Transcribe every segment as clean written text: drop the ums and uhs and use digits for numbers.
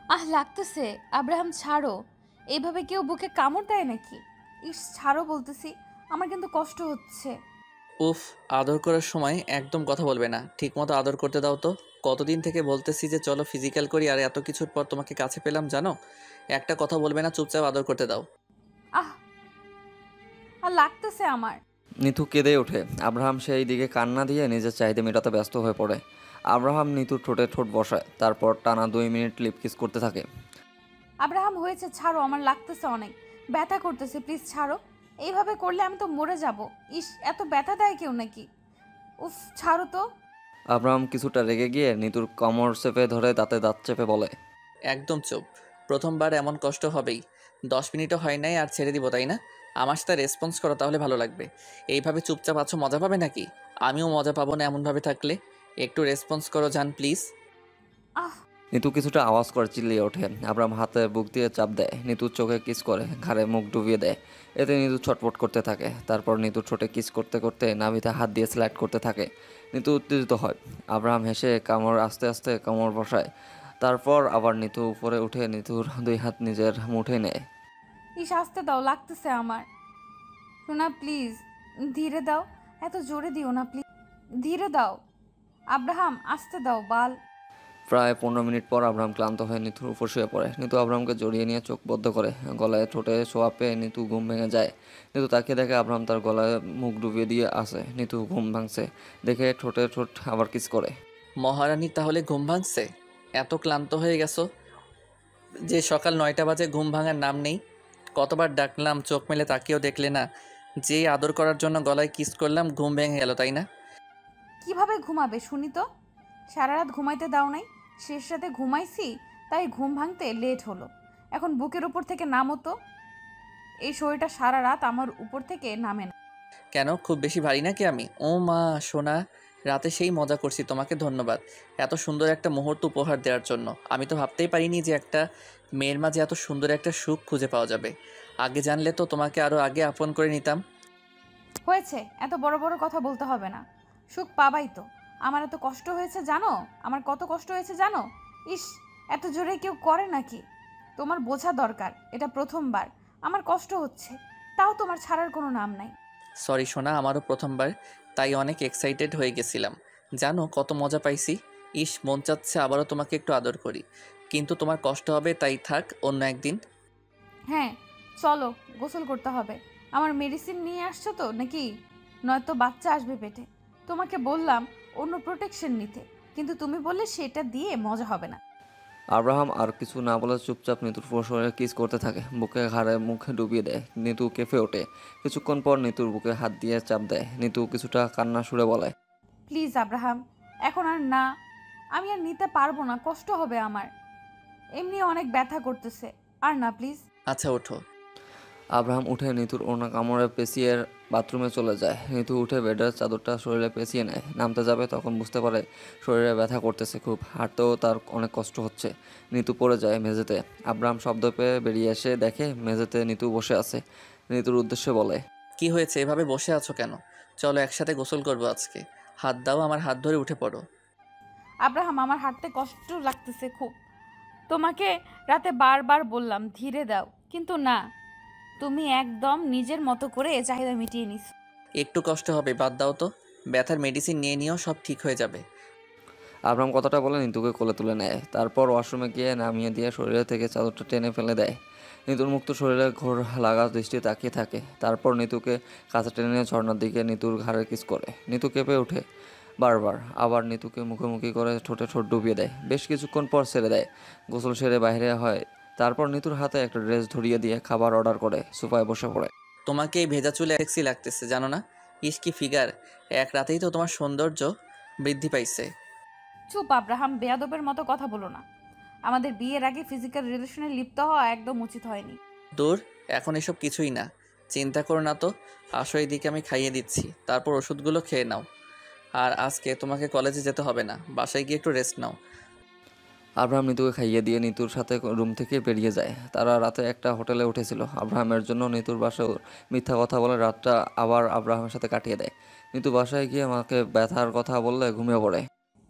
লাগতেছে। আব্রাহাম ছাড়ো। এইভাবে কেউ বুকে কামড় দেয় নাকি? ইস ছাড়ো বলতেছি। আমার কিন্তু কষ্ট হচ্ছে। উফ, আদর করার সময় একদম কথা বলবে না। ঠিকমতো আদর করতে দাও তো। কতদিন থেকে বলতেছি যে চলো ফিজিক্যাল করি, আর এত কিছুর পর তোমাকে কাছে পেলাম জানো? একটা কথা বলবে না, চুপচাপ আদর করতে দাও। আহ লাগতেছে আমার। নিতু কেঁদে ওঠে। আব্রাহাম সেই দিকে কান্না দিয়ে নিজের চাহিদা মেটাতে ব্যস্ত হয়ে পড়ে। আব্রাহাম নিতুর ঠোঁটে ঠোঁট বসায়, তারপর টানা 2 মিনিট লিপ কিস করতে থাকে। আব্রাহাম হয়েছে ছাড়ো, আমার লাগতেছে অনেক। ব্যথা করতেছে, প্লিজ ছাড়ো। এইভাবে করলে আমি তো মরে যাব। ইস এত ব্যথা দেয় কেউ নাকি? উফ ছাড়ো তো। আব্রাহাম কিছুটা রেগে গিয়ে নিতুর কোমর চেপে ধরে দাঁতে দাঁত চেপে বলে, একদম চুপ। প্রথমবার এমন কষ্ট হবেই। 10 মিনিটও হয় নাই আর ছেড়ে দিব, তাই না? আমার সাথে রেসপন্স করো, তাহলে ভালো লাগবে। এইভাবে চুপচাপ আছো, মজা পাবে নাকি? আমিও মজা পাবো না এমনভাবে থাকলে। একটু রেসপন্স করো জান, প্লিজ। আহ নিতু কিছুটা আওয়াজ করে চিল্লিয়ে ওঠে। আব্রাহাম হাতে বুক দিয়ে চাপ দেয়, নিতুর চোখে কিস করে, ঘাড়ে মুখ ডুবিয়ে দেয়। এতে নিতু ছটফট করতে থাকে। তারপর নিতুর ঠোঁটে কিস করতে করতে নাভিতে হাত দিয়ে স্লাইড করতে থাকে। নিতু উত্তেজিত হয়। আব্রাহাম হেসে কামড় আস্তে আস্তে কামড় বসায়। তারপর আবার নিতু উপরে উঠে নিতুর 2 হাত নিজের মুঠে নেয়। ইস আসতে দাও, লাগতেছে আমার। শোনা প্লিজ, ধীরে দাও। এত জোরে দিও না প্লিজ, ধীরে দাও। আব্রাহাম আসতে দাও বাল। প্রায় 15 মিনিট পর আব্রাহাম ক্লান্ত হয়ে নিতুর উপর শুয়ে পড়ে। নিতু আব্রাহামকে জড়িয়ে নিয়ে চোখ বদ্ধ করে। গলায় ঠোঁটে ছোঁয়া পেয়ে নিতু ঘুম ভেঙে যায়। নিতু তাকিয়ে দেখে আব্রাহাম তার গলায় মুখ ডুবিয়ে দিয়ে আসে। নিতু ঘুম ভাঙছে দেখে ঠোঁটে ঠোঁট আবার কিস করে। মহারানী তাহলে ঘুম ভাঙছে? এত ক্লান্ত হয়ে গেছো যে সকাল 9টা বাজে ঘুম ভাঙার নাম নেই? কতবার ডাকলাম, চোখ মেলে তাকিয়েও দেখলে না। যেই আদর করার জন্য গলায় কিস করলাম, ঘুম ভেঙে গেল, তাই না? কিভাবে ঘুমাবে শুনি তো? সারা রাত ঘুমাইতে দাও নাই? শেষ রাতে ঘুমাইছি, তাই ঘুম ভাঙতে লেট হলো। এখন বুকের উপর থেকে নামো তো। এই শরীরটা সারা রাত আমার উপর থেকে নামে না। কেন, খুব বেশি ভারী নাকি আমি? ও মা, সোনা, রাতে সেই মজা করছি। তোমাকে ধন্যবাদ এত সুন্দর একটা মুহূর্ত উপহার দেওয়ার জন্য। আমি তো ভাবতেই পারিনি যে একটা মেয়ের মাঝে এত সুন্দর একটা সুখ খুঁজে পাওয়া যাবে। আগে জানলে তো তোমাকে আরও আগে আপন করে নিতাম। হয়েছে, এত বড় বড় কথা বলতে হবে না। সুখ পাবাই তো। আমার এত কষ্ট হয়েছে জানো? আমার কত কষ্ট হয়েছে জানো? ইস, এত জোরে কেউ করে নাকি? তোমার বোঝা দরকার, এটা প্রথমবার। আমার কষ্ট হচ্ছে, তাও তোমার ছাড়ার কোনো নাম নাই। সরি সোনা, আমারও প্রথমবার, তাই অনেক এক্সাইটেড হয়ে গেছিলাম। জানো কত মজা পাইছি। ইস, মন চাচ্ছে আবারও তোমাকে একটু আদর করি, কিন্তু তোমার কষ্ট হবে, তাই থাক, অন্য একদিন। হ্যাঁ, চলো, গোসল করতে হবে। আমার মেডিসিন নিয়ে আসছো তো নাকি? নয়তো বাচ্চা আসবে পেটে। তোমাকে বললাম অন্য প্রোটেকশন নিতে, কিন্তু তুমি বললে সেটা দিয়ে মজা হবে না। আব্রাহাম আর কিছু না বলে চুপচাপ নিতুর পুরো শরীরে কিস করতে থাকে। বুকে ঘাড়ে মুখে ডুবিয়ে দেয়। নিতু কেঁপে ওঠে। কিছুক্ষণ পর নিতুর বুকে হাত দিয়ে চাপ দেয়। নিতু কিছুটা কান্না সুরে বলে, প্লিজ আব্রাহাম, এখন আর না। আমি আর নিতে পারবো না, কষ্ট হবে আমার। এমনি অনেক ব্যথা করতেছে। আর না প্লিজ। আচ্ছা ওঠো। আব্রাহাম উঠে নিতুর ওড়না কামড়ে পেঁচিয়ে বাথরুমে চলে যায়। নিতু উঠে বেডের চাদরটা শরীরে পেঁচিয়ে নেয়। নামতে যাবে তখন বুঝতে পারে শরীরে ব্যথা করতেছে খুব। হাঁটতেও তার অনেক কষ্ট হচ্ছে। নিতু পড়ে যায় মেঝেতে। আব্রাহাম শব্দ পেয়ে বেরিয়ে এসে দেখে মেঝেতে নিতু বসে আছে। নিতুর উদ্দেশ্যে বলে, কি হয়েছে, এভাবে বসে আছো কেন? চলো একসাথে গোসল করবো আজকে। হাত দাও, আমার হাত ধরে উঠে পড়ো। আব্রাহাম, আমার হাঁটতে কষ্ট লাগতেছে খুব। তোমাকে রাতে বারবার বললাম ধীরে দাও, কিন্তু না। তুমি একদম নিজের মতো করে চাহিদা মিটিয়ে নিস। একটু কষ্ট হবে, বাদ দাও তো। ব্যথার মেডিসিন নিয়ে নিও, সব ঠিক হয়ে যাবে। আব্রাহাম কথাটা বলে নিতুকে কোলে তুলে নেয়। তারপর ওয়াশরুমে গিয়ে নামিয়ে দিয়ে শরীরে থেকে চাদরটা টেনে ফেলে দেয়। নিতুর মুক্ত শরীরে ঘোর লাগা দৃষ্টি তাকিয়ে থাকে। তারপর নিতুকে কাছে টেনে নিয়ে ঝর্ণার দিকে নিতুর ঘাড়ে কিস করে। নিতু কেঁপে ওঠে বারবার। আবার নিতুকে মুখোমুখি করে ঠোঁটে ঠোঁট ডুবিয়ে দেয়। বেশ কিছুক্ষণ পর ছেড়ে দেয়। গোসল সেরে বাইরে হয়। তারপর নিতুর হাতে একটা ড্রেস ধরিয়ে দিয়ে খাবার অর্ডার করে সোফায় বসে পড়ে। তোমাকে এই ভেজা চুলে সেক্সি লাগতেছে জানো না? ইস কি ফিগার! এক রাতেই তো তোমার সৌন্দর্য বৃদ্ধি পাইছে। চুপ আব্রাহাম, বেয়াদবের মতো কথা বলো না। আমাদের বিয়ের আগে ফিজিক্যাল রিলেশনে লিপ্ত হওয়া একদম উচিত হয়নি। দূর, এখন এসব কিছুই না। চিন্তা করো না তো। আসো এদিকে, আমি খাইয়ে দিচ্ছি, তারপর ওষুধগুলো খেয়ে নাও। আর আজকে তোমাকে কলেজে যেতে হবে না, বাসায় গিয়ে একটু রেস্ট নাও। আব্রাহাম নিতুকে খাইয়ে দিয়ে নিতুর সাথে রুম থেকে বেরিয়ে যায়। তারা রাতে একটা হোটেলে উঠেছিল। আব্রাহামের জন্য নিতুর বাসায় মিথ্যা কথা বলে রাতটা আবার আব্রাহামের সাথে কাটিয়ে দেয়। নিতু বাসায় গিয়ে মাকে ব্যথার কথা বললে ঘুমিয়ে পড়ে।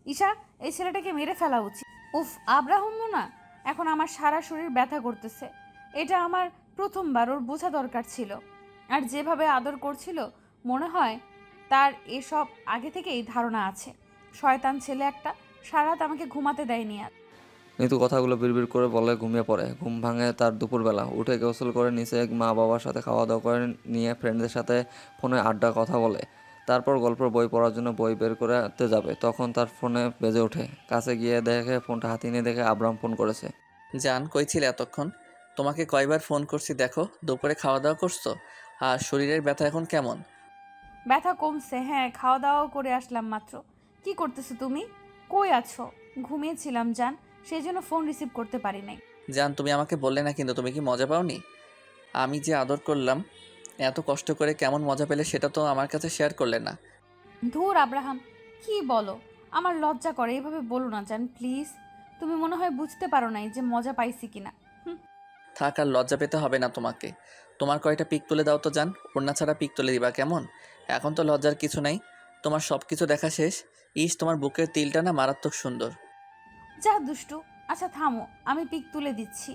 ঈশা, এই ছেলেটাকে মেরে ফেলা উচিত। উফ, আব্রাহামও না, এখন আমার সারা শরীর ব্যথা করতেছে। এটা আমার প্রথমবার, ওর বোঝা দরকার ছিল। আর যেভাবে আদর করছিল মনে হয় তার এসব আগে থেকেই ধারণা আছে। শয়তান ছেলে একটা, সারা রাত আমাকে ঘুমাতে দেয়নি আর। নিতু কথাগুলো বিড়বিড় করে বলে ঘুমিয়ে পড়ে। ঘুম ভাঙে তার দুপুরবেলা। উঠে গোসল করে নিচে মা বাবার সাথে খাওয়া দাওয়া করে নিয়ে ফ্রেন্ডদের সাথে ফোনে আড্ডা কথা বলে। তারপর গল্পের বই পড়ার জন্য বই বের করতে যাবে, তখন তার ফোনে বেজে ওঠে। কাছে গিয়ে দেখে, ফোনটা হাতে নিয়ে দেখে আব্রাহাম ফোন করেছে। জান, কই ছিলে এতক্ষণ? তোমাকে কয়বার ফোন করছি দেখো। দুপুরে খাওয়া দাওয়া করছো? আর শরীরের ব্যথা এখন কেমন? ব্যথা কমছে, হ্যাঁ, খাওয়া দাওয়াও করে আসলাম মাত্র। কি করতেছো তুমি? কই আছো? ঘুমিয়েছিলাম জান, সেই জন্য ফোন রিসিভ করতে পারি নাই। জান, তুমি আমাকে বললে না কিন্তু, তুমি কি মজা পাওনি? আমি যে আদর করলাম এত কষ্ট করে, কেমন মজা পেলে সেটা তো আমার কাছে শেয়ার করলে না। ধুর আব্রাহাম, কি বলো? আমার লজ্জা করে, এভাবে বলো না জান প্লিজ। তুমি মনে হয় বুঝতে পারো নাই যে মজা পাইছি কিনা। হুম। থাক, আর লজ্জা পেতে হবে না তোমাকে। তোমার কয়টা পিক তুলে দাও তো জান, ওড়না ছাড়া পিক তুলে দিবা কেমন? এখন তো লজ্জার কিছু নাই, তোমার সব কিছু দেখা শেষ। ইস, তোমার বুকের তিলটা না মারাত্মক সুন্দর। যা দুষ্টু। আচ্ছা থামো, আমি পিক তুলে দিচ্ছি।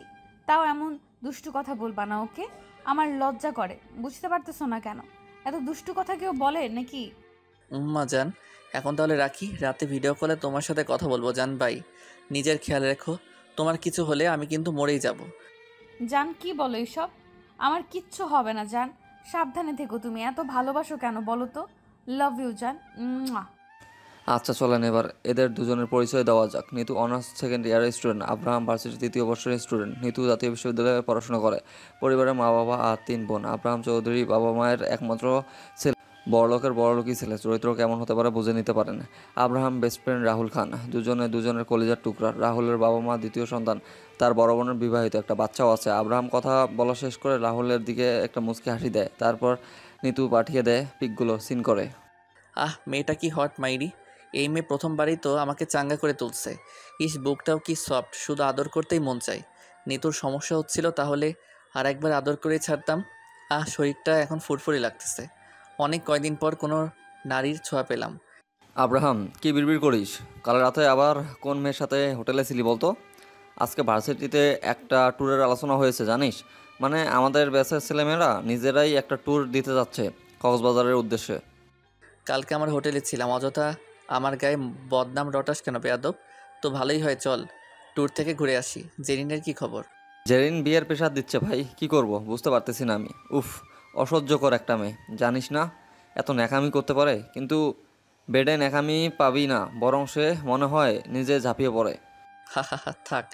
তাও এমন দুষ্টু কথা বলবা না, ওকে? আমার লজ্জা করে, বুঝতে পারতেছো না কেন? এত দুষ্টু কথা কেউ বলে নাকি? উম্মা জান, এখন তাহলে রাখি, রাতে ভিডিও কলে তোমার সাথে কথা বলবো জান। বাই। নিজের খেয়াল রেখো, তোমার কিছু হলে আমি কিন্তু মরেই যাব। জান কি বলো এসব? আমার কিচ্ছু হবে না জান, সাবধানে থেকো তুমি। এত ভালোবাসো কেন বলো তো? লাভ ইউ জান। মুয়া। আচ্ছা চলেন এবার এদের দুজনের পরিচয় দেওয়া যাক। নিতু অনার্স সেকেন্ড ইয়ারের স্টুডেন্ট, আব্রাহাম ভার্সিটির তৃতীয় বর্ষের স্টুডেন্ট। নিতু জাতীয় বিশ্ববিদ্যালয়ে পড়াশোনা করে। পরিবারের মা বাবা আর 3 বোন। আব্রাহাম চৌধুরী বাবা মায়ের একমাত্র ছেলে। বড়লোকের বড়লোকই ছেলে, চরিত্র কেমন হতে পারে বুঝে নিতে পারেন। আব্রাহাম বেস্ট ফ্রেন্ড রাহুল খান, দুজনের কলিজার টুকরা। রাহুলের বাবা মা দ্বিতীয় সন্তান, তার বড় বোনের বিবাহিত, একটা বাচ্চাও আছে। আব্রাহাম কথা বলা শেষ করে রাহুলের দিকে একটা মুচকি হাসি দেয়, তারপর নিতু পাঠিয়ে দেয় পিকগুলো সিন করে। আহ, মেয়েটা কি হট মাইরি! এই মেয়ে প্রথমবারই তো আমাকে চাঙ্গা করে তুলছে। ইস, বুকটাও কি সফট, শুধু আদর করতেই মন চাই। নিতুর সমস্যা হচ্ছিল, তাহলে আর একবার আদর করেই ছাড়তাম। আহ, শরীরটা এখন ফুরফুরি লাগতেছে। অনেক কয়দিন পর কোনো নারীর ছোঁয়া পেলাম। আব্রাহাম, কি বিড়বিড় করিস? কাল রাতে আবার কোন মেয়ের সাথে হোটেলে ছিলি বলতো? আজকে ভার্সিটিতে একটা ট্যুরের আলোচনা হয়েছে জানিস? মানে আমাদের ব্যাচের ছেলেমেয়েরা নিজেরাই একটা ট্যুর দিতে যাচ্ছে কক্সবাজারের উদ্দেশ্যে। কালকে আমার হোটেলে ছিলাম, অযথা আমার গায়ে বদনাম রটাস কেন বেয়াদব? তো ভালোই হয়, চল ট্যুর থেকে ঘুরে আসি। জেরিনের কি খবর? জেরিন বিয়ের প্রেশার দিচ্ছে ভাই, কি করব বুঝতে পারতেছি না আমি। উফ, অসহ্যকর একটা মেয়ে, জানিস না? এত ন্যাকামি করতে পারে, কিন্তু বেডে ন্যাকামি পাবি না, বরং সে মনে হয় নিজে ঝাঁপিয়ে পড়ে। হা হা হা, থাক।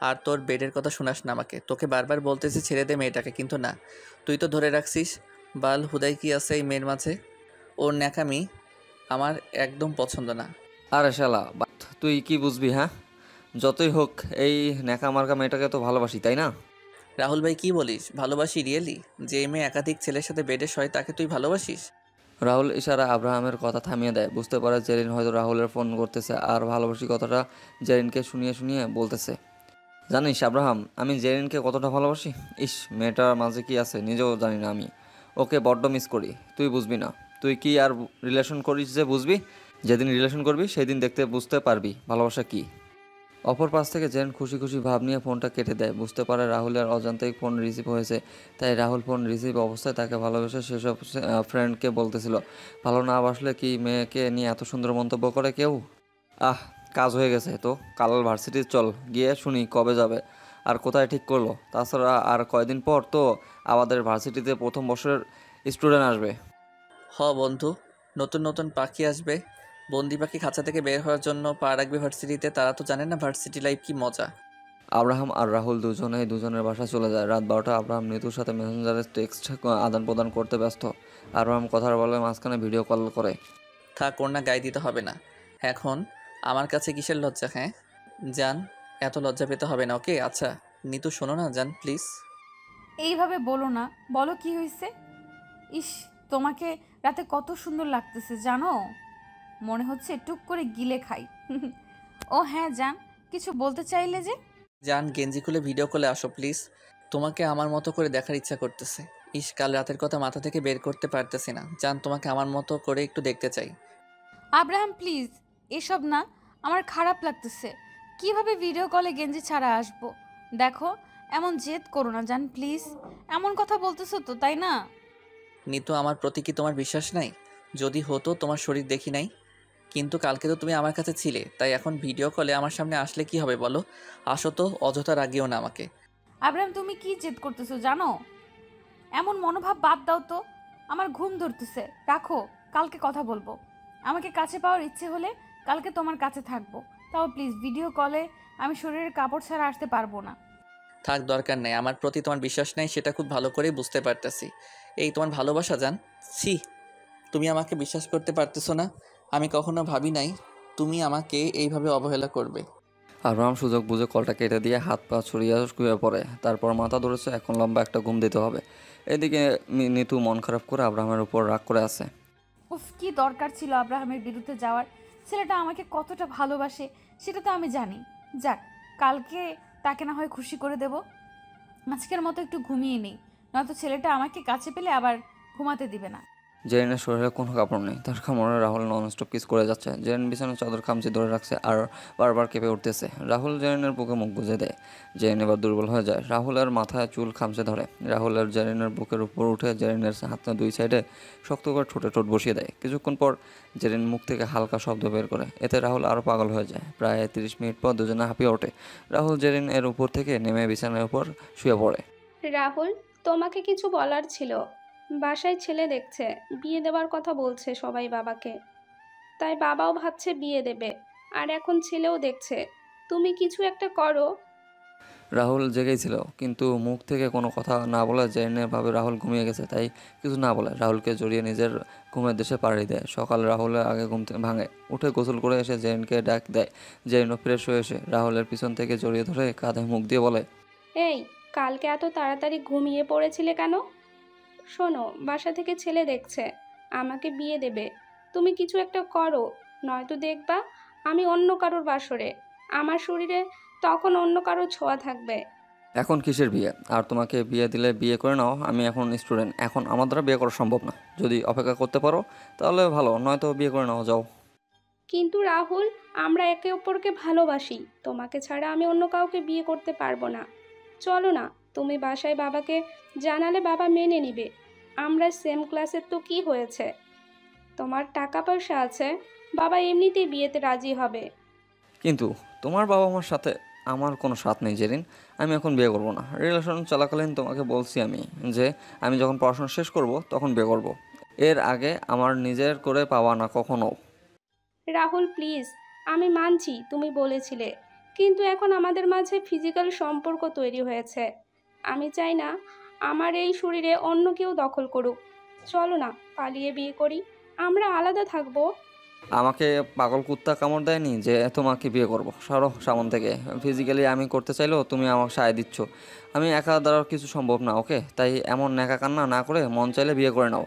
আর তোর বেডের কথা শোনাস না আমাকে। তোকে বারবার বলতেছি ছেড়ে দে মেয়েটাকে, কিন্তু না, তুই তো ধরে রাখছিস। বাল হুদাই কি আছে এই মেয়ের মাঝে? ওর ন্যাকামি আমার একদম পছন্দ না। আরে শালা বাট, তুই কি বুঝবি? হ্যাঁ, যতই হোক এই ন্যাকা মার্কা মেয়েটাকে তো ভালোবাসি, তাই না? রাহুল ভাই, কি বলিস? ভালোবাসি রিয়েলি? যে মেয়ে একাধিক ছেলের সাথে বেডে শয় তাকে তুই ভালোবাসিস? রাহুল ইশারা আব্রাহামের কথা থামিয়ে দেয়। বুঝতে পারে জেরিন হয়তো রাহুলের ফোন করতেছে আর ভালোবাসি কথাটা জেরিনকে শুনিয়ে শুনিয়ে বলতেছে। জানিস আব্রাহাম, আমি জেরিনকে কতটা ভালোবাসি? ইস, মেয়েটার মাঝে কি আছে নিজেও জানি না আমি। ওকে বড্ড মিস করি, তুই বুঝবি না। তুই কি আর রিলেশন করিস যে বুঝবি? যেদিন রিলেশন করবি সেই দিন দেখতে বুঝতে পারবি ভালোবাসা কি। অপর পাশ থেকে জেন খুশি খুশি ভাব নিয়ে ফোনটা কেটে দেয়। বুঝতে পারে রাহুলের অজান্তেই ফোন রিসিভ হয়েছে, তাই রাহুল ফোন রিসিভ অবস্থায় তাকে ভালোবেসে সেসব ফ্রেন্ডকে বলতেছিল। ভালো না বাসলে কি মেয়েকে নিয়ে এত সুন্দর মন্তব্য করে কেউ? আহ, কাজ হয়ে গেছে তো, কাল ভার্সিটি চল, গিয়ে শুনি কবে যাবে আর কোথায় ঠিক করলো। তাছাড়া আর কয়দিন পর তো আমাদের ভার্সিটিতে প্রথম বর্ষের স্টুডেন্ট আসবে। হ বন্ধু, নতুন নতুন পাখি আসবে। বন্দি পাখি খাঁচা থেকে বের হওয়ার জন্য পা রাখবে ভার্সিটিতে। তারা তো জানে না ভার্সিটি লাইফ কি মজা। আব্রাহাম আর রাহুল দুজনেই দুজনের বাসা চলে যায়। রাত 12টা। আব্রাহাম নিতুর সাথে মেসেঞ্জারে টেক্সট আদান প্রদান করতে ব্যস্ত। আব্রাহাম কথার বলে মাঝখানে ভিডিও কল করে। থাক, ওর না গায়ে দিতে হবে না এখন। আমার কাছে কিসের লজ্জা? হ্যাঁ জান, এত লজ্জা পেতে হবে না, ওকে? আচ্ছা নিতু, শোনো না জান, প্লিজ। এইভাবে বলো না, বলো কি হয়েছে? ইস, তোমাকে রাতে কত সুন্দর লাগতেছে জানো? মনে হচ্ছে টুক করে গিলে খাই। ও হ্যাঁ জান, কিছু বলতে চাইলে যে? জান, গেঞ্জি খুলে ভিডিও কলে আসো প্লিজ। তোমাকে আমার মতো করে দেখার ইচ্ছা করতেছে। ইস, কাল রাতের কথা মাথা থেকে বের করতে পারতেছি না। জান, তোমাকে আমার মতো করে একটু দেখতে চাই। আব্রাহাম প্লিজ, এসব না, আমার খারাপ লাগতেছে। কিভাবে ভিডিও কলে গেঞ্জি ছাড়া আসবো? দেখো, এমন জেদ করো না জান, প্লিজ। এমন কথা বলতেছো তো, তাই না? নিতু, আমার প্রতি কি তোমার বিশ্বাস নাই? যদি হতো তোমার শরীর দেখি নাই, কিন্তু কালকে তো তুমি আমার কাছে ছিলে, তাই এখন ভিডিও কলে আমার সামনে আসলে কি হবে বলো? আসো তো, অযথা রাগিও না আমাকে। আব্রাহাম, তুমি কি জেদ করতেছো জানো? এমন মনোভাব বাদ দাও তো। আমার ঘুম ধরতেছে, রাখো, কালকে কথা বলবো। আমাকে কাছে পাওয়ার ইচ্ছে হলে কালকে তোমার কাছে থাকবো। তাও প্লিজ ভিডিও কলে আমি শরীরের কাপড় ছাড়া আসতে পারবো না। থাক, দরকার নেই। আমার প্রতি তোমার বিশ্বাস নেই সেটা খুব ভালো করেই বুঝতে পারতেছি। এই তোমার ভালোবাসা জান। ছি, তুমি আমাকে বিশ্বাস করতে পারতেছো না? আমি কখনো ভাবি নাই তুমি আমাকে এইভাবে অবহেলা করবে। আব্রাহাম সুযোগ বুঝে কলটা কেটে দিয়ে হাত পা ছড়িয়ে শুয়ে পড়ে। তারপর মাথা ধরেছে, এখন লম্বা একটা ঘুম দিতে হবে। এদিকে নিতু মন খারাপ করে আব্রাহামের উপর রাগ করে আছে। উফ, কি দরকার ছিল আব্রাহামের বিরুদ্ধে যাওয়ার? ছেলেটা আমাকে কতটা ভালোবাসে সেটা তো আমি জানি। যাক, কালকে তাকে না হয় খুশি করে দেব। আজকের মতো একটু ঘুমিয়ে নেই, নয়তো ছেলেটা আমাকে কাছে পেলে আবার ঘুমাতে দিবে না। জেরিনের শরীরে কোনো কাপড় নেই, তার কামড়ে রাহুল ননস্টপ কিস করে যাচ্ছে। জেরিন বিছানার চাদর খামচি ধরে রাখছে আর বারবার কেঁপে উঠতেছে। রাহুল জেরিনের বুকে মুখ গুজে দেয়। জেরিন এবার দুর্বল হয়ে যায়। রাহুলের মাথায় চুল খামচে ধরে। রাহুলের জেরিনের বুকের উপর উঠে জেরিনের হাতে দুই সাইডে শক্ত করে ঠোঁটে ঠোঁট বসিয়ে দেয়। কিছুক্ষণ পর জেরিন মুখ থেকে হালকা শব্দ বের করে। এতে রাহুল আরও পাগল হয়ে যায়। প্রায় 30 মিনিট পর দুজনে হাঁপিয়ে ওঠে। রাহুল জেরিন এর উপর থেকে নেমে বিছানার উপর শুয়ে পড়ে। রাহুল, তোমাকে কিছু বলার ছিল। বাসায় ছেলে দেখছে, বিয়ে দেওয়ার কথা বলছে সবাই বাবাকে। তাই বাবাও ভাবছে বিয়ে দেবে, আর এখন ছেলেও দেখছে। তুমি কিছু একটা করো। রাহুল জেগেই ছিল, কিন্তু মুখ থেকে কোনো কথা না বলে জেরিনে ভাবে রাহুল ঘুমিয়ে গেছে, তাই কিছু না বলে রাহুলকে জড়িয়ে নিজের ঘুমের দেশে পাড়ি দেয়। সকাল রাহুলের আগে ঘুম থেকে ভাঙে, উঠে গোসল করে এসে জেরিনকে ডাক দেয়। জেরিনও ফ্রেশ হয়ে এসে রাহুলের পিছন থেকে জড়িয়ে ধরে কাঁধে মুখ দিয়ে বলে, এই, কালকে এত তাড়াতাড়ি ঘুমিয়ে পড়েছিলে কেন? শোনো, বাসা থেকে ছেলে দেখছে, আমাকে বিয়ে দেবে। তুমি কিছু একটা করো, নয়তো দেখবা আমি অন্য কারোর বাসরে। আমার শরীরে তখন অন্য কারোর ছোঁয়া থাকবে। এখন কিসের বিয়ে? আর তোমাকে বিয়ে দিলে বিয়ে করে নাও, আমি এখন স্টুডেন্ট, এখন আমার দ্বারা বিয়ে করা সম্ভব না। যদি অপেক্ষা করতে পারো তাহলে ভালো, নয়তো বিয়ে করে নাও, যাও। কিন্তু রাহুল, আমরা একে অপরকে ভালোবাসি। তোমাকে ছাড়া আমি অন্য কাউকে বিয়ে করতে পারবো না। চলো না, তুমি বাসায় বাবাকে জানালে বাবা মেনে নিবে। আমরা সেম ক্লাসের তো কি হয়েছে? তোমার টাকা পয়সা আছে, বাবা এমনিতেই বিয়েতে রাজি হবে। কিন্তু তোমার বাবা মার সাথে আমার কোনো সাথ নেই জেরিন। আমি এখন বিয়ে করব না। রিলেশন চলাকালীন তোমাকে বলছি আমি যে আমি যখন পড়াশোনা শেষ করব তখন বিয়ে করব। এর আগে আমার নিজের করে পাওয়া না কখনো। রাহুল প্লিজ, আমি মানছি তুমি বলেছিলে, কিন্তু এখন আমাদের মাঝে ফিজিক্যাল সম্পর্ক তৈরি হয়েছে। আমি চাই না আমার এই শরীরে অন্য কেউ দখল করুক। চলো না, পালিয়ে বিয়ে করি, আমরা আলাদা থাকবো। আমাকে পাগল কুত্তা কামড় দেয়নি যে তোমাকে বিয়ে করব। সরো সামন থেকে। ফিজিক্যালি আমি করতে চাইলেও তুমি আমাকে সায় দিচ্ছ। আমি একা দ্বারা কিছু সম্ভব না, ওকে? তাই এমন ন্যাকা কান্না না করে মন চাইলে বিয়ে করে নাও।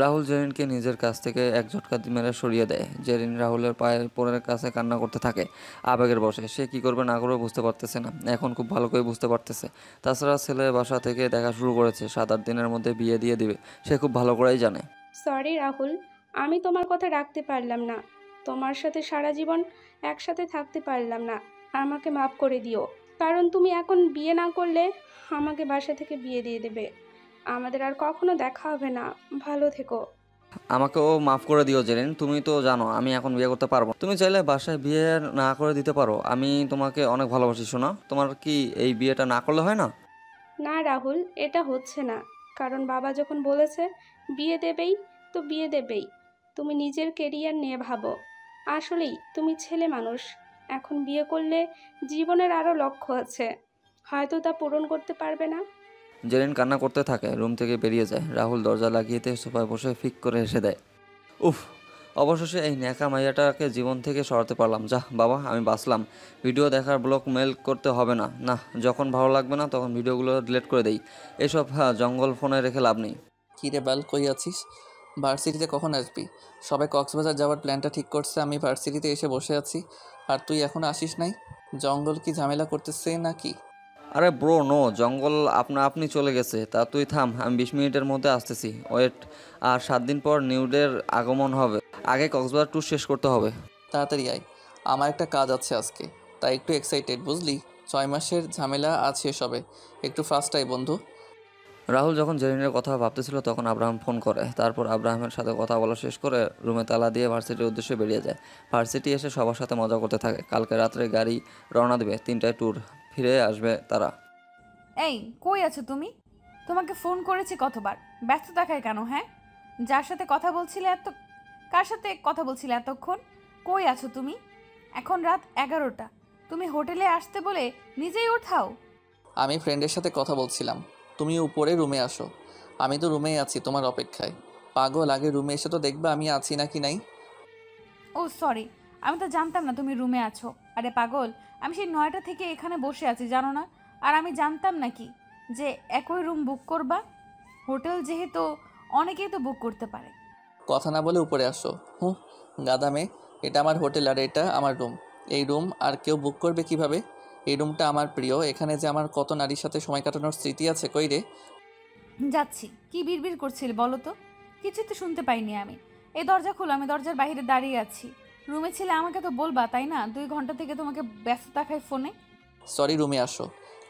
রাহুল জেরিনকে নিজের কাছ থেকে এক ঝটকা মেরে সরিয়ে দেয়। জেরিন রাহুলের পায়ের পরের কাছে কান্না করতে থাকে আবেগের বশে। সে কি করবে না করবে বুঝতে পারতেছে না, এখন খুব ভালো করে বুঝতে পারতেছে। তাছাড়া ছেলে বাসা থেকে দেখা শুরু করেছে, 7-8 দিনের মধ্যে বিয়ে দিয়ে দিবে, সে খুব ভালো করেই জানে। সরি রাহুল, আমি তোমার কথা রাখতে পারলাম না। তোমার সাথে সারা জীবন একসাথে থাকতে পারলাম না। আমাকে মাফ করে দিও। কারণ তুমি এখন বিয়ে না করলে আমাকে বাসা থেকে বিয়ে দিয়ে দেবে। আমাদের আর কখনো দেখা হবে না। ভালো থেকো। আমাকেও মাফ করে দিও জেরিন, তুমি তো জানো আমি এখন বিয়ে করতে পারবো না। তুমি চাইলে বাসায় বিয়ে না করে দিতে পারো। আমি তোমাকে অনেক ভালোবাসি শোনা। তোমার কি এই বিয়েটা না করলে হয় না? না রাহুল, এটা হচ্ছে না। কারণ বাবা যখন বলেছে বিয়ে দেবেই, তো বিয়ে দেবেই। তুমি নিজের কেরিয়ার নিয়ে ভাবো। আসলেই তুমি ছেলে মানুষ। এখন বিয়ে করলে জীবনের আরও লক্ষ্য আছে, হয়তো তা পূরণ করতে পারবে না। জেরিন কান্না করতে থাকে, রুম থেকে বেরিয়ে যায়। রাহুল দরজা লাগিয়েতে সোফায় বসে ফিক করে হেসে দেয়। উফ, অবশেষে এই ন্যাকা মাইয়াটাকে জীবন থেকে সরাতে পারলাম। যা বাবা, আমি বাঁচলাম। ভিডিও দেখার ব্লক মেল করতে হবে না। না, যখন ভালো লাগবে না তখন ভিডিওগুলো ডিলিট করে দেই। এসব জঙ্গল ফোনে রেখে লাভ নেই। কী রে বাল, কই আছিস? ভার্সিটিতে কখন আসবি? সবাই কক্সবাজার যাওয়ার প্ল্যানটা ঠিক করছে, আমি ভার্সিটিতে এসে বসে আছি, আর তুই এখনও আসিস নাই? জঙ্গল কি ঝামেলা করতেছে নাকি? আরে ব্রো, নো, জঙ্গল আপনা আপনি চলে গেছে। তা তুই থাম, আমি 20 মিনিটের মধ্যে আসতেছি, ওয়েট। আর 7 দিন পর নিউডের আগমন হবে। আগে কক্সবাজার ট্যুর শেষ করতে হবে। তাড়াতাড়ি আয়, আমার একটা কাজ আছে আজকে, তাই একটু এক্সাইটেড বুঝলি। 6 মাসের ঝামেলা আছে সবে, একটু ফাস্ট আই বন্ধু। রাহুল যখন জেরিনের কথা ভাবতেছিল তখন আব্রাহাম ফোন করে। তারপর আব্রাহামের সাথে কথা বলা শেষ করে রুমে তালা দিয়ে ভার্সিটির উদ্দেশ্যে বেরিয়ে যায়। ভার্সিটি এসে সবার সাথে মজা করতে থাকে। কালকে রাত্রে গাড়ি রওনা দেবে, 3টায় ট্যুর, ফিরে আসবে তারা। এই কই আছো তুমি? তোমাকে ফোন করেছি কতবার, ব্যস্ত দেখায় কেন? হ্যাঁ, যার সাথে কথা বলছিলে কার সাথে কথা বলছিলে এতক্ষণ? কই আছো তুমি? এখন রাত 11টা, তুমি হোটেলে আসতে বলে নিজেই ওঠাও। আমি ফ্রেন্ডের সাথে কথা বলছিলাম, তুমি উপরে রুমে আসো। আমি তো রুমেই আছি তোমার অপেক্ষায়। পাগল, আগে রুমে এসে তো দেখবে আমি আছি নাকি নাই। ও সরি, আমি তো জানতাম না তুমি রুমে আছো। আরে পাগল, আমি সেই 9টা থেকে এখানে বসে আছি জানো না? আর আমি জানতাম নাকি যে একই রুম বুক করবা? হোটেল যেহেতু অনেকেই তো বুক করতে পারে। কথা না বলে উপরে আসো। হুঁ, গাদা মেয়ে। এটা আমার হোটেল আর এটা আমার রুম। এই রুম আর কেউ বুক করবে কিভাবে? এই রুমটা আমার প্রিয়, এখানে যে আমার কত নারীর সাথে সময় কাটানোর স্মৃতি আছে। কই রে? যাচ্ছি। কি বিড়বিড় করছিল বলো তো? কিছু তো শুনতে পাইনি আমি। এই দরজা খোলো, আমি দরজার বাইরে দাঁড়িয়ে আছি। রুমে ছিলে আমাকে তো বলবা তাই না? 2 ঘন্টা থেকে তোমাকে ব্যস্ত দেখায় ফোনে। সরি, রুমে আসো।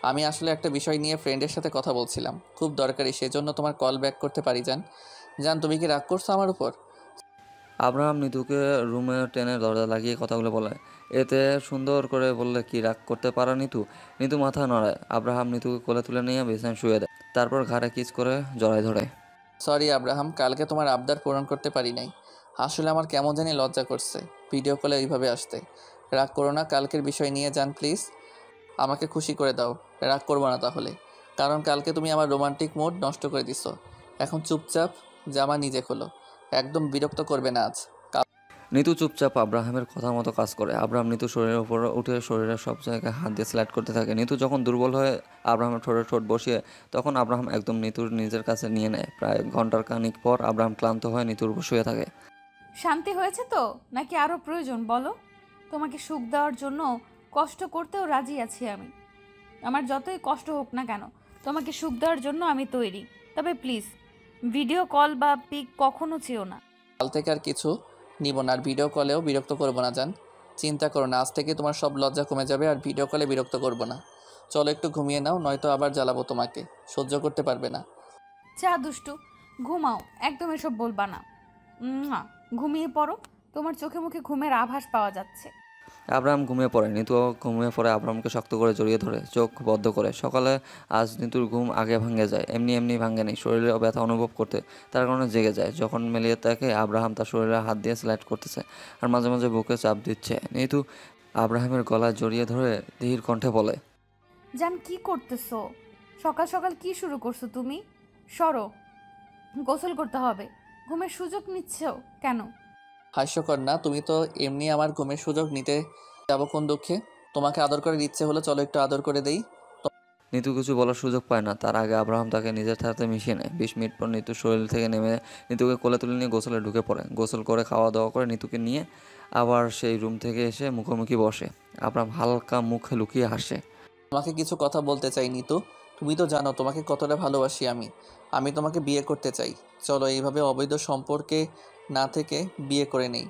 আমি আসলে একটা বিষয় নিয়ে ফ্রেন্ডের সাথে কথা বলছিলাম, খুব দরকারি, সেজন্য তোমার কল ব্যাক করতে পারি। জান জান, তুমি কি রাগ করছো আমার উপর? আব্রাহাম নিতুকে রুমে টেনে দরজা লাগিয়ে কথাগুলো বলে। এতে সুন্দর করে বললে কি রাগ করতে পারা নিতু? নিতু মাথা নড়ায়। আব্রাহাম নিতুকে কোলে তুলে নিয়ে বিছানায় শুয়ে দেয়। তারপর ঘাড়ে কিস করে জড়ায় ধরে। সরি আব্রাহাম, কালকে তোমার আবদার পূরণ করতে পারি নাই। আসলে আমার কেমন জানি লজ্জা করছে ভিডিও কলে এইভাবে আসতে। রাগ করো না, কালকের বিষয় নিয়ে যান প্লিজ। আমাকে খুশি করে দাও, রাগ করবো না তাহলে। কারণ কালকে তুমি আমার রোমান্টিক মুড নষ্ট করে দিছো। এখন চুপচাপ জামা নিজে খোলো, একদম বিরক্ত করবে না আজ। নিতু চুপচাপ আব্রাহামের কথা মতো কাজ করে। আব্রাহাম নিতু শরীরের উপর উঠে শরীরের সব জায়গায় হাত দিয়ে স্লাইড করতে থাকে। নিতু যখন দুর্বল হয়ে আব্রাহামের ঠোঁটে ঠোঁট বসিয়ে তখন আব্রাহাম একদম নিতুর নিজের কাছে নিয়ে নেয়। প্রায় ঘন্টার খানিক পর আব্রাহাম ক্লান্ত হয়ে নিতুর উপর শুয়ে থাকে। শান্তি হয়েছে তো, নাকি আরো প্রয়োজন বলো? তোমাকে সুখ দেওয়ার জন্য কষ্ট করতেও রাজি আছি আমি। আমার যতই কষ্ট হোক না কেন, তোমাকে সুখ দেওয়ার জন্য আমি তৈরি। তবে প্লিজ ভিডিও কল বা পিক কখনো চেও না। কাল থেকে আর কিছু নিব না, আর ভিডিও কলেও বিরক্ত করবো না। জান, চিন্তা করো না, আজ থেকে তোমার সব লজ্জা কমে যাবে, আর ভিডিও কলে বিরক্ত করবো না। চলো একটু ঘুমিয়ে নাও, নয়তো আবার জ্বালাবো তোমাকে, সহ্য করতে পারবে না। যা দুষ্টু, ঘুমাও, একদম এসব বলবা না। না, ঘুমিয়ে পড়ো, তোমার চোখে মুখে ঘুমের আভাস পাওয়া যাচ্ছে। আব্রাহাম ঘুমিয়ে পড়ে। নিতু ঘুমিয়ে পড়ে আব্রাহামকে শক্ত করে জড়িয়ে ধরে চোখ বদ্ধ করে। সকালে আজ নিতুর ঘুম আগে ভাঙে যায়। এমনি এমনি ভাঙেনি, শরীরে ব্যথা অনুভব করতে তার কারণে জেগে যায়। যখন মেলিয়ে তাকে আব্রাহাম তার শরীরে হাত দিয়ে স্লাইড করতেছে আর মাঝে মাঝে বুকে চাপ দিচ্ছে। নিতু আব্রাহামের গলায় জড়িয়ে ধরে ধীর কণ্ঠে বলে, জান কি করতেছো? সকাল সকাল কি শুরু করছো তুমি? সরো, গোসল করতে হবে। ঘুমের সুযোগ নিচ্ছো কেন? হাস্যকর না? তুমি তো এমনি আমার ঘুমের সুযোগ নিতে যাবো কোন দুঃখে? তোমাকে আদর করার ইচ্ছে হলো, চলো একটু আদর করে দেই। নিতু কিছু বলার সুযোগ পায় না। তার আগে আব্রাহাম তাকে নিজের সাথে মিশিয়ে নেয়। 20 মিনিট পর নিতুর শরীর থেকে নেমে নিতুকে কোলে তুলে নিয়ে গোসলে ঢুকে পড়ে। গোসল করে খাওয়া দাওয়া করে নিতুকে নিয়ে আবার সেই রুম থেকে এসে মুখোমুখি বসে। আব্রাহাম হালকা মুখে লুকিয়ে হাসে। তোমাকে কিছু কথা বলতে চাই নিতু। তুমি তো জানো তোমাকে কতটা ভালোবাসি আমি। আমি তোমাকে বিয়ে করতে চাই। চলো এইভাবে অবৈধ সম্পর্কে না থেকে বিয়ে করে নেই।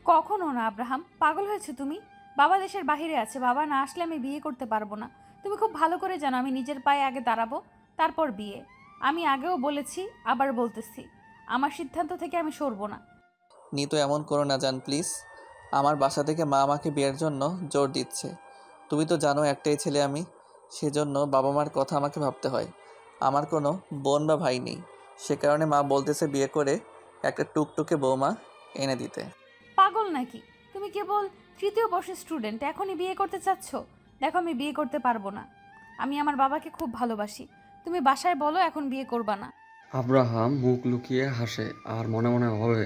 কখনো না আব্রাহাম, পাগল হয়েছে তুমি? বাবা দেশের বাইরে আছে, বাবা না আসলে আমি বিয়ে করতে পারবো না। তুমি খুব ভালো করে জানো আমি নিজের পায়ে আগে দাঁড়াবো, তারপর বিয়ে। আমি আগেও বলেছি, আবার বলতেছি, আমার সিদ্ধান্ত থেকে আমি সরবো না। নিতু এমন করো না জান প্লিজ। আমার বাসা থেকে মা আমাকে বিয়ের জন্য জোর দিচ্ছে। তুমি তো জানো একটাই ছেলে আমি, সেজন্য বাবা মার কথা আমাকে ভাবতে হয়। আমার কোনো বোন বা ভাই নেই, সে কারণে মা বলতেছে বিয়ে করে একটা টুকটুকে বৌমা এনে দিতে। পাগল নাকি তুমি? কেবল 3য় বর্ষের স্টুডেন্ট, এখনই বিয়ে করতে চাচ্ছ? দেখো আমি বিয়ে করতে পারবো না। আমি আমার বাবাকে খুব ভালোবাসি। তুমি বাসায় বলো এখন বিয়ে করবা না। আব্রাহাম মুখ লুকিয়ে হাসে আর মনে মনে ভাবে,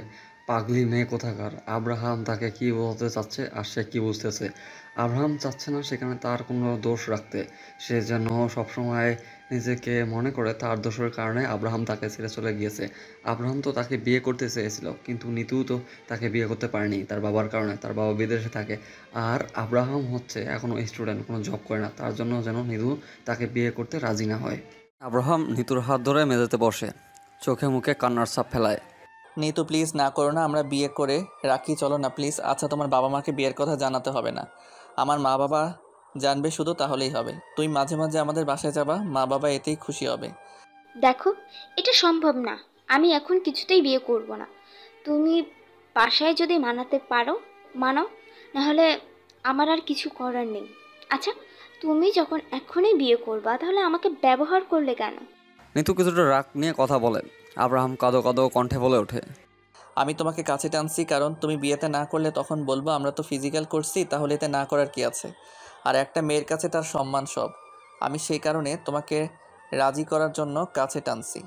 পাগলি মেয়ে কোথাকার। আব্রাহাম তাকে কি বলতে চাচ্ছে আর সে কি বুঝতেছে। আব্রাহাম চাচ্ছে না সেখানে তার কোনো দোষ রাখতে। সে যেন সবসময় নিজেকে মনে করে তার দোষের কারণে আব্রাহাম তাকে ছেড়ে চলে গিয়েছে। আব্রাহাম তো তাকে বিয়ে করতে চেয়েছিল, কিন্তু নিতু তো তাকে বিয়ে করতে পারেনি তার বাবার কারণে। তার বাবা বিদেশে থাকে আর আব্রাহাম হচ্ছে এখনও স্টুডেন্ট, কোনো জব করে না। তার জন্য যেন নিতু তাকে বিয়ে করতে রাজি না হয়। আব্রাহাম নিতুর হাত ধরে মেঝেতে বসে চোখে মুখে কান্নার ছাপ ফেলায়। নিতু প্লিজ না করো না, আমরা বিয়ে করে রাখি, চলো না প্লিজ। আচ্ছা তোমার বাবা মাকে বিয়ের কথা জানাতে হবে না। আমার মা বাবা জানবে শুধু, তাহলেই হবে। তুই মাঝে মাঝে আমাদের বাসায় যাবা, মা বাবা এতেই খুশি হবে। দেখো, এটা সম্ভব না। আমি এখন কিছুতেই বিয়ে করব না। তুমি বাসায় যদি মানাতে পারো মানাও, নাহলে আমার আর কিছু করার নেই। আচ্ছা, তুমি যখন এখনই বিয়ে করবা তাহলে আমাকে ব্যবহার করলে কেন? নিতু কিছুটা রাগ নিয়ে কথা বলে। আব্রাহাম কাঁদো কাঁদো কণ্ঠে বলে ওঠে, আমি তোমাকে কাছে টানছি কারণ তুমি বিয়েতে না করলে তখন বলবো আমরা তো ফিজিক্যাল করছি, তাহলে এতে না করার কি আছে। আর একটা মেয়ের কাছে তার সম্মান সব। আমি সেই কারণে তোমাকে রাজি করার জন্য কাছে টানছি।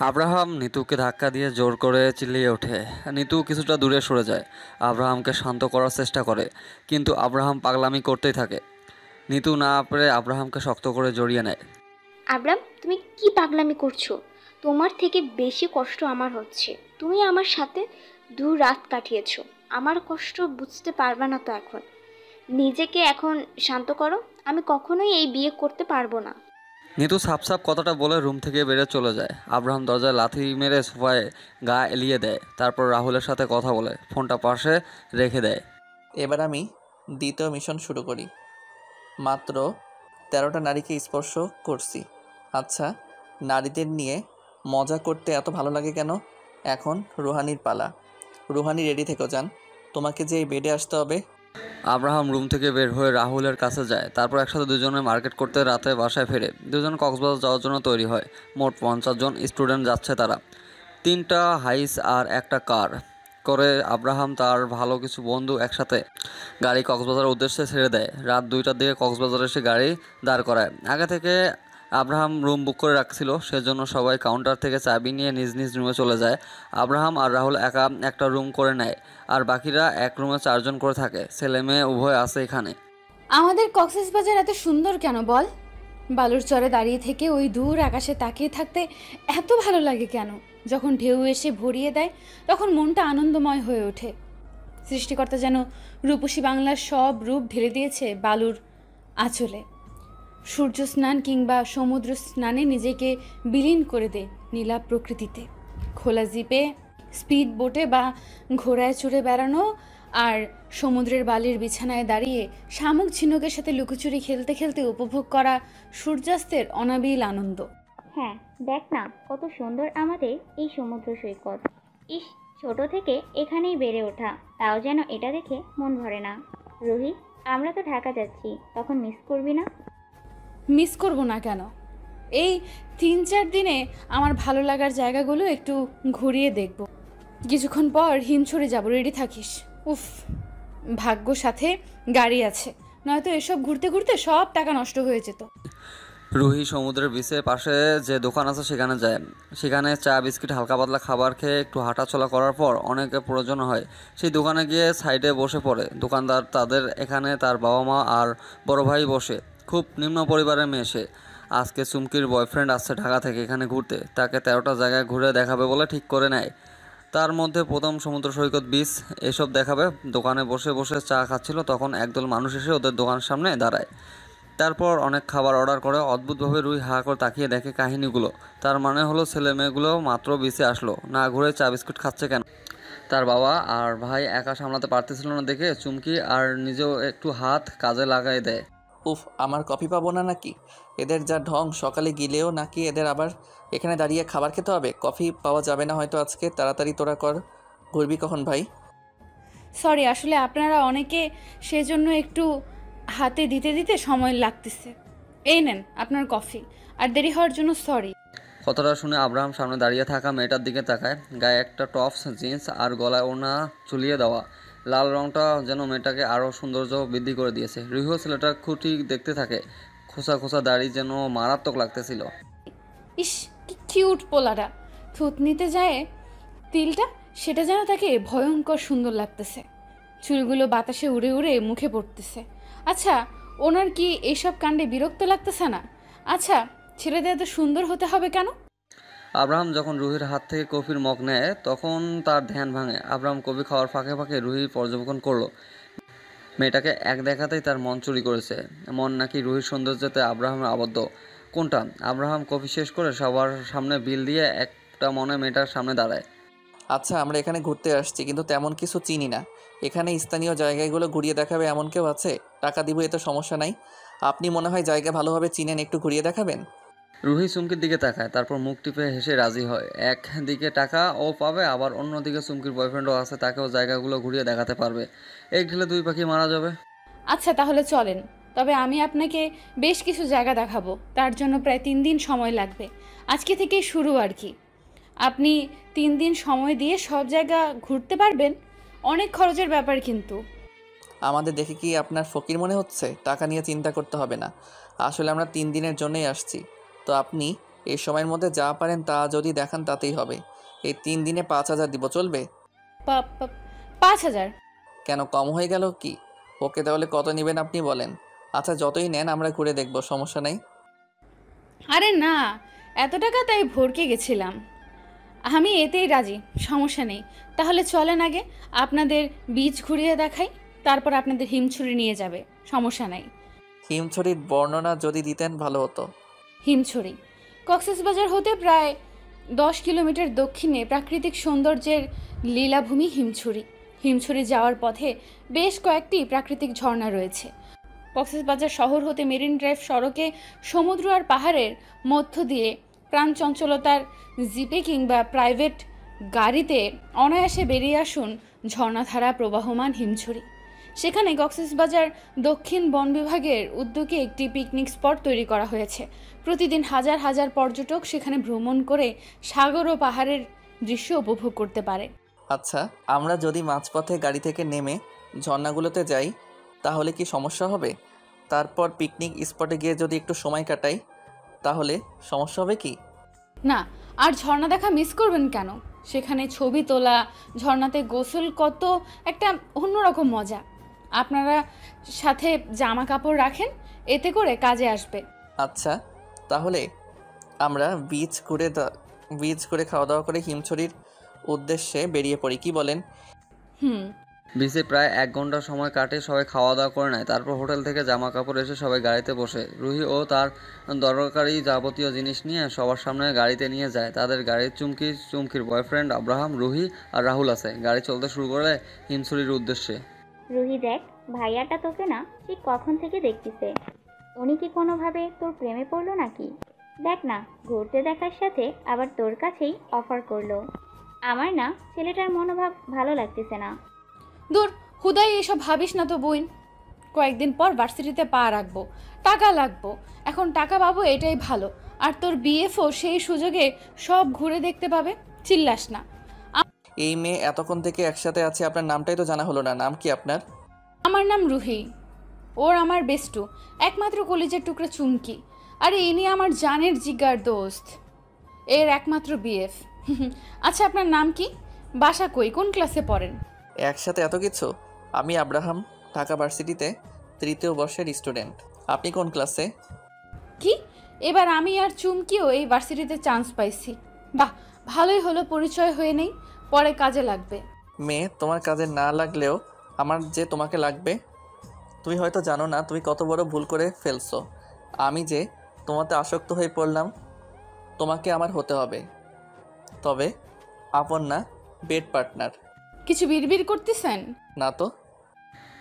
আব্রাহাম নিতুকে ধাক্কা দিয়ে জোর করে চিল্লিয়ে ওঠে। নিতু কিছুটা দূরে সরে যায়, আব্রাহামকে শান্ত করার চেষ্টা করে, কিন্তু আব্রাহাম পাগলামি করতেই থাকে। নিতু না পেরে আব্রাহামকে শক্ত করে জড়িয়ে নেয়। আবরাম, তুমি কি পাগলামি করছো? তোমার থেকে বেশি কষ্ট আমার হচ্ছে। তুমি আমার সাথে রাত কাটিয়েছো। আমার কষ্ট বুঝতে পারবে না তো এখন? নিজেকে এখন শান্ত করো। আমি কখনোই এই বিয়ে করতে পারবো না। নিতু সাপ সাপ কথাটা বলে রুম থেকে বেরিয়ে চলে যায়। আব্রাহাম দরজায় লাথি মেরে সোফায় গা এলিয়ে দেয়, তারপর রাহুলের সাথে কথা বলে ফোনটা পাশে রেখে দেয়। এবার আমি দ্বিতীয় মিশন শুরু করি। মাত্র 13টা নারীকে স্পর্শ করছি। আচ্ছা, নারীদের নিয়ে মজা করতে এত ভালো লাগে কেন? এখন রুহানির পালা। রুহানি রেডি থেকো যান, তোমাকে যে এই বেডে আসতে হবে। আব্রাহাম রুম থেকে বের হয়ে রাহুলের কাছে যায়, তারপর একসাথে দুজনে মার্কেট করতে রাতে বাসায় ফেরে। দুজন কক্সবাজার যাওয়ার জন্য তৈরি হয়। মোট 50 জন স্টুডেন্ট যাচ্ছে তারা। 3টা হাইস আর একটা কার করে আব্রাহাম তার ভালো কিছু বন্ধু একসাথে গাড়ি কক্সবাজারের উদ্দেশ্যে ছেড়ে দেয়। রাত 2টার দিকে কক্সবাজারে এসে গাড়ি দাঁড় করায়। আগে থেকে আব্রাহাম রুম বুক করে রাখছিল, সেজন্য সবাই কাউন্টার থেকে চাবি নিয়ে নিজ নিজ রুমে চলে যায়। আব্রাহাম আর রাহুল একা একটা রুম করে নেয়, আর বাকিরা এক রুমে 4 জন করে থাকে। ছেলে মেয়ে উভয় আছে এখানে। আমাদের কক্সবাজার এত সুন্দর কেন বল? বালুর চরে দাঁড়িয়ে থেকে ওই দূর আকাশে তাকিয়ে থাকতে এত ভালো লাগে কেন? যখন ঢেউ এসে ভরিয়ে দেয় তখন মনটা আনন্দময় হয়ে ওঠে। সৃষ্টিকর্তা যেন রূপসী বাংলার সব রূপ ঢেলে দিয়েছে বালুর আঁচলে। সূর্য স্নান কিংবা সমুদ্র স্নানে নিজেকে বিলীন করে দে নীলাভ প্রকৃতিতে। খোলা জিপে, স্পিড বোটে বা ঘোড়ায় চড়ে বেড়ানো, আর সমুদ্রের বালির বিছানায় দাঁড়িয়ে শামুক ঝিনুকের সাথে লুকোচুরি খেলতে খেলতে উপভোগ করা সূর্যাস্তের অনাবিল আনন্দ। হ্যাঁ, দেখ না কত সুন্দর আমাদের এই সমুদ্র সৈকত। ইস, ছোট থেকে এখানেই বেড়ে ওঠা, তাও যেন এটা দেখে মন ভরে না। রুহি, আমরা তো ঢাকা যাচ্ছি, তখন মিস করবি না? মিস করব না কেন? এই 3-4 দিনে আমার ভালো লাগার জায়গাগুলো একটু ঘুরিয়ে দেখব। কিছুক্ষণ পর হিমছড়ি যাব, রেডি থাকিস। উফ, ভাগ্য সাথে গাড়ি আছে, নয়তো এসব ঘুরতে ঘুরতে সব টাকা নষ্ট হয়ে যেত। রুহি সমুদ্রের বিচের পাশে যে দোকান আছে সেখানে যায়। সেখানে চা বিস্কিট হালকা পাতলা খাবার খেয়ে একটু হাঁটাচলা করার পর অনেকে প্রয়োজন হয় সেই দোকানে গিয়ে সাইডে বসে পড়ে। দোকানদার তাদের এখানে তার বাবা মা আর বড় ভাই বসে। খুব নিম্ন পরিবারের মেয়ে সে। আজকে চুমকির বয়ফ্রেন্ড আসছে ঢাকা থেকে এখানে ঘুরতে, তাকে 13টা জায়গায় ঘুরে দেখাবে বলে ঠিক করে নেয়। তার মধ্যে প্রথম সমুদ্র সৈকত, বিচ এসব দেখাবে। দোকানে বসে বসে চা খাচ্ছিল, তখন একদল মানুষ এসে ওদের দোকানের সামনে দাঁড়ায়। তারপর অনেক খাবার অর্ডার করে। অদ্ভুতভাবে রুই হা করে তাকিয়ে দেখে কাহিনীগুলো। তার মানে হলো ছেলে মেয়েগুলো মাত্র বিচে আসলো, না ঘুরে চা বিস্কুট খাচ্ছে কেন? তার বাবা আর ভাই একা সামলাতে পারতেছিল না দেখে চুমকি আর নিজেও একটু হাত কাজে লাগাই দেয়। উফ, আমার কফি পাবো না নাকি? এদের যা ঢং, সকালে গিলেও নাকি এদের আবার এখানে দাঁড়িয়ে খাবার খেতে হবে? কফি পাওয়া যাবে না হয়তো আজকে। তাড়াতাড়ি তোরা কর, ঘুরবি কখন ভাই? সরি, আসলে আপনারা অনেকে, সেজন্য একটু হাতে দিতে দিতে সময় লাগতেছে। এই নেন আপনার কফি, আর দেরি হওয়ার জন্য সরি। কথাটা শুনে আব্রাহাম সামনে দাঁড়িয়ে থাকা মেয়েটার দিকে তাকায়। গায়ে একটা টপস জিন্স আর গলায় ওড়না ঝুলিয়ে দেওয়া লাল রংটা যেন মেয়েটাকে আরও সৌন্দর্য বৃদ্ধি করে দিয়েছে। রুহিও ছেলেটা খুঁটি দেখতে থাকে। খোসা খোসা দাড়ি যেন মারাত্মক লাগতেছিল। ইস, কি কিউট পোলাটা। থুতনিতে যায় তিলটা, সেটা যেন তাকে ভয়ঙ্কর সুন্দর লাগতেছে। চুলগুলো বাতাসে উড়ে উড়ে মুখে পড়তেছে। আচ্ছা, ওনার কি এইসব কাণ্ডে বিরক্ত লাগতেছে না? আচ্ছা, ছেলেদের এত সুন্দর হতে হবে কেন? আব্রাহাম যখন রুহির হাত থেকে কফির মগ নেয় তখন তার ধ্যান ভাঙে। আব্রাহাম কফি খাওয়ার ফাঁকে ফাঁকে রুহির পর্যবেক্ষণ করলো। মেয়েটাকে এক দেখাতেই তার মন চুরি করেছে। মন নাকি রুহির সৌন্দর্যতে আব্রাহামের আবদ্ধ। কোনটা? আব্রাহাম কফি শেষ করে সবার সামনে বিল দিয়ে একটা মনে মেয়েটার সামনে দাঁড়ায়। আচ্ছা, আমরা এখানে ঘুরতে আসছি কিন্তু তেমন কিছু চিনি না। এখানে স্থানীয় জায়গাগুলো ঘুরিয়ে দেখাবে এমন কেউ আছে? টাকা দিব, এতে সমস্যা নাই। আপনি মনে হয় জায়গা ভালোভাবে চিনেন, একটু ঘুরিয়ে দেখাবেন? রুহি চুমকির দিকে তাকায়, তারপর মুখ টিপে হেসে রাজি হয়। একদিকে টাকা ও পাবে, আবার অন্যদিকে চুমকির বয়ফ্রেন্ডও আছে, তাকেও জায়গাগুলো ঘুরিয়ে দেখাতে পারবে। এক ঢিলে দুই পাখি মারা যাবে। আচ্ছা তাহলে চলেন। তবে আমি আপনাকে বেশ কিছু জায়গা দেখাবো, তার জন্য প্রায় 3 দিন সময় লাগবে। আজকে থেকেই শুরু আর কি। আপনি 3 দিন সময় দিয়ে সব জায়গা ঘুরতে পারবেন। অনেক খরচের ব্যাপার কিন্তু। আমাদের দেখে কি আপনার ফকির মনে হচ্ছে? টাকা নিয়ে চিন্তা করতে হবে না। আসলে আমরা 3 দিনের জন্যই আসছি। তো আপনি এই সময়ের মধ্যে যা পারেন তা যদি দেখান তাতেই হবে। এই 3 দিনে 5,000 দিব, চলবে? 5,000? কেন, কম হয়ে গেল কি? ওকে, তাহলে কত নেবেন আপনি বলেন। আচ্ছা, যতই নেন আমরা ঘুরে দেখব, সমস্যা নেই। আরে না, এত টাকা তাই ভরকে গেছিলাম। আমি এতেই রাজি, সমস্যা নেই। তাহলে চলেন আগে আপনাদের বিচ ঘুরিয়ে দেখাই, তারপর আপনাদের হিমছড়ি নিয়ে যাবে, সমস্যা নাই। হিমছড়ির বর্ণনা যদি দিতেন ভালো হতো। হিমছড়ি কক্সবাজার হতে প্রায় 10 কিলোমিটার দক্ষিণে প্রাকৃতিক সৌন্দর্যের লীলাভূমি হিমছড়ি। হিমছড়ি যাওয়ার পথে বেশ কয়েকটি প্রাকৃতিক ঝর্ণা রয়েছে। কক্সবাজার শহর হতে মেরিন ড্রাইভ সড়কে সমুদ্র আর পাহাড়ের মধ্য দিয়ে প্রাণচঞ্চলতার জিপে কিংবা প্রাইভেট গাড়িতে অনায়াসে বেরিয়ে আসুন ঝর্ণাধারা প্রবাহমান হিমছড়ি। সেখানে কক্সবাজার দক্ষিণ বন বিভাগের উদ্যোগে একটি পিকনিক স্পট তৈরি করা হয়েছে। প্রতিদিন হাজার হাজার পর্যটক সেখানে ভ্রমণ করে সাগর ও পাহাড়ের দৃশ্য উপভোগ করতে পারে। আচ্ছা, আমরা যদি মাঝপথে গাড়ি থেকে নেমে ঝর্ণাগুলোতে যাই তাহলে কি সমস্যা হবে? তারপর পিকনিক স্পটে গিয়ে যদি একটু সময় কাটাই তাহলে সমস্যা হবে কি? না, আর ঝর্ণা দেখা মিস করবেন কেন? সেখানে ছবি তোলা, ঝর্ণাতে গোসল, কত একটা অন্যরকম মজা। আপনারা সাথে জামা কাপড় রাখেন, এতে করে কাজে আসবে। আচ্ছা, তাহলে আমরা বিচ করে খাওয়া দাওয়া করে হিমছড়ির উদ্দেশ্যে বেরিয়ে পড়ি, কি বলেন? হুম। বিচে প্রায় 1 ঘন্টা সময় কাটে, সবাই খাওয়া দাওয়া করে নেয়। তারপর হোটেল থেকে জামা কাপড় এসে সবাই গাড়িতে বসে। রুহি ও তার দরকারি যাবতীয় জিনিস নিয়ে সবার সামনে গাড়িতে নিয়ে যায়। তাদের গাড়ির চুমকির বয়ফ্রেন্ড আব্রাহাম, রুহি আর রাহুল আছে। গাড়ি চলতে শুরু করে হিমছড়ির উদ্দেশ্যে। রুহি দেখ, ভাইয়াটা তোকে না ঠিক কখন থেকে দেখতেছে। উনি কি কোনোভাবে তোর প্রেমে পড়লো নাকি? দেখ না, ঘুরতে দেখার সাথে আবার তোর কাছেই অফার করলো। আমার না ছেলেটার মনোভাব ভালো লাগতেছে না। দূর, হুদাই এসব ভাবিস না তো বোন। কয়েকদিন পর ভার্সিটিতে পা রাখবো, টাকা লাগবো। এখন টাকা পাবো এটাই ভালো। আর তোর বিএফও সেই সুযোগে সব ঘুরে দেখতে পাবে। চিল্লাস না। এই মেয়ে এতক্ষণ থেকে একসাথে আছে, আপনার নামটাই তো জানা হলো না। নাম কি আপনার? আমার নাম রুহি, ওর আমার বেস্টু, একমাত্র কলিজের টুকরা চুমকি। আরে ইনি আমার জানের জিগার দোস্ত, এর একমাত্র বিএফ। আচ্ছা আপনার নাম কি? বাসা কই? কোন ক্লাসে পড়েন? একসাথে এত কিছু? আমি আব্রাহাম, ঢাকা ভার্সিটিতে 3য় বর্ষের স্টুডেন্ট। আপনি কোন ক্লাসে? কি, এবার আমি আর চুমকিও এই ভার্সিটিতে চান্স পাইছি। বাহ, ভালোই হলো, পরিচয় হয়ে নেই, পরে কাজে লাগবে। মেয়ে, তোমার কাজে না লাগলেও আমার যে তোমাকে লাগবে। তুমি হয়তো জানো না তুমি কত বড় ভুল করে ফেলছো। আমি যে তোমাতে আসক্ত হয়ে পড়লাম, তোমাকে আমার হতে হবে, তবে আপন না, বেড পার্টনার। কিছু বিড়বিড় করতেছেন? না তো।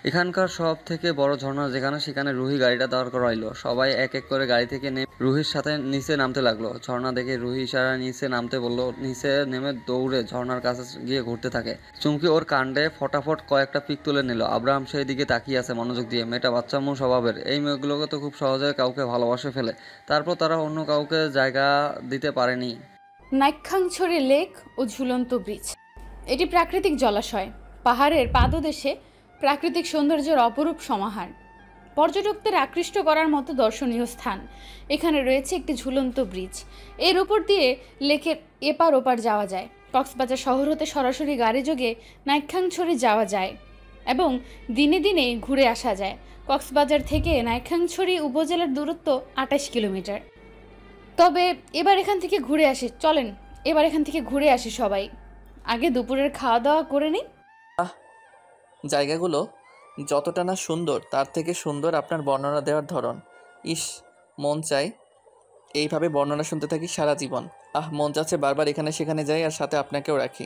এখানকার সব থেকে বড় ঝর্ণা যেখানে, সেখানে রুহি গাড়িটা দাঁড় করাইলো। সবাই এক এক করে গাড়ি থেকে নেমে রুহির সাথে নিচে নামতে লাগলো। ঝর্ণা দেখে রুহি ইশারা নিচে নামতে বললো। নিচে নেমে দৌড়ে ঝর্ণার কাছে গিয়ে ঘুরতে থাকে। চুমকি ওর কাণ্ডে ফটাফট কয়েকটা পিক তুলে নিল। আব্রাহাম সেই দিকে তাকিয়ে আছে মনোযোগ দিয়ে। মেয়েটা বাচ্চামো স্বভাবের, এই মেয়েগুলোকে তো খুব সহজে কাউকে ভালোবাসে ফেলে। তারপর তারা অন্য কাউকে জায়গা দিতে পারেনি। নাইক্ষ্যংছড়ি লেক ও ঝুলন্ত ব্রিজ, এটি প্রাকৃতিক জলাশয়, পাহাড়ের পাদদেশে প্রাকৃতিক সৌন্দর্যের অপরূপ সমাহার, পর্যটকদের আকৃষ্ট করার মতো দর্শনীয় স্থান। এখানে রয়েছে একটি ঝুলন্ত ব্রিজ, এর উপর দিয়ে লেকের এপার ওপার যাওয়া যায়। কক্সবাজার শহর হতে সরাসরি গাড়ি যোগে নাইক্ষ্যংছড়ি যাওয়া যায় এবং দিনে দিনে ঘুরে আসা যায়। কক্সবাজার থেকে নাইক্ষ্যংছড়ি উপজেলার দূরত্ব 28 কিলোমিটার। তবে এবার এখান থেকে ঘুরে আসি, চলেন এবার এখান থেকে ঘুরে আসি সবাই। আগে দুপুরের খাওয়া দাওয়া করে নিই। জায়গাগুলো যতটা না সুন্দর তার থেকে সুন্দর আপনার বর্ণনা দেওয়ার ধরন। ইস, মন চাই এইভাবে বর্ণনা শুনতে থাকি সারা জীবন। মন যাচ্ছে বারবার এখানে সেখানে যাই আর সাথে আপনাকেও রাখি।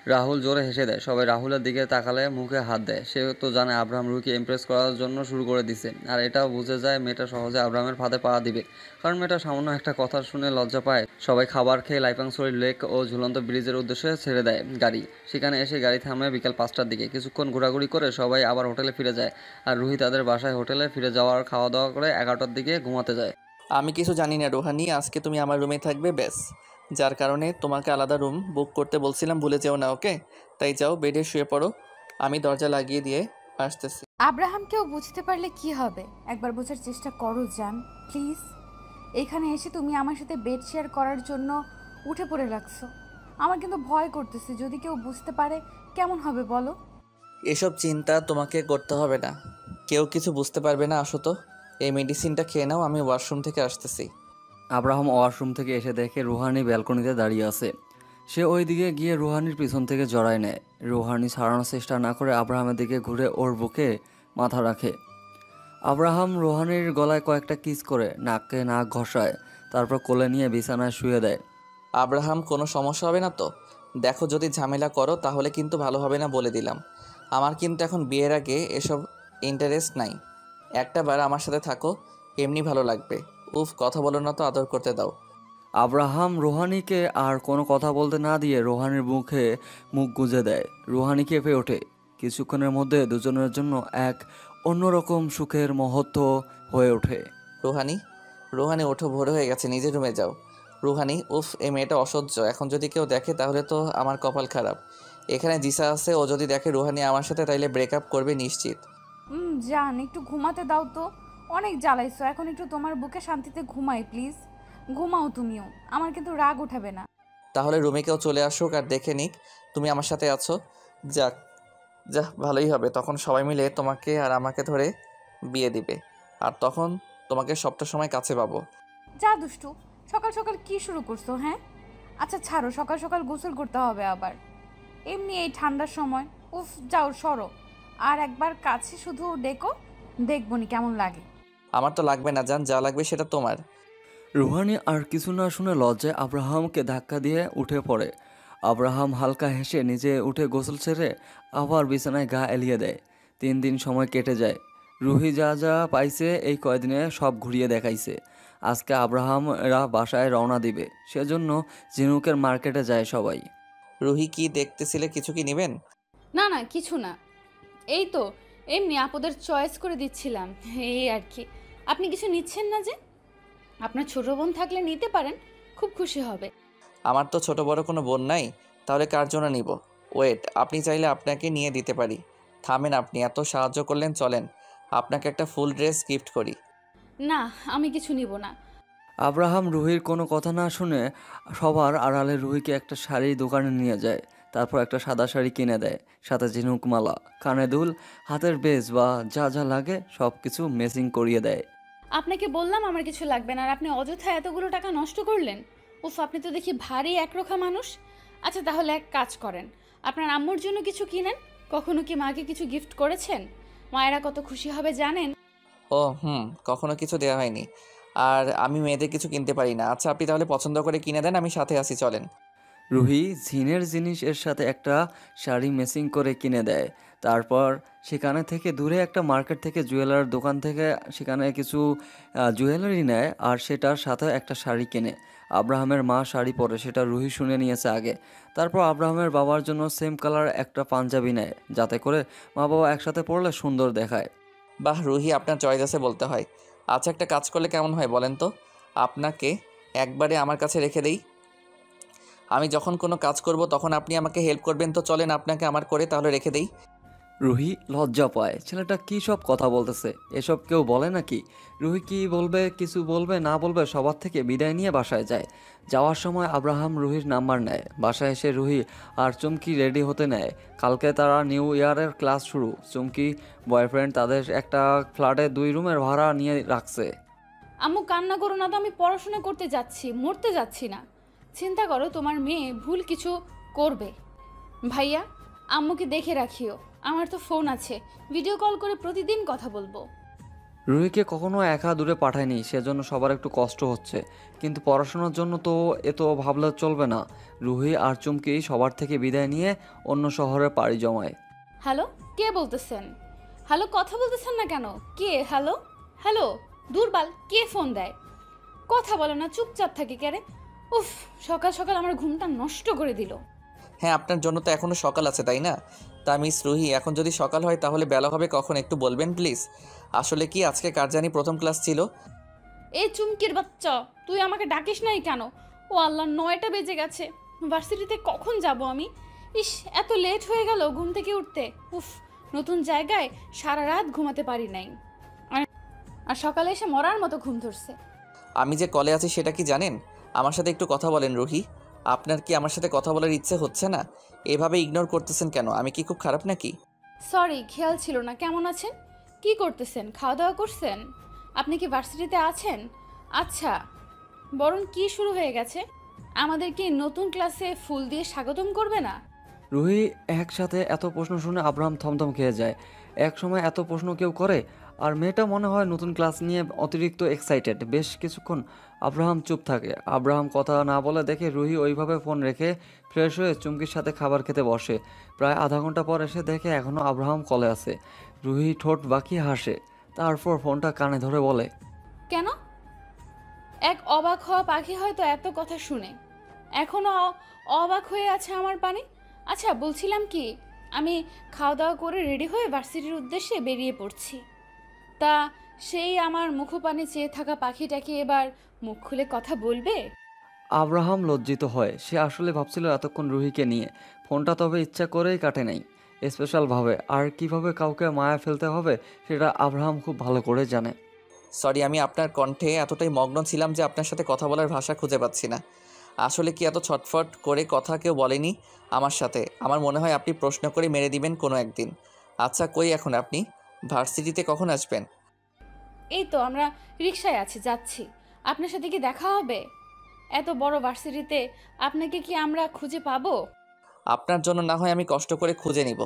রাহুল জোরে হেসে দেয়। সবাই রাহুলের দিকে তাকালে মুখে হাত দেয়। সে তো জানে আব্রাহাম রুহিকে ইমপ্রেস করার জন্য শুরু করে দিছে, আর এটাও বুঝে যায় মেয়েটা সহজে আব্রাহামের ফাঁদে পা দিবে, কারণ মেয়েটা সামান্য একটা কথা শুনে লজ্জা পায়। সবাই খাবার খেয়ে লাইপাংছড়ি লেক ও ঝুলন্ত ব্রিজের উদ্দেশ্যে ছেড়ে দেয় গাড়ি। সেখানে এসে গাড়ি থামে বিকাল 5টার দিকে। কিছুক্ষণ ঘোরাঘুরি করে সবাই আবার হোটেলে ফিরে যায়, আর রুহি তাদের বাসায় হোটেলে ফিরে যাওয়ার খাওয়া দাওয়া করে 11টার দিকে ঘুমাতে যায়। আমি কিছু জানি না রোহানি, আজকে তুমি আমার রুমে থাকবে ব্যাস। যার কারণে তোমাকে আলাদা রুম বুক করতে বলছিলাম, ভুলে যেও না, ওকে? তাই যাও, বেডে শুয়ে পড়ো, আমি দরজা লাগিয়ে দিয়ে আসতেছি। আব্রাহামকেও বুঝতে পারলে কি হবে, একবার বোঝার চেষ্টা করো জান প্লিজ। এখানে এসে তুমি আমার সাথে বেড শেয়ার করার জন্য উঠে পড়ে লাগছো। আমার কিন্তু ভয় করতেছে, যদি কেউ বুঝতে পারে কেমন হবে বলো। এসব চিন্তা তোমাকে করতে হবে না, কেউ কিছু বুঝতে পারবে না। আসো তো, এই মেডিসিনটা খেয়ে নাও, আমি ওয়াশরুম থেকে আসতেছি। আব্রাহাম ওয়াশরুম থেকে এসে দেখে রুহানি ব্যালকনিতে দাঁড়িয়ে আছে। সে ওই দিকে গিয়ে রুহানির পিছন থেকে জড়ায় নেয়। রুহানি ছাড়ানোর চেষ্টা না করে আব্রাহামের দিকে ঘুরে ওর বুকে মাথা রাখে। আব্রাহাম রুহানির গলায় কয়েকটা কিস করে নাকে নাক ঘষায়, তারপর কোলে নিয়ে বিছানায় শুয়ে দেয়। আব্রাহাম, কোনো সমস্যা হবে না তো? দেখো, যদি ঝামেলা করো তাহলে কিন্তু ভালো হবে না, বলে দিলাম। আমার কিন্তু এখন বিয়ের আগে এসব ইন্টারেস্ট নাই। একটা বার আমার সাথে থাকো, এমনি ভালো লাগবে। উফ, কথা বলো না তো, আদর করতে দাও। আব্রাহাম রুহানিকে আর কোনো কথা বলতে না দিয়ে রুহানির মুখে মুখ গুজে দেয়। রুহানি কেঁপে ওঠে। কিছুক্ষণের মধ্যে দুজনের জন্য এক অন্যরকম সুখের মুহূর্ত হয়ে ওঠে। রুহানি, রুহানি ওঠো, ভোর হয়ে গেছে, নিজের রুমে যাও। রুহানি, উফ, এই মেয়েটা অসহ্য, এখন যদি কেউ দেখে তাহলে তো আমার কপাল খারাপ। এখানে জিসা আছে, ও যদি দেখে রুহানি আমার সাথে, তাইলে ব্রেকআপ করবে নিশ্চিত। জান একটু ঘুমাতে দাও তো, অনেক জ্বালাইছো, এখন একটু তোমার বুকে শান্তিতে ঘুমাই প্লিজ। ঘুমাও তুমিও, আমার কিন্তু রাগ উঠাবে না। তাহলে রুমে কেউ চলে আসুক আর দেখে নিক তুমি আমার সাথে আছো। যাক, যা ভালোই হবে, তখন সবাই মিলে তোমাকে আর আমাকে ধরে বিয়ে দিবে, আর তখন তোমাকে সবটা সময় কাছে পাবো। যা দুষ্টু, সকাল সকাল কি শুরু করছো হ্যাঁ? আচ্ছা ছাড়ো, সকাল সকাল গোসল করতে হবে আবার, এমনি এই ঠান্ডার সময়। উফ যাও সরো, আর একবার কাছে শুধু ডেকো, দেখবনি কেমন লাগে। আমার তো লাগবে না জান, যা লাগবে সেটা তোমার। রুহানি আর কিছু না শুনে লজ্জায় আব্রাহামকে ধাক্কা দিয়ে উঠে পড়ে। আব্রাহাম হালকা হেসে নিজে উঠে গোসল ছেড়ে আবার বিছানায় গা এলিয়ে দেয়। 3 দিন সময় কেটে যায়। রুহি যা যা পাইছে এই কয়দিনে সব ঘুরিয়ে দেখাইছে। আজকে আব্রাহামরা বাসায় রওনা দিবে, সেজন্য ঝিনুকের মার্কেটে যায় সবাই। রুহি, কি দেখতেছিলে, কিছু কি নেবেন? না না কিছু না, এই তো এমনি আপদের চয়েস করে দিচ্ছিলাম, এই আর কি। আপনি কিছু নিচ্ছেন না যে? আপনার ছোট বোন থাকলে নিতে পারেন, খুব খুশি হবে। আমার তো ছোট বড় কোনো বোন নাই, তাহলে কার জন্য নিব? ওয়েট, আপনি চাইলে আপনাকে নিয়ে দিতে পারি। থামেন, আপনি এত সাহায্য করলেন, চলেন আপনাকে একটা ফুল ড্রেস গিফট করি। না, আমি কিছু নিব না। আব্রাহাম রুহির কোনো কথা না শুনে সবার আড়ালে রুহিকে একটা শাড়ির দোকানে নিয়ে যায়। তারপর একটা সাদা শাড়ি কিনে দেয়, সাথে ঝিনুক মালা, কানে দুল, হাতের বেজ বা যা যা লাগে সব কিছু ম্যাচিং করিয়ে দেয়। আপনাকে বললাম আমার কিছু লাগবে না, আর আপনি অযথা এতগুলো টাকা নষ্ট করলেন। উফ, আপনি তো দেখি ভারী একরোখা মানুষ। আচ্ছা তাহলে এক কাজ করেন, আপনার আম্মুর জন্য কিছু কিনেন। কখনো কি মাকে কিছু গিফট করেছেন? মায়েরা কত খুশি হবে জানেন। ও কখনো কিছু দেওয়া হয়নি, আর আমি মেয়েদের কিছু কিনতে পারি না। আচ্ছা, আপনি তাহলে পছন্দ করে কিনে দেন, আমি সাথে আসি, চলেন। রুহি ঝিনের জিনিস এর সাথে একটা শাড়ি ম্যাচিং করে কিনে দেয়। তারপর সেখানে থেকে দূরে একটা মার্কেট থেকে জুয়েলার দোকান থেকে সেখানে কিছু জুয়েলারি নেয়, আর সেটার সাথে একটা শাড়ি কেনে। আব্রাহামের মা শাড়ি পরে, সেটা রুহি শুনে নিয়েছে আগে। তারপর আব্রাহামের বাবার জন্য সেম কালার একটা পাঞ্জাবি নেয়, যাতে করে মা বাবা একসাথে পরলে সুন্দর দেখায়। বাহ রুহি, আপনার চয়েস আছে বলতে হয়। আচ্ছা, একটা কাজ করলে কেমন হয় বলেন তো? আপনাকে একবারে আমার কাছে রেখে দেই, আমি যখন কোনো কাজ করব তখন আপনি আমাকে হেল্প করবেন। তো চলেন আপনাকে আমার করে তাহলে রেখে দেই। রুহি লজ্জা পায়, ছেলেটা কী সব কথা বলতেছে, এসব কেউ বলে নাকি? রুহি কি বলবে, কিছু বলবে না বলবে, সবার থেকে বিদায় নিয়ে বাসায় যায়। যাওয়ার সময় আব্রাহাম রুহির নাম্বার নেয়। বাসায় এসে রুহি আর চুমকি রেডি হতে নেয়। কালকে তারা নিউ ইয়ারের ক্লাস শুরু। চুমকি বয়ফ্রেন্ড তাদের একটা ফ্ল্যাটে 2 রুমের ভাড়া নিয়ে রাখছে। আম্মু কান্না করো না তো, আমি পড়াশোনা করতে যাচ্ছি, মরতে যাচ্ছি না। চিন্তা করো তোমার মেয়ে ভুল কিছু করবে। ভাইয়া, আম্মুকে দেখে রাখিও, আমার তো ফোন আছে, ভিডিও কল করে প্রতিদিন কথা বলবো। রুহিকে কখনো একা দূরে পাঠায়নি, সেজন্য সবার একটু কষ্ট হচ্ছে, কিন্তু পড়াশোনার জন্য তো এ তো ভাবলে চলবে না। রুহি আর চুমকি সবার থেকে বিদায় নিয়ে অন্য শহরে পাড়ি জমায়। হ্যালো, কে বলতেছেন? হ্যালো, কথা বলতেছেন না কেন? কে? হ্যালো হ্যালো, দুর্বাল, কে ফোন দেয়? কথা বলো না, চুপচাপ থাকি কেরে? উফ, সকাল সকাল আমার ঘুমটা নষ্ট করে দিল। হ্যাঁ, আপনার জন্য তো এখনও সকাল আছে, তাই না? তা মিস রুহি, এখন যদি সকাল হয় তাহলে বেলা হবে কখন একটু বলবেন প্লিজ? আসলে কি আজকে কার জানি প্রথম ক্লাস ছিল। এই চুমকির বাচ্চা, তুই আমাকে ডাকিস নাই কেন? ও আল্লাহ, 9টা বেজে গেছে। ভার্সিটিতে কখন যাব আমি? ইস, এত লেট হয়ে গেল ঘুম থেকে উঠতে। উফ, নতুন জায়গায় সারা রাত ঘুমাতে পারি নাই, আর সকালে এসে মরার মতো ঘুম ধরছে। আমি যে কলে আছি সেটা কি জানেন? আমার সাথে একটু কথা বলেন রুহি। আপনার কি আমার সাথে কথা বলার ইচ্ছে হচ্ছে না? এভাবে ইগনোর করতেছেন কেন? আমি কি খুব খারাপ নাকি? সরি, খেয়াল ছিল না। কেমন আছেন? কি করতেছেন? খাওয়া দাওয়া করছেন? আপনি কি ভার্সিটিতে আছেন? আচ্ছা, বরং কি শুরু হয়ে গেছে? আমাদের কি নতুন ক্লাসে ফুল দিয়ে স্বাগতম করবে না? রুহি একসাথে এত প্রশ্ন শুনে আব্রাহাম থমথম খেয়ে যায়। এক সময় এত প্রশ্ন কেউ করে? আর মেয়েটা মনে হয় নতুন ক্লাস নিয়ে অতিরিক্ত এক্সাইটেড। বেশ কিছুক্ষণ আব্রাহাম চুপ থাকে। আব্রাহাম কথা না বলে দেখে রুহি ওইভাবে ফোন রেখে ফ্রেশ হয়ে চুমকির সাথে খাবার খেতে বসে। প্রায় আধা ঘন্টা পর এসে দেখে এখনও আব্রাহাম কলে আছে। রুহি ঠোঁট বাঁকিয়ে হাসে, তারপর ফোনটা কানে ধরে বলে, কেন? এক অবাক হওয়া পাখি হয়তো এত কথা শুনে এখনো অবাক হয়ে আছে আমার পানে। আচ্ছা, বলছিলাম কি, আমি খাওয়া দাওয়া করে রেডি হয়ে ভার্সিটির উদ্দেশ্যে বেরিয়ে পড়ছি। তা সেই আমার মুখপানে চেয়ে থাকা পাখিটাকে এবার মুখ খুলে কথা বলবে? আব্রাহাম লজ্জিত হয়। সে আসলে ভাবছিল এতক্ষণ রুহিকে নিয়ে। ফোনটা তবে ইচ্ছা করেই কাটে নাই, স্পেশালভাবে। আর কিভাবে কাউকে মায়া ফেলতে হবে সেটা আব্রাহাম খুব ভালো করে জানে। সরি, আমি আপনার কণ্ঠে এতটাই মগ্ন ছিলাম যে আপনার সাথে কথা বলার ভাষা খুঁজে পাচ্ছি না। আসলে কি এত ছটফট করে কথা কেউ বলেনি আমার সাথে? আমার মনে হয় আপনি প্রশ্ন করে মেরে দিবেন কোনো একদিন। আচ্ছা, কই এখন আপনি? ভার্সিটিতে কখন আসবেন? এই তো আমরা রিকশায় আছি, যাচ্ছি। আপনার সাথে কি দেখা হবে? এত বড় ভার্সিটিতে আপনাকে কি আমরা খুঁজে পাবো? আপনার জন্য না হয় আমি কষ্ট করে খুঁজে নিব,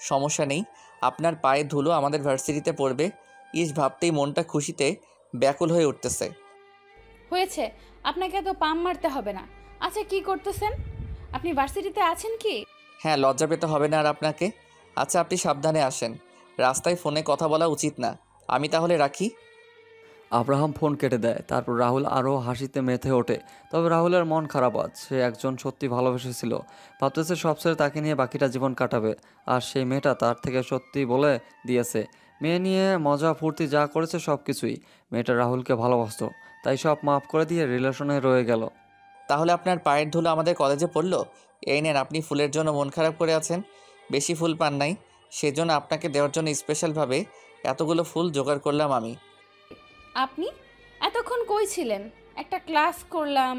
সমস্যা নেই। আপনার পায়ে ধুলো আমাদের ভার্সিটিতে পড়বে, ইস ভাবতেই মনটা খুশিতে ব্যাকুল হয়ে উঠতেছে। হয়েছে, আপনাকে এত পাম মারতে হবে না। আচ্ছা, কি করতেছেন? আপনি ভার্সিটিতে আছেন কি? হ্যাঁ, লজ্জা পেতে হবে না আর আপনাকে। আচ্ছা, আপনি সাবধানে আসেন, রাস্তায় ফোনে কথা বলা উচিত না। আমি তাহলে রাখি। আব্রাহাম ফোন কেটে দেয়। তারপর রাহুল আরও হাসিতে মেতে ওঠে। তবে রাহুলের মন খারাপ আজ। সে একজন সত্যি ভালোবেসেছিল, ভাবতেছে সব ছেড়ে তাকে নিয়ে বাকিটা জীবন কাটাবে। আর সেই মেয়েটা তার থেকে সত্যি বলে দিয়েছে। মেয়ে নিয়ে মজা ফুর্তি যা করেছে সব কিছুই। মেয়েটা রাহুলকে ভালোবাসতো, তাই সব মাফ করে দিয়ে রিলেশনে রয়ে গেল। তাহলে আপনার পায়ের ধুলো আমাদের কলেজে পড়লো। এই নেন, আপনি ফুলের জন্য মন খারাপ করে আছেন, বেশি ফুল পান নাই, সেজন্য আপনাকে দেওয়ার জন্য স্পেশালভাবে এতগুলো ফুল জোগাড় করলাম আমি। আপনি এতক্ষণ কই ছিলেন? একটা ক্লাস করলাম,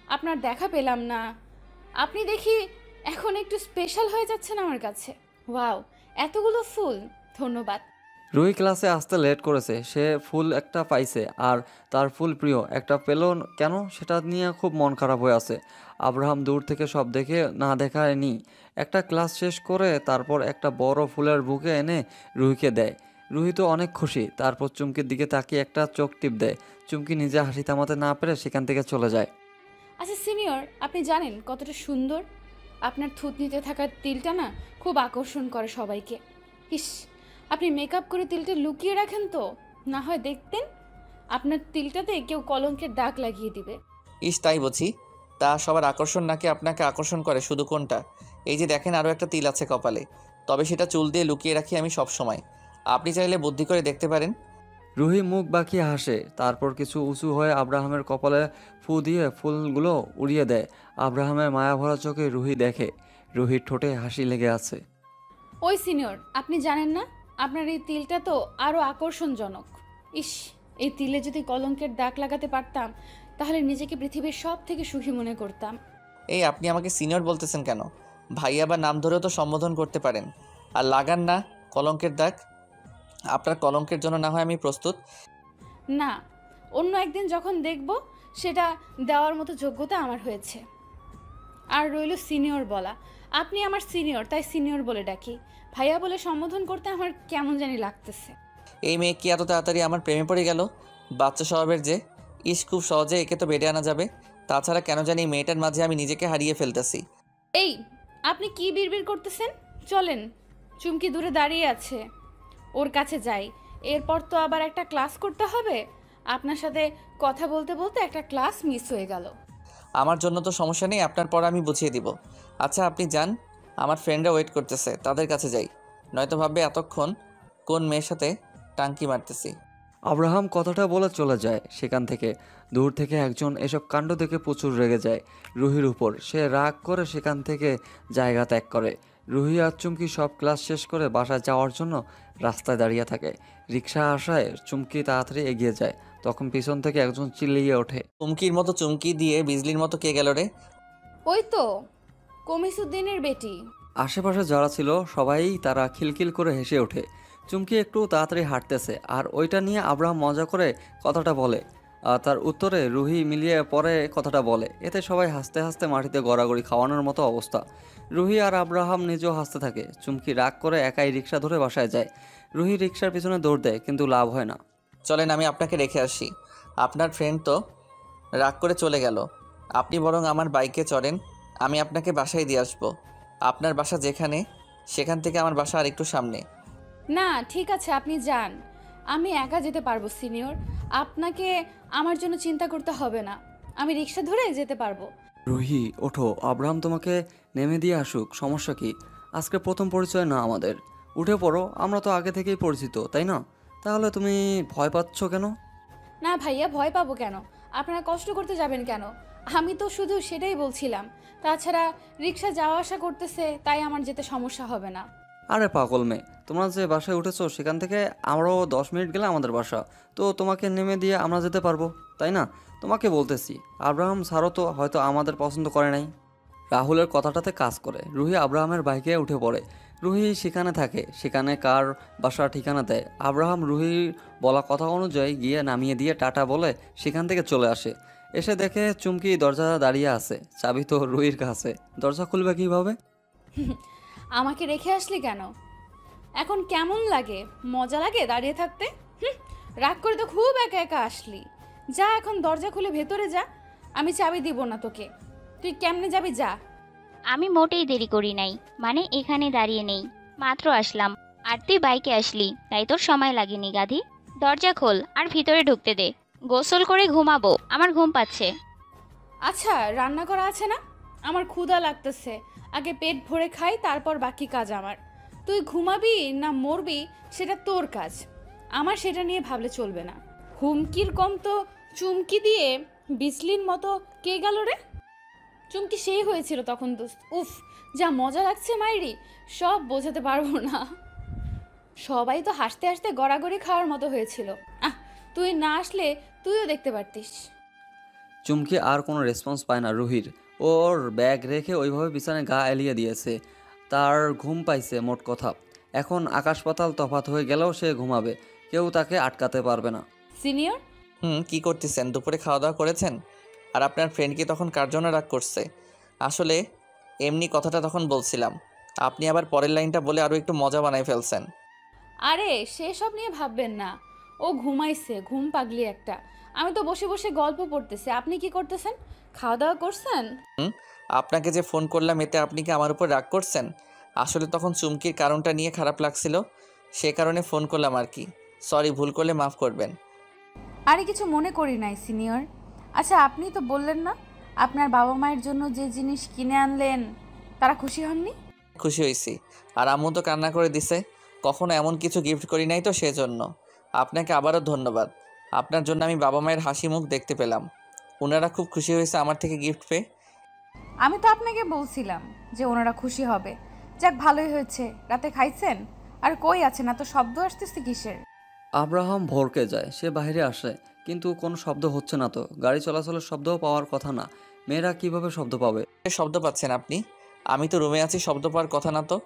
আপনার দেখা পেলাম না। আপনি দেখি এখন একটু স্পেশাল হয়ে যাচ্ছেন আমার কাছে। ওয়াও, এতগুলো ফুল, ধন্যবাদ। রুহি ক্লাসে আসতে লেট করেছে। সে ফুল একটা পাইছে, আর তার ফুল প্রিয় একটা পেল কেন সেটা নিয়ে খুব মন খারাপ হয়ে আছে। আব্রাহাম দূর থেকে সব দেখে না দেখায়নি। একটা ক্লাস শেষ করে তারপর একটা বড় ফুলের বুকে এনে রুহিকে দেয়। রুহি তো অনেক খুশি। তারপর চুমকির দিকে তাকিয়ে একটা চোখ টিপ দেয়। চুমকি নিজে হাসি থামাতে না পেরে সেখান থেকে চলে যায়। আচ্ছা সিনিয়র, আপনি জানেন কতটা সুন্দর? আপনার থুতনিতে থাকা তিলটা না খুব আকর্ষণ করে সবাইকে। ইস, আপনি মেকআপ করে তিলটা লুকিয়ে রাখেন তো, না হয় দেখতেন আপনার তিলটাতে কেউ কলঙ্কের দাগ লাগিয়ে দিবে। ইস, তাই বুঝি? তা সবার আকর্ষণ নাকি আপনাকে আকর্ষণ করে শুধু কোনটা? এই যে দেখেন, আরও একটা তিল আছে কপালে, তবে সেটা চুল দিয়ে লুকিয়ে রাখি আমি সব সময়। আপনি চাইলে বুদ্ধি করে দেখতে পারেন। রুহি মুখ বাঁকিয়ে হাসে। তারপর কিছু উঁচু হয়ে আব্রাহামের কপালে ফু দিয়ে ফুলগুলো উড়িয়ে দেয়। আব্রাহামের মায়াভরা চোখে রুহি দেখে রুহির ঠোঁটে হাসি লেগে আছে। ওই সিনিয়র, আপনি জানেন না আপনার এই তিলটা তো আরও আকর্ষণজনক। ইস, এই তিলে যদি কলঙ্কের দাগ লাগাতে পারতাম তাহলে নিজেকে পৃথিবীর সব থেকে সুখী মনে করতাম। এই আপনি আমাকে সিনিয়র বলতেছেন কেন? ভাইয়া বা নাম ধরেও তো সম্বোধন করতে পারেন। আর লাগান না কলঙ্কের দাগ। আপনার কলঙ্কের জন্য না হয় আমি প্রস্তুত। না, অন্য একদিন যখন দেখব সেটা দেওয়ার মতো যোগ্যতা আমার হয়েছে। আর রইল সিনিয়র বলা, আপনি আমার সিনিয়র, তাই সিনিয়র বলে ডাকি। ভাইয়া বলে সম্বোধন করতে আমার কেমন জানি লাগতেছে। এই মেয়ে কি এত তাড়াতাড়ি আমার প্রেমে পড়ে গেল? বাচ্চা স্বভাবের যে। খুব সহজে একে তো বেডে আনা যাবে। তাছাড়া কেন জানি এই মেয়েটার মাঝে আমি নিজেকে হারিয়ে ফেলতেছি। এই, আপনি কি বিড়বিড় করতেছেন? চলেন, চুমকি দূরে দাঁড়িয়ে আছে, ওর কাছে যাই। এরপর তো আবার একটা ক্লাস করতে হবে। আপনার সাথে কথা বলতে বলতে একটা ক্লাস মিস হয়ে গেল। আমার জন্য তো সমস্যা নেই, আপনার পর আমি বুঝিয়ে দিব। আচ্ছা আপনি যান, আমার ফ্রেন্ডরা ওয়েট করতেছে, তাদের কাছে যাই। নয়তো ভাববে এতক্ষণ কোন মেয়ের সাথে টাঙ্কি মারতেছি। আব্রাহাম কথাটা বলে চলে যায় সেখান থেকে। দূর থেকে একজন এসব কাণ্ড দেখে প্রচুর রেগে যায় রুহির উপর। সে রাগ করে সেখান থেকে জায়গা ত্যাগ করে। রুহি আর চুমকি সব ক্লাস শেষ করে বাসায় যাওয়ার জন্য রাস্তায় দাঁড়িয়ে থাকে। রিক্সা আসায় চুমকি তাড়াতাড়ি এগিয়ে যায়। তখন পিছন থেকে একজন চিল্লিয়ে ওঠে, চুমকির মতো চুমকি দিয়ে বিজলির মতো কে গেল রে? ওই তো কমিসুদ্দিনের বেটি। আশেপাশে যারা ছিল সবাই তারা খিলখিল করে হেসে ওঠে। চুমকি একটু তাড়াতাড়ি হাঁটতেছে আর ওইটা নিয়ে আব্রাহাম মজা করে কথাটা বলে। আর তার উত্তরে রুহি মিলিয়ে পরে কথাটা বলে। এতে সবাই হাসতে হাসতে মাটিতে গড়াগড়ি খাওয়ানোর মতো অবস্থা। রুহি আর আব্রাহাম নিজেও হাসতে থাকে। চুমকি রাগ করে একাই রিক্সা ধরে বাসায় যায়। রুহি রিক্সার পিছনে দৌড় দেয় কিন্তু লাভ হয় না। চলেন আমি আপনাকে রেখে আসি। আপনার ফ্রেন্ড তো রাগ করে চলে গেল। আপনি বরং আমার বাইকে চড়েন, আমি আপনাকে বাসায় দিয়ে আসবো। আপনার বাসা যেখানে, সেখান থেকে আমার বাসা আর একটু সামনে। না ঠিক আছে, আপনি যান, আমি একা যেতে পারবো সিনিয়র। আপনাকে আমার জন্য চিন্তা করতে হবে না, আমি রিক্সা ধরে যেতে পারবো। রুহি ওঠো, আব্রাহাম তোমাকে নেমে দিয়ে আসুক, সমস্যা কি? আজকে প্রথম পরিচয় না আমাদের, উঠে পড়ো। আমরা তো আগে থেকেই পরিচিত, তাই না? তাহলে তুমি ভয় পাচ্ছ কেন? না ভাইয়া, ভয় পাবো কেন? আপনারা কষ্ট করতে যাবেন কেন? আমি তো শুধু সেটাই বলছিলাম। তাছাড়া রিক্সা যাওয়া আসা করতেছে, তাই আমার যেতে সমস্যা হবে না। আরে পাগল মেয়ে, তোমরা যে বাসায় উঠেছো সেখান থেকে আমরাও 10 মিনিট গেলে আমাদের বাসা। তো তোমাকে নেমে দিয়ে আমরা যেতে পারবো, তাই না? তোমাকে বলতেছি, আব্রাহাম স্যারও তো হয়তো আমাদের পছন্দ করে নাই। রাহুলের কথাটাতে কাজ করে। রুহি আব্রাহামের বাইকে উঠে পড়ে। রুহি সেখানে থাকে, সেখানে কার বাসা ঠিকানা দেয়। আব্রাহাম রুহির বলা কথা অনুযায়ী গিয়ে নামিয়ে দিয়ে টাটা বলে সেখান থেকে চলে আসে। এসে দেখে চুমকি দরজা দাঁড়িয়ে আছে, চাবি তো রুহির কাছে। দরজা খুলবে কীভাবে? আমাকে রেখে আসলি কেন? এখন কেমন লাগে? মজা লাগে দাঁড়িয়ে থাকতে? রাগ করে তো খুব একা একা আসলি। যা এখন দরজা খুলে ভেতরে যা, আমি চাবি দিব না তোকে। তুই কেমনে যাবি? যা। আমি মোটেই দেরি করি নাই, মানে এখানে দাঁড়িয়ে নেই, মাত্র আসলাম। আর তুই বাইকে আসলি, তাই তোর সময় লাগেনি গাধি। দরজা খোল আর ভিতরে ঢুকতে দে, গোসল করে ঘুমাবো, আমার ঘুম পাচ্ছে। আচ্ছা, রান্না করা আছে না? আমার ক্ষুধা লাগতেছে, আগে পেট ভরে খাই, তারপর বাকি কাজ আমার। তুই ঘুমাবি না মরবি সেটা তোর কাজ, আমার সেটা নিয়ে ভাবলে চলবে না। হুমকির কম তো চুমকি দিয়ে বিজলির মতো কে গেল রে? চুমকি সেই হয়েছিল তখন দোস্ত। উফ, যা মজা লাগছে মাইরি, সব বোঝাতে পারবো না। সবাই তো হাসতে হাসতে গড়াগড়ি খাওয়ার মতো হয়েছিল। তুই না আসলে তুইও দেখতে পারতিস। চুমকি আর কোনো রেসপন্স পায় না রুহির। ওর ব্যাগ রেখে ওইভাবে বিছানায় গা এলিয়ে দিয়েছে। তার ঘুম পাইছে মোট কথা। এখন আকাশ পাতাল তফাৎ হয়ে গেলেও সে ঘুমাবে, কেউ তাকে আটকাতে পারবে না। সিনিয়র, কি করতেছেন? দুপুরে খাওয়া দাওয়া করেছেন? আর আপনার ফ্রেন্ড কি তখন কার জন্য রাগ করছে? আসলে এমনি কথাটা তখন বলছিলাম, আপনি আবার পরের লাইনটা বলে আরও একটু মজা বানাই ফেলছেন। আরে সেসব নিয়ে ভাববেন না, ও ঘুমাইছে, ঘুম পাগলি একটা। আমি তো বসে বসে গল্প পড়তেছি। আপনি কি করতেছেন? খাওয়া দাওয়া করছেন? আপনাকে যে ফোন করলাম এতে আপনি কি আমার উপর রাগ করছেন? আসলে তখন চুমকির কারণটা নিয়ে খারাপ লাগছিল, সে কারণে ফোন করলাম আর কি। সরি, ভুল করলে মাফ করবেন। আরে কিছু মনে করি নাই সিনিয়র। আচ্ছা আপনি তো বললেন না আপনার বাবা মায়ের জন্য যে জিনিস কিনে আনলেন তারা খুশি হননি? খুশি হয়েছি, আর আম্মু তো কান্না করে দিছে। কখনো এমন কিছু গিফট করি নাই তো সেজন্য। আপনাকে আবারও ধন্যবাদ। আপনার জন্য আমি বাবা মায়ের হাসি মুখ দেখতে পেলাম, ওনারা খুব খুশি হয়েছে আমার থেকে গিফট পেয়ে। আমি তো আপনাকে বলছিলাম যে ওনারা খুশি হবে। যাক ভালোই হয়েছে। রাতে খাইছেন? আর কই আছেন? এত শব্দ আসতেছে কিসের? আব্রাহাম ভরকে যায়। সে বাইরে আসে কিন্তু কোনো শব্দ হচ্ছে না। তো গাড়ি চলাচলের শব্দও পাওয়ার কথা না। মেয়েরা কিভাবে শব্দ পাবে? শব্দ পাচ্ছেন আপনি? আমি তো রুমে আছি, শব্দ পাওয়ার কথা না তো।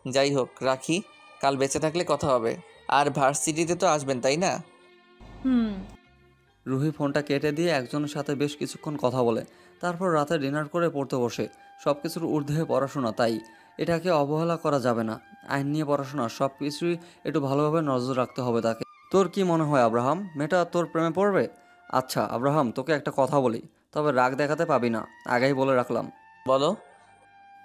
যাই হোক, রাখি, কাল বেঁচে থাকলে কথা হবে। আর ভার্সিটিতে তো আসবেন তাই না? হুম। রুহি ফোনটা কেটে দিয়ে একজনের সাথে বেশ কিছুক্ষণ কথা বলে। তারপর রাতে ডিনার করে পড়তে বসে। সব কিছুর ঊর্ধ্বে পড়াশোনা, তাই এটাকে অবহেলা করা যাবে না। আইন নিয়ে পড়াশোনা, সব কিছুই একটু ভালোভাবে নজর রাখতে হবে তাকে। তোর কি মনে হয় আব্রাহাম, মেয়েটা তোর প্রেমে পড়বে? আচ্ছা আব্রাহাম, তোকে একটা কথা বলি, তবে রাগ দেখাতে পাবি না, আগেই বলে রাখলাম। বলো।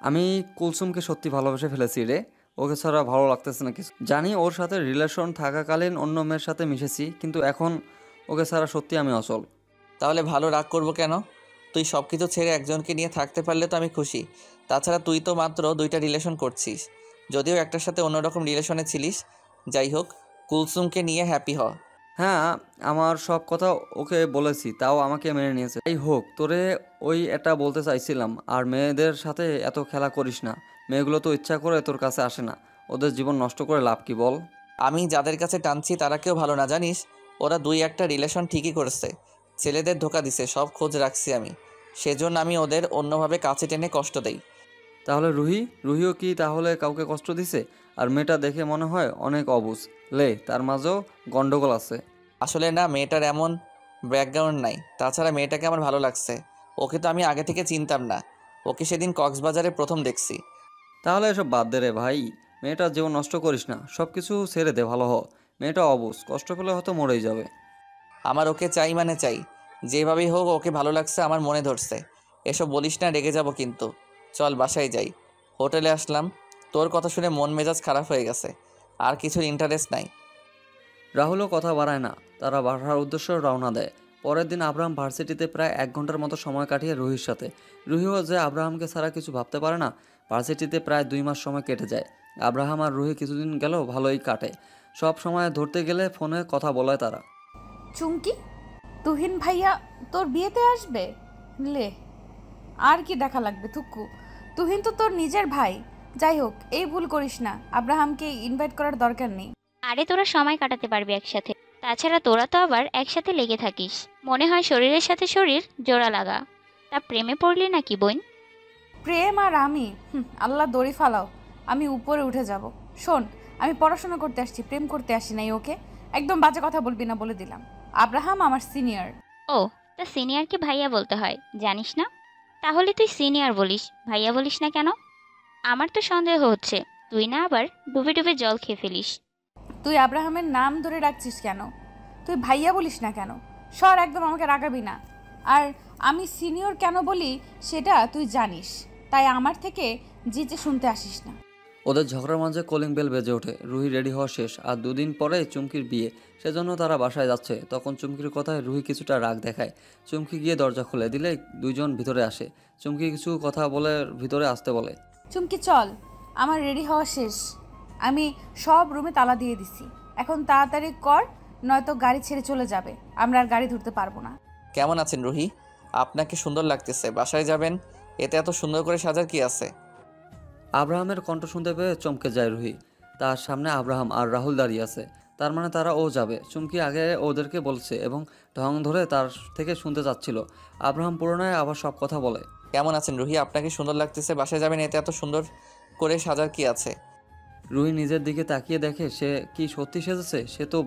আমি কুলসুমকে সত্যি ভালোবেসে ফেলেছি রে। ওকে ছাড়া ভালো লাগতেছে না কিছু। জানি ওর সাথে রিলেশন থাকাকালীন অন্য মেয়ের সাথে মিশেছি, কিন্তু এখন ওকে ছাড়া সত্যি আমি অচল। তাহলে ভালো রাগ করবো কেন? তুই সব কিছু ছেড়ে একজনকে নিয়ে থাকতে পারলে তো আমি খুশি। তাছাড়া তুই তো মাত্র 2টা রিলেশন করছিস, যদিও একটার সাথে অন্যরকম রিলেশনে ছিলিস। যাই হোক, কুলসুমকে নিয়ে হ্যাপি হ। হ্যাঁ, আমার সব কথা ওকে বলেছি, তাও আমাকে মেনে নিয়েছে। যাই হোক, তোরে ওই এটা বলতে চাইছিলাম, আর মেয়েদের সাথে এত খেলা করিস না। মেয়েগুলো তো ইচ্ছা করে তোর কাছে আসে না, ওদের জীবন নষ্ট করে লাভ কি বল? আমি যাদের কাছে টানছি তারা কেউ ভালো না, জানিস? ওরা 2-1টা রিলেশন ঠিকই করেছে, ছেলেদের ধোকা দিছে, সব খোঁজ রাখছি আমি। সেজন্য আমি ওদের অন্যভাবে কাছে টেনে কষ্ট দেই। তাহলে রুহিও কি তাহলে কাউকে কষ্ট দিছে? আর মেয়েটা দেখে মনে হয় অনেক অবুঝ। তার মাঝেও গন্ডগোল আছে। আসলে না, মেয়েটার এমন ব্যাকগ্রাউন্ড নাই। তাছাড়া মেয়েটাকে আমার ভালো লাগছে। ওকে তো আমি আগে থেকে চিনতাম না, ওকে সেদিন কক্সবাজারে প্রথম দেখছি। তাহলে এসব বাদ দে রে ভাই, মেয়েটার জীবন নষ্ট করিস না, সব কিছু ছেড়ে দে, ভালো হ। মেয়েটা অবুঝ, কষ্ট পেলে হয়তো মরেই যাবে। আমার ওকে চাই মানে চাই, যেভাবেই হোক ওকে ভালো লাগছে, আমার মনে ধরছে। এসব বলিস না, রেগে যাব কিন্তু। চল বাসায় যাই। হোটেলে আসলাম, তোর কথা শুনে মন মেজাজ খারাপ হয়ে গেছে, আর কিছুর ইন্টারেস্ট নাই। রাহুলও কথা বাড়ায় না, তারা বাসার উদ্দেশ্যে রওনা দেয়। পরের দিন আব্রাহাম ভার্সিটিতে প্রায় 1 ঘন্টার মতো সময় কাটিয়ে রুহির সাথে। রুহিও যে আব্রাহামকে ছাড়া কিছু ভাবতে পারে না। ভার্সিটিতে প্রায় 2 মাস সময় কেটে যায়। আব্রাহাম আর রুহি কিছুদিন গেল ভালোই কাটে। সব সময় ধরতে গেলে ফোনে কথা বলে তারা। চুমকি, তুহিন ভাইয়া তোর বিয়েতে আসবে? লে, আর কি দেখা লাগবে থুক্কু। তুহিন তো তোর নিজের ভাই। যাই হোক, এই ভুল করিস না, আব্রাহামকে ইনভাইট করার দরকার নেই। আরে তোরা সময় কাটাতে পারবি একসাথে। তাছাড়া তোরা তো আবার একসাথে লেগে থাকিস, মনে হয় শরীরের সাথে শরীর জোড়া লাগা। তা প্রেমে পড়লি নাকি বোন? প্রেম আর আমি, আল্লাহ দড়ি ফালাও, আমি উপরে উঠে যাব। শোন, আমি পড়াশোনা করতে আসছি, প্রেম করতে আসি নাই। ওকে, একদম বাজে কথা বলবি না বলে দিলাম। আব্রাহাম আমার সিনিয়র। ও, তা সিনিয়রকে ভাইয়া বলতে হয়, জানিস না? তাহলে তুই সিনিয়র বলিস, ভাইয়া বলিস না কেন? আমার তো সন্দেহ হচ্ছে তুই না আবার ডুবে ডুবে জল খেয়ে ফেলিস। তুই আব্রাহামের নাম ধরে ডাকছিস কেন? তুই ভাইয়া বলিস না কেন? সর, একদম আমাকে রাগাবি না। আর আমি সিনিয়র কেন বলি সেটা তুই জানিস, তাই আমার থেকে জিতে শুনতে আসিস না। ওদের ঝগড়ার মাঝে কলিং বেল বেজে ওঠে। রুহি রেডি হওয়া শেষ, আর 2 দিন পরে চুমকির বিয়ে, সেজন্য তারা বাসায় যাচ্ছে। তখন চুমকির কথায় রুহি কিছুটা রাগ দেখায়। চুমকি গিয়ে দরজা খুলে দিলে 2 জন ভিতরে আসে। চুমকি কিছু কথা বলে ভিতরে আসতে বলে। চুমকি চল, আমার রেডি হওয়া শেষ। আমি সব রুমে তালা দিয়ে দিছি, এখন তাড়াতাড়ি কর, নয়তো গাড়ি ছেড়ে চলে যাবে, আমরা আর গাড়ি ধরতে পারবো না। কেমন আছেন রুহি? আপনাকে সুন্দর লাগতেছে। বাসায় যাবেন, এতে এত সুন্দর করে সাজার কি আছে? আব্রাহামের কণ্ঠ শুনতে পেয়ে চমকে যায় রুহি। তার সামনে আব্রাহাম আর রাহুল দাঁড়িয়ে আছে, তার মানে তারা ও যাবে। চুমকি আগে ওদেরকে বলছে এবং ঢং ধরে তার থেকে শুনতে চাচ্ছিল। আব্রাহাম পুরোনায় আবার সব কথা বলে। কেমন আছেন রুহি? আপনাকে সুন্দর লাগতেছে। বাসায় যাবেন, এতে এত সুন্দর করে সাজার কি আছে? রুহি নিজের দিকে তাকিয়ে দেখে সে কি সত্যি সেজেছে। সে তো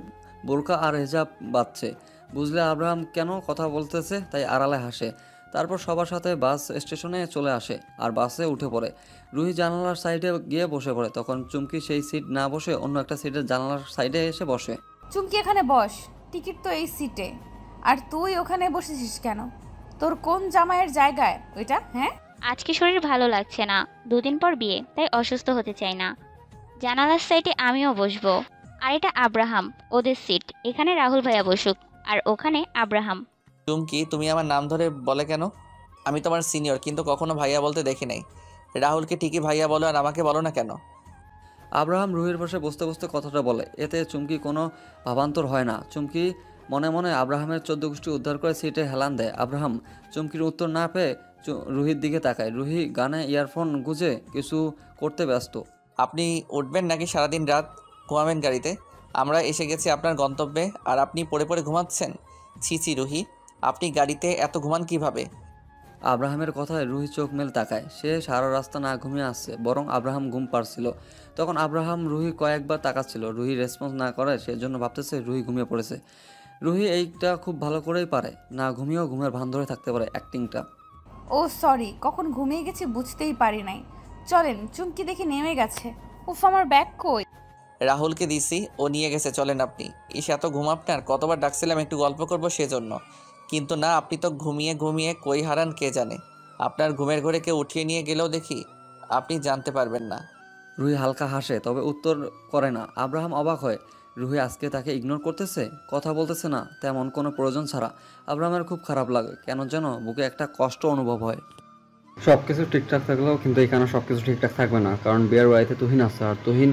বোরকা আর হেজাব বাঁধছে। বুঝলে আব্রাহাম কেন কথা বলতেছে, তাই আড়ালে হাসে। তারপর সবার সাথে বাস স্টেশনে চলে আসে আর বাসে উঠে পড়ে। রুহি জানালার সাইডে গিয়ে বসে পড়ে। তখন চুমকি সেই সিট না বসে অন্য একটা সিটের জানালার সাইডে এসে বসে। চুমকি এখানে বস, টিকিট তো এই সিটে। আর তুই ওখানে বসেছিস কেন? তোর কোন জামাইয়ের জায়গায় ওইটা? হ্যাঁ, আজকে শরীর ভালো লাগছে না, 2 দিন পর বিয়ে, তাই অসুস্থ হতে চাই না। জানালার সাইডে আমিও বসবো। আর এটা আব্রাহাম, ওদের সিট। এখানে রাহুল ভাইয়া বসুক, আর ওখানে আব্রাহাম। চুমকি, তুমি আমার নাম ধরে বলে কেন? আমি তোমার সিনিয়র, কিন্তু কখনো ভাইয়া বলতে দেখি নাই। রাহুলকে ঠিকই ভাইয়া বলো, আর আমাকে বলো না কেন? আব্রাহাম রুহির পাশে বসতে বসতে কথাটা বলে। এতে চুমকি কোনো ভাবান্তর হয় না। চুমকি মনে মনে আব্রাহামের 14 গোষ্ঠী উদ্ধার করে সিটে হেলান দেয়। আব্রাহাম চুমকির উত্তর না পেয়ে রুহির দিকে তাকায়। রুহি গানে ইয়ারফোন গুঁজে কিছু করতে ব্যস্ত। আপনি উঠবেন নাকি সারাদিন রাত ঘুমাবেন গাড়িতে? আমরা এসে গেছি আপনার গন্তব্যে, আর আপনি পড়ে পড়ে ঘুমাচ্ছেন? ছি রুহি, আপনি গাড়িতে এত ঘুমান কিভাবে? আব্রাহামের কথায় রুহি চোখ মেলে তাকায়। সে সারা রাস্তা না ঘুমিয়ে আসছে, বরং আব্রাহাম ঘুম পাড়ছিল। তখন আব্রাহাম রুহি কয়েকবার তাকাচ্ছিল। রুহি রেসপন্স না করে, সেজন্য ভাবতেছে রুহি ঘুমিয়ে পড়েছে। রুহি এইটা খুব ভালো করেই পারে, না ঘুমিয়েও ঘুমের ভান ধরে থাকতে পারে, অ্যাক্টিংটা। ও সরি, কখন ঘুমিয়ে গেছি বুঝতেই পারি নাই। চলেন, চুমকি দেখি নেমে গেছে। উফ, আমার ব্যাগ কই? রাহুলকে দিছি, ও নিয়ে গেছে, চলেন আপনি। ইস, এত ঘুম আপনার? কতবার ডাকছিলাম একটু গল্প করবো সেজন্য, কিন্তু না, আপনি তো ঘুমিয়ে ঘুমিয়ে কই হারান কে জানে। আপনার ঘুমের ঘরে কেউ উঠিয়ে নিয়ে গেলেও দেখি আপনি জানতে পারবেন না। রুহি হালকা হাসে, তবে উত্তর করে না। আব্রাহাম অবাক হয়, রুহি আজকে তাকে ইগনোর করতেছে, কথা বলতেছে না তেমন কোনো প্রয়োজন ছাড়া। আব্রাহামের খুব খারাপ লাগে, কেন যেন বুকে একটা কষ্ট অনুভব হয়। সব কিছু ঠিকঠাক থাকলেও কিন্তু এখানে সব কিছু ঠিকঠাক থাকবে না, কারণ বিয়ের বাড়িতে তুহিন আছে, আর তুহিন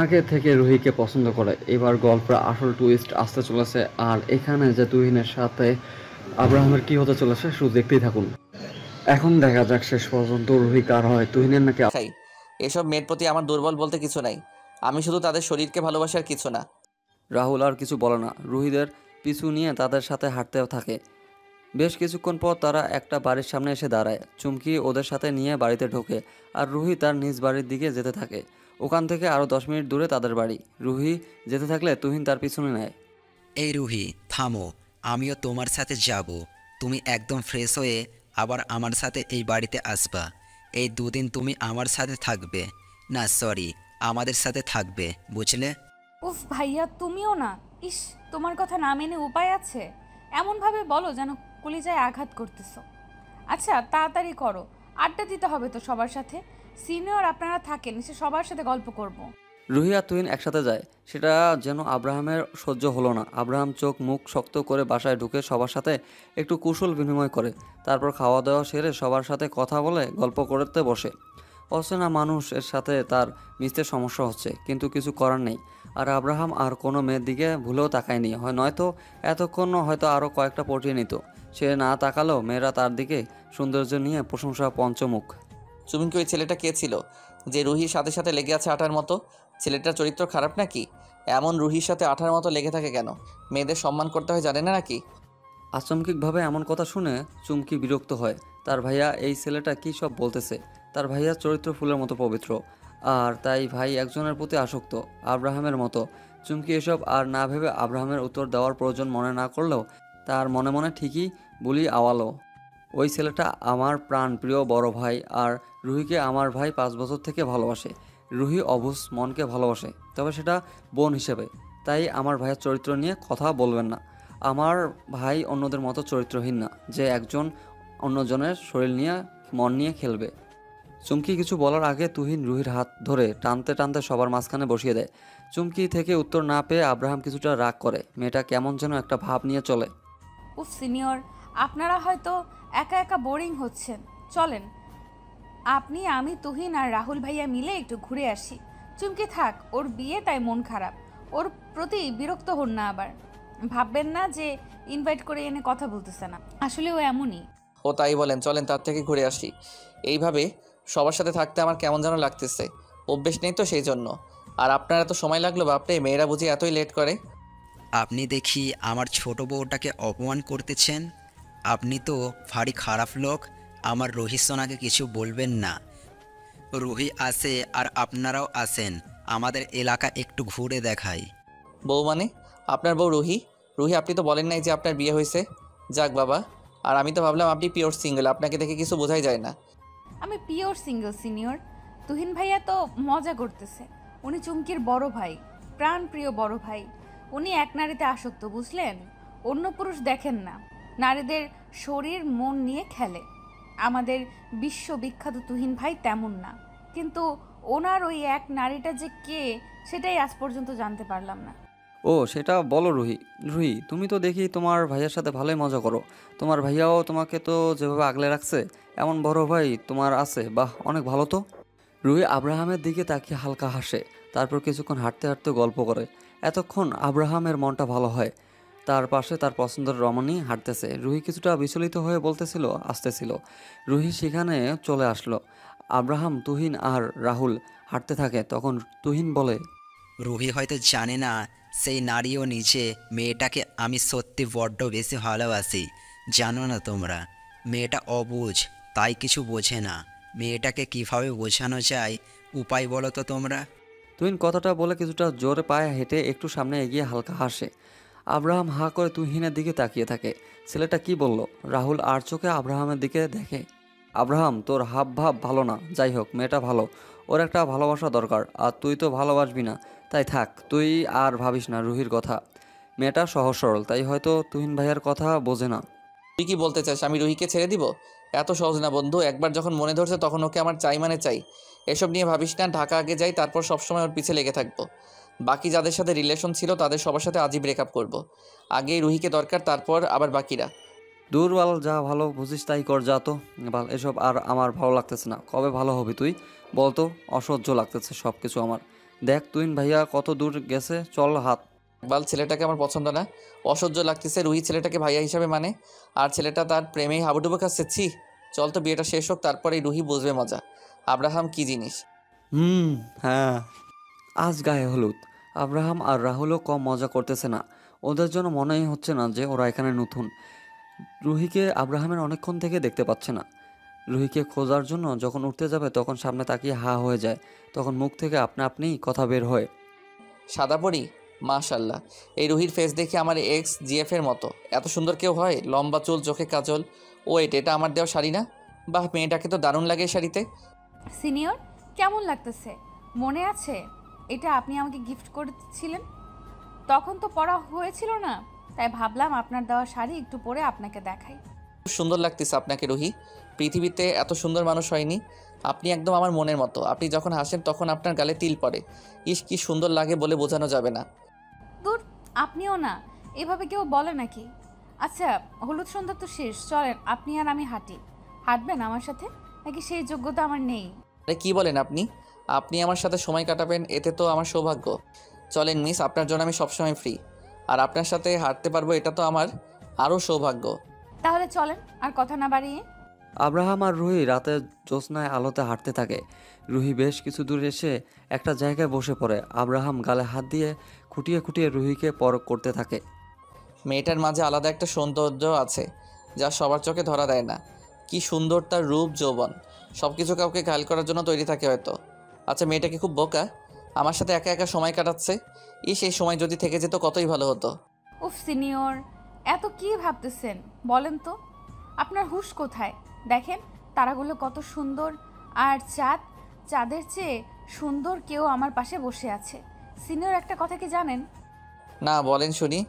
আগে থেকে রুহিকে পছন্দ করে। এবার গল্পের আসল টুইস্ট আসতে চলেছে, আর এখানে যে তুহিনের সাথে আব্রাহামের কি হতে চলেছে শুধু দেখতেই থাকুন। এখন দেখা যাক শেষ পর্যন্ত রুহি কার হয়, তুহিনের নাকি। খাই, এসব মেয়ের প্রতি আমার দুর্বল বলতে কিছু নাই, আমি শুধু তাদের শরীরকে ভালোবাসি আর কিছু না। রাহুল আর কিছু বলে না, রুহিদের পিছু নিয়ে তাদের সাথে হাঁটতে থাকে। বেশ কিছুক্ষণ পর তারা একটা বাড়ির সামনে এসে দাঁড়ায়। চুমকি ওদের সাথে নিয়ে বাড়িতে ঢোকে, আর রুহি তার নিজ বাড়ির দিকে যেতে থাকে। ওখান থেকে আরও 10 মিনিট দূরে তাদের বাড়ি। রুহি যেতে থাকলে তুহিন তার পিছনে নেয়। এই রুহি, থামো, আমিও তোমার সাথে যাব। তুমি একদম ফ্রেশ হয়ে আবার আমার সাথে এই বাড়িতে আসবা। এই 2 দিন তুমি আমার সাথে থাকবে, না সরি, আমাদের সাথে থাকবে, বুঝলে? উফ ভাইয়া, তুমিও না। ইস, তোমার কথা না মেনে উপায় আছে? এমনভাবে বলো যেন কলিজায় আঘাত করতেছো। আচ্ছা তাড়াতাড়ি করো, আড্ডা দিতে হবে তো সবার সাথে। সিনিয়র আপনারা থাকেন, সে সবার সাথে গল্প করব। রুহি আর তুহিন একসাথে যায়, সেটা যেন আব্রাহামের সহ্য হলো না। আব্রাহাম চোখ মুখ শক্ত করে বাসায় ঢুকে সবার সাথে একটু কুশল বিনিময় করে, তারপর খাওয়া দাওয়া সেরে সবার সাথে কথা বলে গল্প করতে বসে। অচেনা মানুষের সাথে তার মিশতে সমস্যা হচ্ছে, কিন্তু কিছু করার নেই। আর আব্রাহাম আর কোনো মেয়ের দিকে ভুলেও তাকায়নি, নয়তো এতক্ষণ হয়তো আরও কয়েকটা পটিয়ে নিত। সে না তাকালেও মেয়েরা তার দিকে সৌন্দর্য নিয়ে প্রশংসা পঞ্চমুখ। চুমিন, কি ওই ছেলেটা কে ছিল যে রুহির সাথে সাথে লেগে আছে আঠার মতো? ছেলেটার চরিত্র খারাপ নাকি? এমন রুহির সাথে আঠার মতো লেগে থাকে কেন? মেয়েদের সম্মান করতে হয় জানে না নাকি? আচমকিকভাবে এমন কথা শুনে চুমকি বিরক্ত হয়। তার ভাইয়া এই ছেলেটা কী সব বলতেছে? তার ভাইয়ার চরিত্র ফুলের মতো পবিত্র, আর তাই ভাই একজনের প্রতি আসক্ত, আব্রাহামের মতো। চুমকি এসব আর না ভেবে আব্রাহামের উত্তর দেওয়ার প্রয়োজন মনে না করলেও তার মনে মনে ঠিকই বুলি আওয়ালো, ওই ছেলেটা আমার প্রাণ প্রিয় বড় ভাই, আর রুহিকে আমার ভাই 5 বছর থেকে ভালোবাসে। রুহি অবুঝ মনকে ভালোবাসে, তবে সেটা বোন হিসেবে। তাই আমার ভাইয়ের চরিত্র নিয়ে কথা বলবেন না। আমার ভাই অন্যদের মতো চরিত্রহীন না, যে একজন অন্যজনের শরীর নিয়ে মন নিয়ে খেলবে। চুমকি কিছু বলার আগে তুহিন রুহির হাত ধরে টানতে টানতে সবার মাঝখানে বসিয়ে দেয়। চুমকি থেকে উত্তর না পেয়ে আব্রাহাম কিছুটা রাগ করে। মেয়েটা কেমন যেন একটা ভাব নিয়ে চলে। উফ সিনিয়র, আপনারা হয়তো একা একা বোরিং হচ্ছেন, চলেন আপনি, আমি, তুহিন আর রাহুল ভাইয়া মিলে একটু ঘুরে আসি। চুমকি থাক, ওর বিয়ে তাই মন খারাপ, ওর প্রতি বিরক্ত হন না। আবার ভাববেন না যে ইনভাইট করে এনে কথা বলতেছে না, আসলে ও এমনই। ও তাই বলেন, চলেন তার থেকে ঘুরে আসি। এইভাবে সবার সাথে থাকতে আমার কেমন যেন লাগতেছে, অভ্যেস নেই তো সেই জন্য। আর আপনার এত সময় লাগলো বাপরে, মেয়েরা বুঝি এতই লেট করে? আপনি দেখি আমার ছোট বউটাকে অপমান করতেছেন। আপনি তো ভারী খারাপ লোক। আমার রুহি সোনাকে কিছু বলবেন না। রুহি আসে আর আপনারাও আসেন, আমাদের এলাকা একটু ঘুরে দেখাই। বউ মানে? আপনার বউ রুহি? রুহি, আপনি তো বলেন নাই যে আপনার বিয়ে হয়েছে। যাক বাবা, আর আমি তো ভাবলাম আপনি পিওর সিঙ্গেল, আপনাকে দেখে কিছু বোঝাই যায় না। আমি পিওর সিঙ্গেল সিনিয়র। তুহিন ভাইয়া তো মজা করতেছে, উনি চুমকির বড় ভাই, প্রাণ প্রিয় বড় ভাই। উনি এক নারীতে আসক্ত, বুঝলেন? অন্য পুরুষ দেখেন না, নারীদের শরীর মন নিয়ে খেলে। আমাদের বিশ্ববিখ্যাত তুহিন ভাই তেমন না, কিন্তু ওনার ওই এক নারীটা যে কে সেটাই আজ পর্যন্ত জানতে পারলাম না। ও সেটা বলো রুহি। রুহি, তুমি তো দেখি তোমার ভাইয়ের সাথে ভালোই মজা করো। তোমার ভাইয়াও তোমাকে তো যেভাবে আগলে রাখছে, এমন বড় ভাই তোমার আছে, বাহ, অনেক ভালো তো। রুহি আব্রাহামের দিকে তাকিয়ে হালকা হাসে, তারপর কিছুক্ষণ হাঁটতে হাঁটতে গল্প করে। এতক্ষণ আব্রাহামের মনটা ভালো হয়, তার পাশে তার পছন্দের রমণী হাঁটতেছে। রুহি কিছুটা বিচলিত হয়ে বলতেছিল, আসতেছিল। রুহি সেখানে চলে আসলো। আব্রাহাম, তুহিন আর রাহুল হাঁটতে থাকে। তখন তুহিন বলে, রুহি হয়তো জানে না সেই নারীও নিচে মেয়েটাকে আমি সত্যি বড্ড বেশি ভালোবাসি। জানো না তোমরা, মেয়েটা অবুঝ, তাই কিছু বোঝে না। মেয়েটাকে কিভাবে বোঝানো যায়, উপায় বলো তো তোমরা। তুহিন কথাটা বলে কিছুটা জোরে পায়ে হেঁটে একটু সামনে এগিয়ে হালকা হাসে। আব্রাহাম হাঁ করে তুহিনের দিকে তাকিয়ে থাকে। ছেলেটা কি বলল? রাহুল আর চোখে আব্রাহামের দিকে দেখে। আব্রাহাম, তোর হাব ভাব ভালো না, যাই হোক মেয়েটা ভালো, ওর একটা ভালোবাসা দরকার, আর তুই তো ভালোবাসবি না। তাই থাক, তুই আর ভাবিস না রুহির কথা। মেয়েটা সহজ সরল, তাই হয়তো তুহিন ভাইয়ার কথা বোঝে না। তুই কি বলতে চাস আমি রুহিকে ছেড়ে দিব? এত সহজ না বন্ধু, একবার যখন মনে ধরছে তখন ওকে আমার চাই মানে চাই। এসব নিয়ে ভাবিস না, ঢাকা আগে যাই, তারপর সবসময় ওর পিছে লেগে থাকবো। বাকি যাদের সাথে রিলেশন ছিল তাদের সবার সাথে আজই ব্রেকআপ করব। আগে রুহিকে দরকার, তারপর আবার বাকিরা। দূর যা ভালো বুঝিস তাই কর, যা তো। এসব আর আমার ভালো লাগতেছে না। কবে ভালো হবি তুই বলতো? অসহ্য লাগতেছে সব কিছু আমার। দেখ তুহিন ভাইয়া কত দূর গেছে, চল হাত। ইকবাল ছেলেটাকে আমার পছন্দ না, অসহ্য লাগতেছে। রুহি ছেলেটাকে ভাইয়া হিসাবে মানে, আর ছেলেটা তার প্রেমেই হাবুডুবু খাচ্ছে। ছি, চল তো বিয়েটা শেষ হোক, তারপরেই রুহি বুঝবে মজা আব্রাহাম কি জিনিস। হ্যাঁ, আজ গায়ে হলুদ। আব্রাহাম আর রাহুলও কম মজা করতেছে না। ওদের জন্য মনেই হচ্ছে না যে ওরা এখানে নতুন। রুহিকে আব্রাহামের অনেকক্ষণ থেকে দেখতে পাচ্ছে না। রুহিকে খোঁজার জন্য যখন উঠতে যাবে তখন সামনে তাকিয়ে হা হয়ে যায়। তখন মুখ থেকে আপনা আপনিই কথা বের হয়। সাদা পরি, মাশাল্লাহ। এই রুহির ফেস দেখে আমার এক্স জিএফ এর মতো। এত সুন্দর কেউ হয়? লম্বা চুল, চোখে কাজল। ওয়েট, এটা আমার দেওয়া শাড়ি না? বাহ, মেয়েটাকে তো দারুণ লাগে এই শাড়িতে। সিনিয়র, কেমন লাগতেছে? মনে আছে এটা আপনি আমাকে গিফট করেছিলেন? তখন তো পরা হয়েছিল না, তাই ভাবলাম আপনার দেওয়া শাড়ি একটু পরে আপনাকে দেখাই। খুব সুন্দর লাগতেছে আপনাকে রুহি। পৃথিবীতে এত সুন্দর মানুষ হয়নি। আপনি একদম আমার মনের মতো। আপনি যখন হাসেন তখন আপনার গালে তিল পড়ে। ইস, কি সুন্দর লাগে বলে বোঝানো যাবে না। দূর, আপনিও না, এভাবে কেউ বলে নাকি? আচ্ছা, হলুদ সন্ধ্যা তো শেষ, চলেন আপনি আর আমি হাঁটি। হাঁটবেন আমার সাথে, নাকি সেই যোগ্যতা আমার নেই? আরে কি বলেন আপনি? আপনি আমার সাথে সময় কাটাবেন, এতে তো আমার সৌভাগ্য। চলেন মিস, আপনার জন্য আমি সবসময় ফ্রি। আর আপনার সাথে হাঁটতে পারবো, এটা তো আমার আরও সৌভাগ্য। তাহলে চলেন, আর কথা না বাড়িয়ে। আব্রাহাম আর রুহি রাতে জ্যোৎস্নায় আলোতে হাঁটতে থাকে। রুহি বেশ কিছু দূর এসে একটা জায়গায় বসে পড়ে। আব্রাহাম গালে হাত দিয়ে খুঁটিয়ে খুঁটিয়ে রুহিকে পরখ করতে থাকে। মেয়েটার মাঝে আলাদা একটা সৌন্দর্য আছে যা সবার চোখে ধরা দেয় না। কি সুন্দর তার রূপ, যৌবন, সব কিছু কাউকে ঘায়ল করার জন্য তৈরি থাকে হয়তো। আচ্ছা, মেয়েটা কি খুব বোকা? আমার সাথে একা একা সময় কাটাচ্ছে। সেই সময় যদি থেকে যেত কতই ভালো হতো। উফ সিনিয়র, এত কি ভাবতেছেন বলেন তো? আপনার হুঁশ কোথায়? দেখেন তারাগুলো কত সুন্দর, আর চাঁদের চেয়ে সুন্দর কেউ আমার পাশে বসে আছে। সিনিয়র, একটা কথা কি জানেন? না, বলেন শুনি।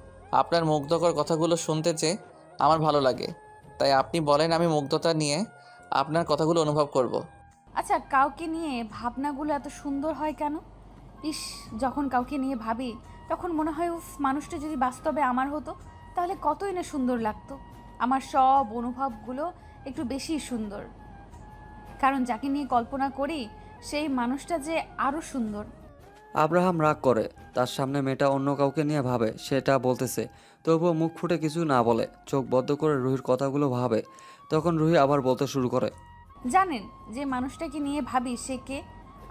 আপনার মুগ্ধকর কথাগুলো শুনতে চেয়ে আমার ভালো লাগে, তাই আপনি বলেন, আমি মুগ্ধতা নিয়ে আপনার কথাগুলো অনুভব করব। আচ্ছা, কাউকে নিয়ে ভাবনাগুলো এত সুন্দর হয় কেন? ইস, যখন কাউকে নিয়ে ভাবি তখন মনে হয় উফ, মানুষটা যদি বাস্তবে আমার হতো তাহলে কতই না সুন্দর লাগতো। আমার সব অনুভবগুলো একটু বেশি সুন্দর, কারণ যাকে নিয়ে কল্পনা করি সেই মানুষটা যে আরও সুন্দর। আব্রাহাম রাগ করে। তার সামনে মেয়েটা অন্য কাউকে নিয়ে ভাবে, সেটা বলতেছে, তবুও মুখ ফুটে কিছু না বলে, চোখ বদ্ধ করে রুহির কথাগুলো ভাবে। তখন রুহি আবার বলতে শুরু করে। জানেন যে মানুষটাকে নিয়ে ভাবি সে কে?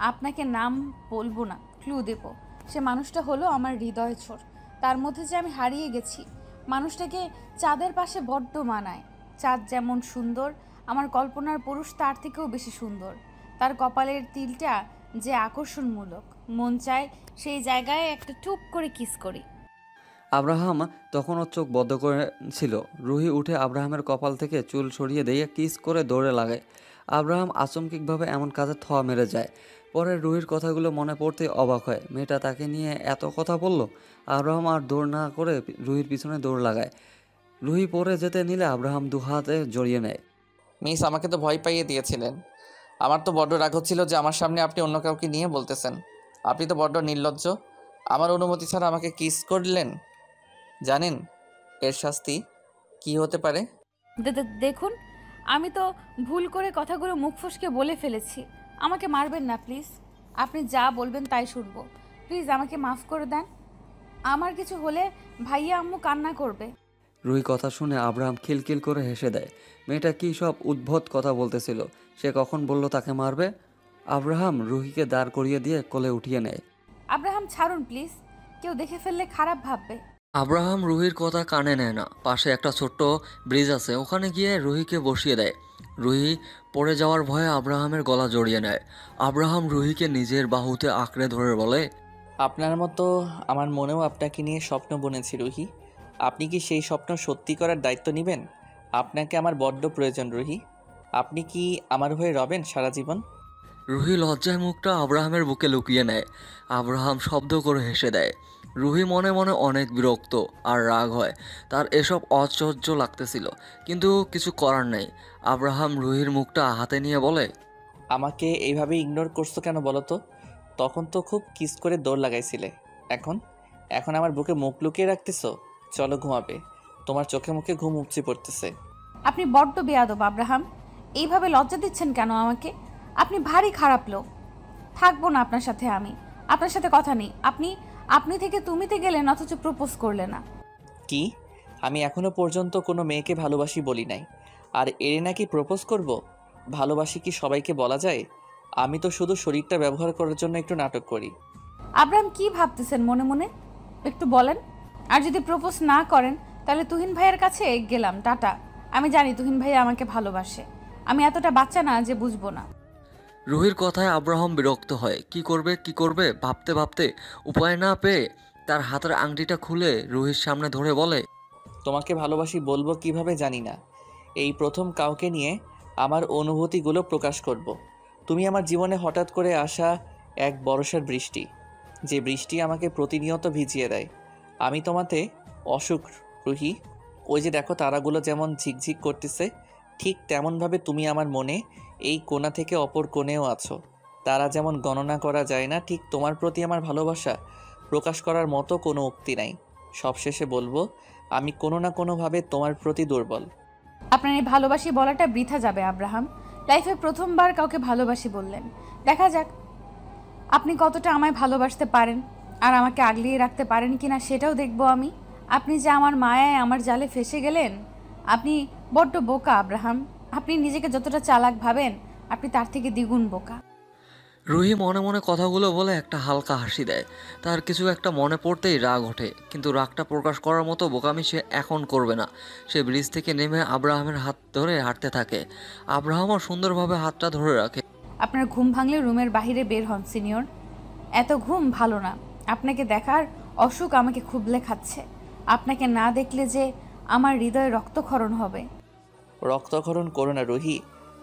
আপনাকে নাম বলবো না, ক্লু দেব। সে মানুষটা হলো আমার হৃদয় ছোট। তার মধ্যে যে আমি হারিয়ে গেছি। মানুষটাকে চাঁদের পাশে বড্ড মানায়। চাঁদ যেমন সুন্দর, আমার কল্পনার পুরুষ তার থেকেও বেশি সুন্দর। তার কপালের তিলটা যে আকর্ষণমূলক, মন চায় সেই জায়গায় একটা টুপ করে কিস করি। আব্রাহাম তখনও চোখ বদ্ধ করে ছিল। রুহি উঠে আব্রাহামের কপাল থেকে চুল সরিয়ে দিয়ে কিস করে দৌড়ে লাগায়। আব্রাহাম আচমকিকভাবে এমন কাজে থোয়া মেরে যায়। পরে রুহির কথাগুলো মনে পড়তে অবাক হয়। মেয়েটা তাকে নিয়ে এত কথা বলল। আব্রাহাম আর দৌড় না করে রুহির পিছনে দৌড় লাগায়। রুহি পরে যেতে নিলে আব্রাহাম দু হাতে জড়িয়ে নেয়। মিস, আমাকে তো ভয় পাইয়ে দিয়েছিলেন। আমার তো বড্ড রাগ হচ্ছিল যে আমার সামনে আপনি অন্য কাউকে নিয়ে বলতেছেন। আপনি তো বড্ড নির্লজ্জ। আমার অনুমতি ছাড়া আমাকে কিস করলেন। জানেন এর শাস্তি কি হতে পারে? দেখুন, আমি তো ভুল করে কথাগুলো মুখ ফসকে বলে ফেলেছি। আমাকে মারবেন না প্লিজ। আপনি যা বলবেন তাই শুনবো। প্লিজ আমাকে মাফ করে দেন। আমার কিছু হলে ভাইয়া আম্মু কান্না করবে। রুহি কথা শুনে আব্রাহাম খিলখিল করে হেসে দেয়। মেয়েটা কী সব উদ্ভট কথা বলতেছিল। সে কখন বলল তাকে মারবে? আব্রাহাম রুহিকে দাঁড় করিয়ে দিয়ে কোলে উঠিয়ে নেয়। আব্রাহাম ছাড়ুন প্লিজ, কেউ দেখে ফেললে খারাপ ভাববে। আব্রাহাম রুহির কথা কানে নেয় না। পাশে একটা ছোট্ট ব্রিজ আছে, ওখানে গিয়ে রুহিকে বসিয়ে দেয়। রুহি পড়ে যাওয়ার ভয়ে আব্রাহামের গলা জড়িয়ে নেয়। আব্রাহাম রুহিকে নিজের বাহুতে আঁকড়ে ধরে বলে, আপনার মতো আমার মনেও আপনাকে নিয়ে স্বপ্ন বুনেছি রুহি। আপনি কি সেই স্বপ্ন সত্যি করার দায়িত্ব নেবেন? আপনাকে আমার বড্ড প্রয়োজন রুহি। আপনি কি আমার হয়ে রবেন সারা জীবন? রুহি লজ্জায় মুখটা আব্রাহামের বুকে লুকিয়ে নেয়। আব্রাহাম শব্দ করে হেসে দেয়। রুহি মনে মনে অনেক বিরক্ত আর রাগ হয়। তার এসব অসহ্য লাগতেছিল, কিন্তু কিছু করার নেই। আব্রাহাম রুহির মুখটা হাতে নিয়ে বলে, আমাকে এইভাবে ইগনোর করছো কেন বলো তো? তখন তো খুব কিস করে দৌড় লাগাইছিলে। এখন এখন আমার বুকে মুখ লুকিয়ে রাখতেছো? চলো ঘুমাবে, তোমার চোখে মুখে ঘুম উপচে পড়তেছে। আপনি বড্ড বেয়াদব আব্রাহাম। এইভাবে লজ্জা দিচ্ছেন কেন আমাকে? আপনি ভারী খারাপ লোক। থাকবো না আপনার সাথে আমি। আপনার সাথে কথা নেই। আপনি আপনি থেকে তুমিতে গেলেন, অথচ প্রপোজ করলে না। কি? আমি এখনো পর্যন্ত কোনো মেয়েকে ভালোবাসি বলি নাই, আর এরে নাকি প্রপোজ করব? ভালোবাসি কি সবাইকে বলা যায়? আমি তো শুধু শরীরটা ব্যবহার করার জন্য একটু নাটক করি। আব্রাহাম কি ভাবতেছেন মনে মনে একটু বলেন। আর যদি প্রপোজ না করেন তাহলে তুহিন ভাইয়ের কাছে গেলাম, টাটা। আমি জানি তুহিন ভাই আমাকে ভালোবাসে। আমি এতটা বাচ্চা না যে বুঝবো না। রুহির কথায় আব্রাহাম বিরক্ত হয়। কি করবে ভাবতে ভাবতে উপায় না পেয়ে তার হাতের আংটিটা খুলে রুহির সামনে ধরে বলে, তোমাকে ভালোবাসি বলবো কিভাবে জানি না। এই প্রথম কাউকে নিয়ে আমার অনুভূতিগুলো প্রকাশ করব। তুমি আমার জীবনে হঠাৎ করে আসা এক বরষার বৃষ্টি, যে বৃষ্টি আমাকে প্রতিনিয়ত ভিজিয়ে দেয়। আমি তোমাতে অসুখ রুহি। ওই যে দেখো তারাগুলো যেমন ঝিকঝিক করতেছে, ঠিক তেমনভাবে তুমি আমার মনে এই কোণা থেকে অপর কোণেও আছো। তারা যেমন গণনা করা যায় না, ঠিক তোমার প্রতি আমার ভালোবাসা প্রকাশ করার মতো কোনো উক্তি নাই। সবশেষে বলবো, আমি কোনো না কোনোভাবে তোমার প্রতি দুর্বল। আপনার এই ভালোবাসি বলাটা বৃথা যাবে আব্রাহাম। লাইফে প্রথমবার কাউকে ভালোবাসি বললেন। দেখা যাক আপনি কতটা আমায় ভালোবাসতে পারেন, আর আমাকে আগলিয়ে রাখতে পারেন কিনা সেটাও দেখব আমি। আপনি যে আমার মায়ায় আমার জালে ফেসে গেলেন। আপনি বড্ড বোকা আব্রাহাম। আপনি নিজেকে যতটা চালাক ভাবেন, আপনি তার থেকে দ্বিগুণ বোকা। রুহি মনে মনে কথাগুলো বলে একটা হালকা হাসি দেয়। তার কিছু একটা মনে পড়তেই রাগ ওঠে, কিন্তু রাগটা প্রকাশ করার মতো বোকামি সে এখন করবে না। সে ব্রিজ থেকে নেমে আব্রাহামের হাত ধরে হাঁটতে থাকে। আব্রাহামও সুন্দরভাবে হাতটা ধরে রাখে। আপনার ঘুম ভাঙলে রুমের বাইরে বের হন সিনিয়র। এত ঘুম ভালো না। আপনাকে দেখার অসুখ আমাকে খুবলে খাচ্ছে। আপনাকে না দেখলে যে আমার হৃদয়ে রক্তক্ষরণ হবে। রক্তক্ষরণ করো না রুহি,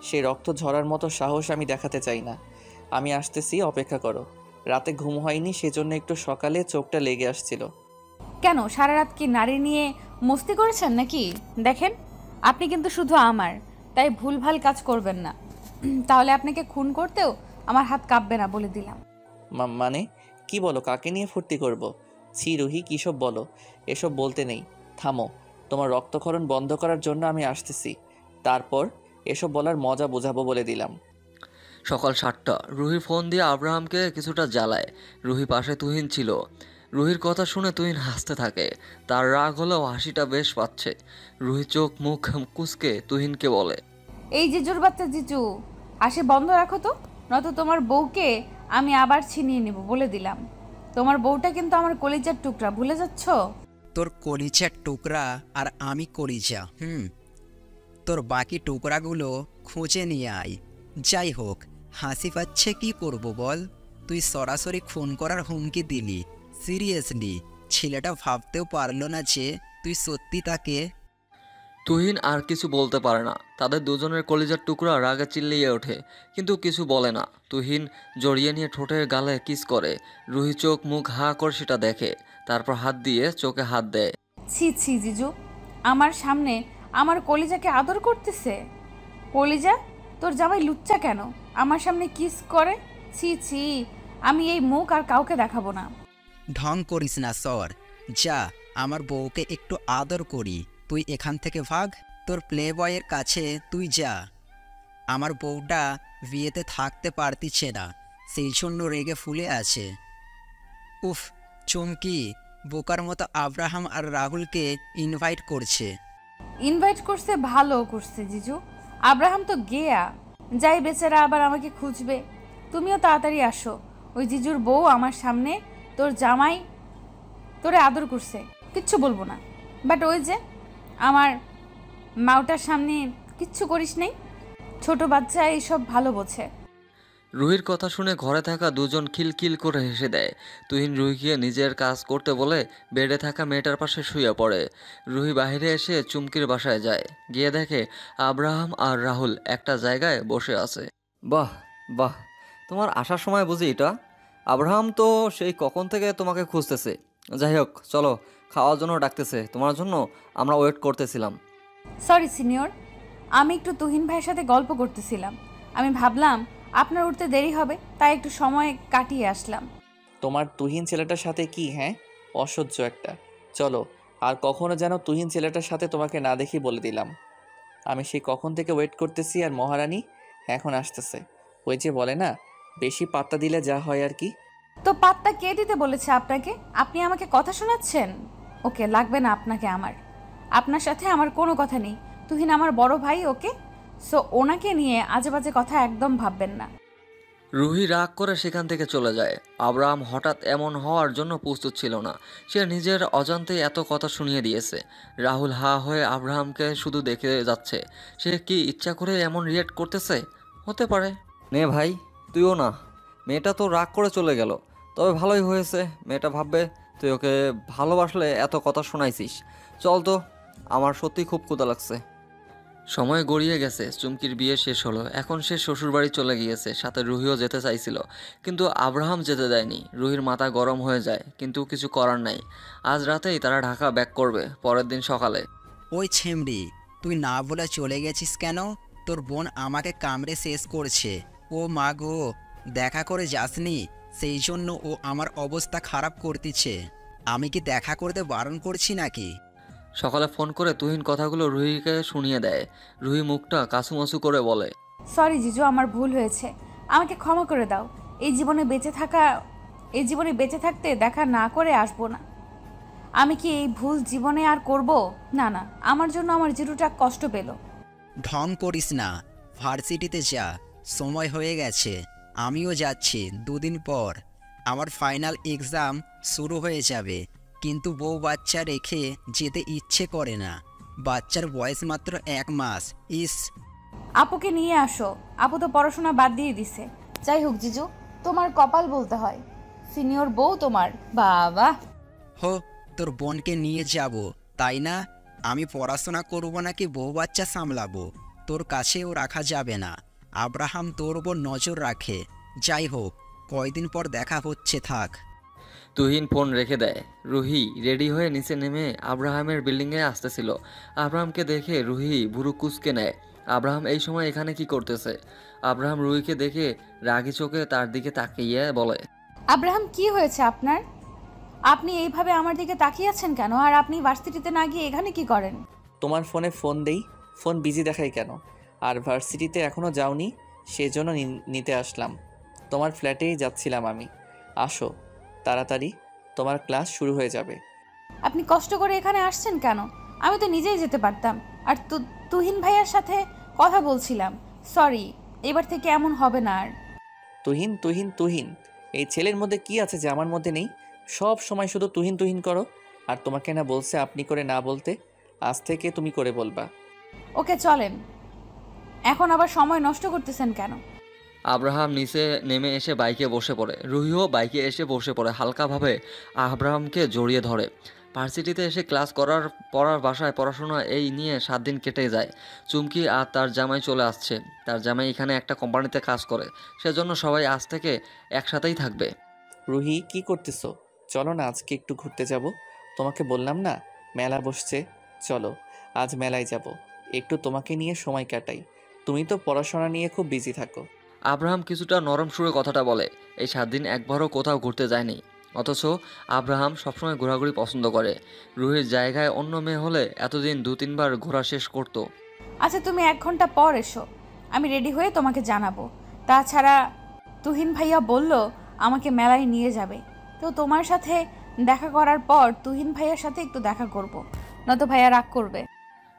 সেই রক্ত ঝরার মতো সাহস আমি দেখাতে চাই না। আমি আসতেছি, অপেক্ষা করো। রাতে ঘুম হয়নি, সেজন্য একটু সকালে চোখটা লেগে আসছিল। কেন, সারা রাত কি নারী নিয়ে মস্তি করেছেন নাকি? দেখেন, আপনি কিন্তু শুধু আমার, তাই ভুলভাল কাজ করবেন না। তাহলে আপনাকে খুন করতেও আমার হাত কাঁপবে না, বলে দিলাম। মানে কি বলো? কাকে নিয়ে ফুর্তি করব? ছি রুহি, কী সব বলো? এসব বলতে নেই। থামো, তোমার রক্তক্ষরণ বন্ধ করার জন্য আমি আসতেছি। তারপর এসব বলার মজা বোঝাবো, বলে দিলাম। সকাল 7টা। রুহি ফোন দিয়ে আব্রাহামকে কিছুটা জ্বালায়। রুহি পাশে তুহিন ছিল। রুহির কথা শুনে তুহিন হাসতে থাকে। তার রাগ হলেও হাসিটা বেশ পাচ্ছে। রুহি চোখ মুখ কুঁচকে তুহিনকে বলে, এই জিজুর বাচ্চা জিজু, হাসি বন্ধ রাখো তো, নয়তো তোমার বউকে আমি আবার ছিনিয়ে নেব, বলে দিলাম। তোমার বউটা কিন্তু আমার কলিজার টুকরা, ভুলে যাচ্ছ? তোর কলিজার টুকরা আর আমি কলিজা। তোর বাকি টুকরাগুলো খুঁজে নিয়ে আয়। যাই হোক, হাসি পাচ্ছে কি করব বল? তুই সরাসরি খুন করার হুমকি দিলি। সিরিয়াসলি, ছেলেটা ভাবতেও পারলো না যে তুই সত্যি তাকে। তুহিন আর কিছু বলতে পারে না। তাদের দুজনের কলিজার টুকরা রাগে চিল্লিয়ে ওঠে, কিন্তু কিছু বলে না। তুহিন জড়িয়ে নিয়ে ঠোঁটের গালে কিস করে। রুহি চোখ মুখ হাঁ করে সেটা দেখে, তারপর হাত দিয়ে চোখে হাত দেয়। ছি ছি জিজু, আমার সামনে আমার কলিজাকে আদর করতেছে। কলিজা, তোর জামাই লুচ্চা কেন আমার সামনে কিস করে? ছি ছি, আমি এই মুখ আর কাউকে দেখাবো না। ঢং করিস না সর। যা, আমার বউকে একটু আদর করি। তুই এখান থেকে ভাগ, তোর প্লে বয়ের কাছে তুই যা। আমার বউটা বিয়েতে থাকতে পারতিছে না, সেই জন্য রেগে ফুলে আছে। উফ, চমকি বোকার মতো আব্রাহাম আর রাহুলকে ইনভাইট করছে। ইনভাইট করছে, ভালো করছে জিজু। আব্রাহাম তো গেয়া, যাই বেচারা আবার আমাকে খুঁজবে। তুমিও তাড়াতাড়ি আসো। ওই জিজুর বউ আমার সামনে তোর জামাই তোরে আদর করছে, কিচ্ছু বলবো না। বাট ওই যে আমার মাওটার সামনে কিচ্ছু করিস নেই। ছোট বাচ্চা এইসব ভালো বোঝে। রুহির কথা শুনে ঘরে থাকা দুজন খিলখিল করে হেসে দেয়। তুহিন রুহিকে নিজের কাজ করতে বলে বেডে থাকা মেয়েটার পাশে শুয়ে পড়ে। রুহি বাইরে এসে চুমকির বাসায় যায়। গিয়ে দেখে আব্রাহাম আর রাহুল একটা জায়গায় বসে আছে। বাহ বাহ, তোমার আসার সময় বুঝি এটা? আব্রাহাম তো সেই কখন থেকে তোমাকে খুঁজতেছে। যাই হোক, চলো, খাওয়ার জন্য ডাকতেছে, তোমার জন্য আমরা ওয়েট করতেছিলাম। সরি সিনিয়র, আমি একটু তুহিন ভাইয়ের সাথে গল্প করতেছিলাম। আমি ভাবলাম আপনার উঠতে দেরি হবে, তাই একটু সময় কাটিয়ে আসলাম। তোমার তুহিন ছেলেটার সাথে কি? হ্যাঁ, অসহ্য একটা। চলো, আর কখনো যেন তুহিন ছেলেটার সাথে তোমাকে না দেখি বলে দিলাম। আমি সেই কখন থেকে ওয়েট করতেছি, আর মহারানী এখন আসতেছে। ওই যে বলে না, বেশি পাত্তা দিলে যা হয় আর কি। তো পাত্তা কে দিতে বলেছে আপনাকে? আপনি আমাকে কথা শোনাচ্ছেন? ওকে, লাগবে না আপনাকে আমার। আপনার সাথে আমার কোনো কথা নেই। তুহিন আমার বড় ভাই, ওকে? সো ওনাকে নিয়ে আজে বাজে কথা একদম ভাববেন না। রুহি রাগ করে সেখান থেকে চলে যায়। আব্রাহাম হঠাৎ এমন হওয়ার জন্য প্রস্তুত ছিল না। সে নিজের অজান্তেই এত কথা শুনিয়ে দিয়েছে। রাহুল হা হয়ে আব্রাহামকে শুধু দেখে যাচ্ছে। সে কি ইচ্ছা করে এমন রিয়েক্ট করতেছে? হতে পারে। নে ভাই, তুইও না। মেয়েটা তো রাগ করে চলে গেল, তবে ভালোই হয়েছে। মেয়েটা ভাববে তুই ওকে ভালোবাসলে এত কথা শোনাইছিস। চল তো, আমার সত্যি খুব ক্ষুধা লাগছে। সময় গড়িয়ে গেছে, চুমকির বিয়ে শেষ হলো। এখন সে শ্বশুরবাড়ি চলে গিয়েছে, সাথে রুহিও যেতে চাইছিল, কিন্তু আব্রাহাম যেতে দেয়নি। রুহির মাথা গরম হয়ে যায়, কিন্তু কিছু করার নাই। আজ রাতেই তারা ঢাকা ব্যাক করবে, পরের দিন সকালে। ওই ছেমড়ি, তুই না বলে চলে গেছিস কেন? তোর বোন আমাকে কামড়ে শেষ করছে। ও মা গো, দেখা করে যাসনি, সেই জন্য ও আমার অবস্থা খারাপ করতেছে। আমি কি দেখা করতে বারণ করছি নাকি? সকালে ফোন করে তুহিন কথাগুলো রুহিকে শুনিয়ে দেয়। রুহি মুখটা কাছুমাছু করে বলে, সরি জিজু, আমার ভুল হয়েছে, আমাকে ক্ষমা করে দাও। এই জীবনে বেঁচে থাকতে দেখা না করে আসবো না। আমি কি এই ভুল জীবনে আর করব? না না, আমার জন্য আমার জিরুটা কষ্ট পেল। ঢং করিস না, ভার্সিটিতে যা, সময় হয়ে গেছে। আমিও যাচ্ছি, দুদিন পর আমার ফাইনাল এক্সাম শুরু হয়ে যাবে। কিন্তু বউ বাচ্চা রেখে যেতে ইচ্ছে করে না। বাচ্চার বয়স মাত্র 1 মাস। ইস, আপুকে নিয়ে আসো, আপু তো পড়াশোনা বাদ দিয়ে দিছে। যাই হোক জিজু, তোমার কপাল বলতে হয়, সিনিয়র বউ তোমার। বাবা, হো, তোর বোনকে নিয়ে যাব, তাই না? আমি পড়াশোনা করব নাকি বউ বাচ্চা সামলাবো? তোর কাছেও রাখা যাবে না। আব্রাহাম তোর ওপর নজর রাখে। যাই হোক, কয়দিন পর দেখা হচ্ছে, থাক। তুহিন ফোন রেখে দেয়। রুহি রেডি হয়ে নিচে নেমে আব্রাহামের বিল্ডিংয়ে আসতেছিল। আব্রাহামকে দেখে রুহি ভুরু কুঁচকে নেয়। আব্রাহাম এই সময় এখানে কি করতেছে? আব্রাহাম রুহিকে দেখে রাগী চোখে তার দিকে তাকিয়ে বলে, আব্রাহাম কি হয়েছে আপনার? আপনি এইভাবে আমার দিকে তাকিয়ে আছেন কেন? আর আপনি ভার্সিটিতে না গিয়ে এখানে কি করেন? তোমার ফোনে ফোন দেই, ফোন বিজি দেখাই কেন? আর ভার্সিটিতে এখনও যাওনি, সেজন্য নিতে আসলাম। তোমার ফ্ল্যাটেই যাচ্ছিলাম আমি। আসো তাড়াতাড়ি, তোমার ক্লাস শুরু হয়ে যাবে। আপনি কষ্ট করে এখানে আসছেন কেন? আমি তো নিজেই যেতে পারতাম। আর তুহিন ভাইয়ার সাথে কথা বলছিলাম। সরি, এবার থেকে এমন হবে না আর। তুহিন তুহিন তুহিন, এই ছেলের মধ্যে কি আছে যে আমার মধ্যে নেই? সব সময় শুধু তুহিন তুহিন করো। আর তোমাকে না বলছে আপনি করে না বলতে? আজ থেকে তুমি করে বলবা। ওকে চলেন, এখন আবার সময় নষ্ট করতেছেন কেন? আব্রাহাম নিচে নেমে এসে বাইকে বসে পড়ে। রুহিও বাইকে এসে বসে পড়ে, হালকাভাবে আব্রাহামকে জড়িয়ে ধরে। ভার্সিটিতে এসে ক্লাস পড়ার বাসায় পড়াশোনা এই নিয়ে 7 দিন কেটে যায়। চুমকি আর তার জামাই চলে আসছে। তার জামাই এখানে একটা কোম্পানিতে কাজ করে, সেজন্য সবাই আজ থেকে একসাথেই থাকবে। রুহি, কি করতেছো? চলো না, আজকে একটু ঘুরতে যাব। তোমাকে বললাম না মেলা বসছে, চলো আজ মেলায় যাব, একটু তোমাকে নিয়ে সময় কাটাই। তুমি তো পড়াশোনা নিয়ে খুব বিজি থাকো। আব্রাহাম কিছুটা নরম সুরে কথাটা বলে। এই 7 দিন একবারও কোথাও ঘুরতে যায়নি, অথচ আব্রাহাম সবসময় ঘোরাঘুরি পছন্দ করে। রুহির জায়গায় অন্য মেয়ে হলে এতদিন 2-3 বার ঘোরা শেষ করতো। আচ্ছা, তুমি 1 ঘন্টা পর এসো, আমি রেডি হয়ে তোমাকে জানাবো। তাছাড়া তুহিন ভাইয়া বলল আমাকে মেলায় নিয়ে যাবে, তো তোমার সাথে দেখা করার পর তুহিন ভাইয়ার সাথে একটু দেখা করব, নয়তো ভাইয়া রাগ করবে।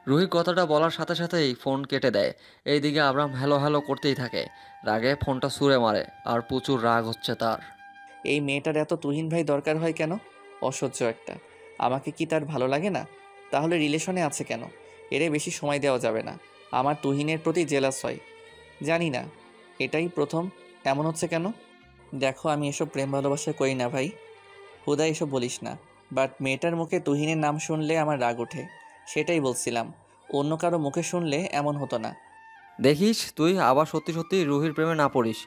রুহি কথাটা বলার সাথে সাথেই ফোন কেটে দেয়। এইদিকে আব্রাহাম হ্যালো হ্যালো করতেই থাকে। রাগে ফোনটা ছুঁড়ে মারে, আর প্রচুর রাগ হচ্ছে তার। এই মেয়েটার এত তুহিন ভাই দরকার হয় কেন? অসহ্য একটা। আমাকে কি তার ভালো লাগে না? তাহলে রিলেশনে আছে কেন? এরে বেশি সময় দেওয়া যাবে না। আমার তুহিনের প্রতি জেলাস হয়। জানি না এটাই প্রথম এমন হচ্ছে কেন। দেখো, আমি এসব প্রেম ভালোবাসা করি না ভাই, হুদা এসব বলিস না। বাট মেয়েটার মুখে তুহিনের নাম শুনলে আমার রাগ ওঠে, সেটাই বলছিলাম। অন্য কারো মুখে শুনলে এমন হতো না। দেখিস তুই আবার সত্যি সত্যি রুহির প্রেমে না পড়িস।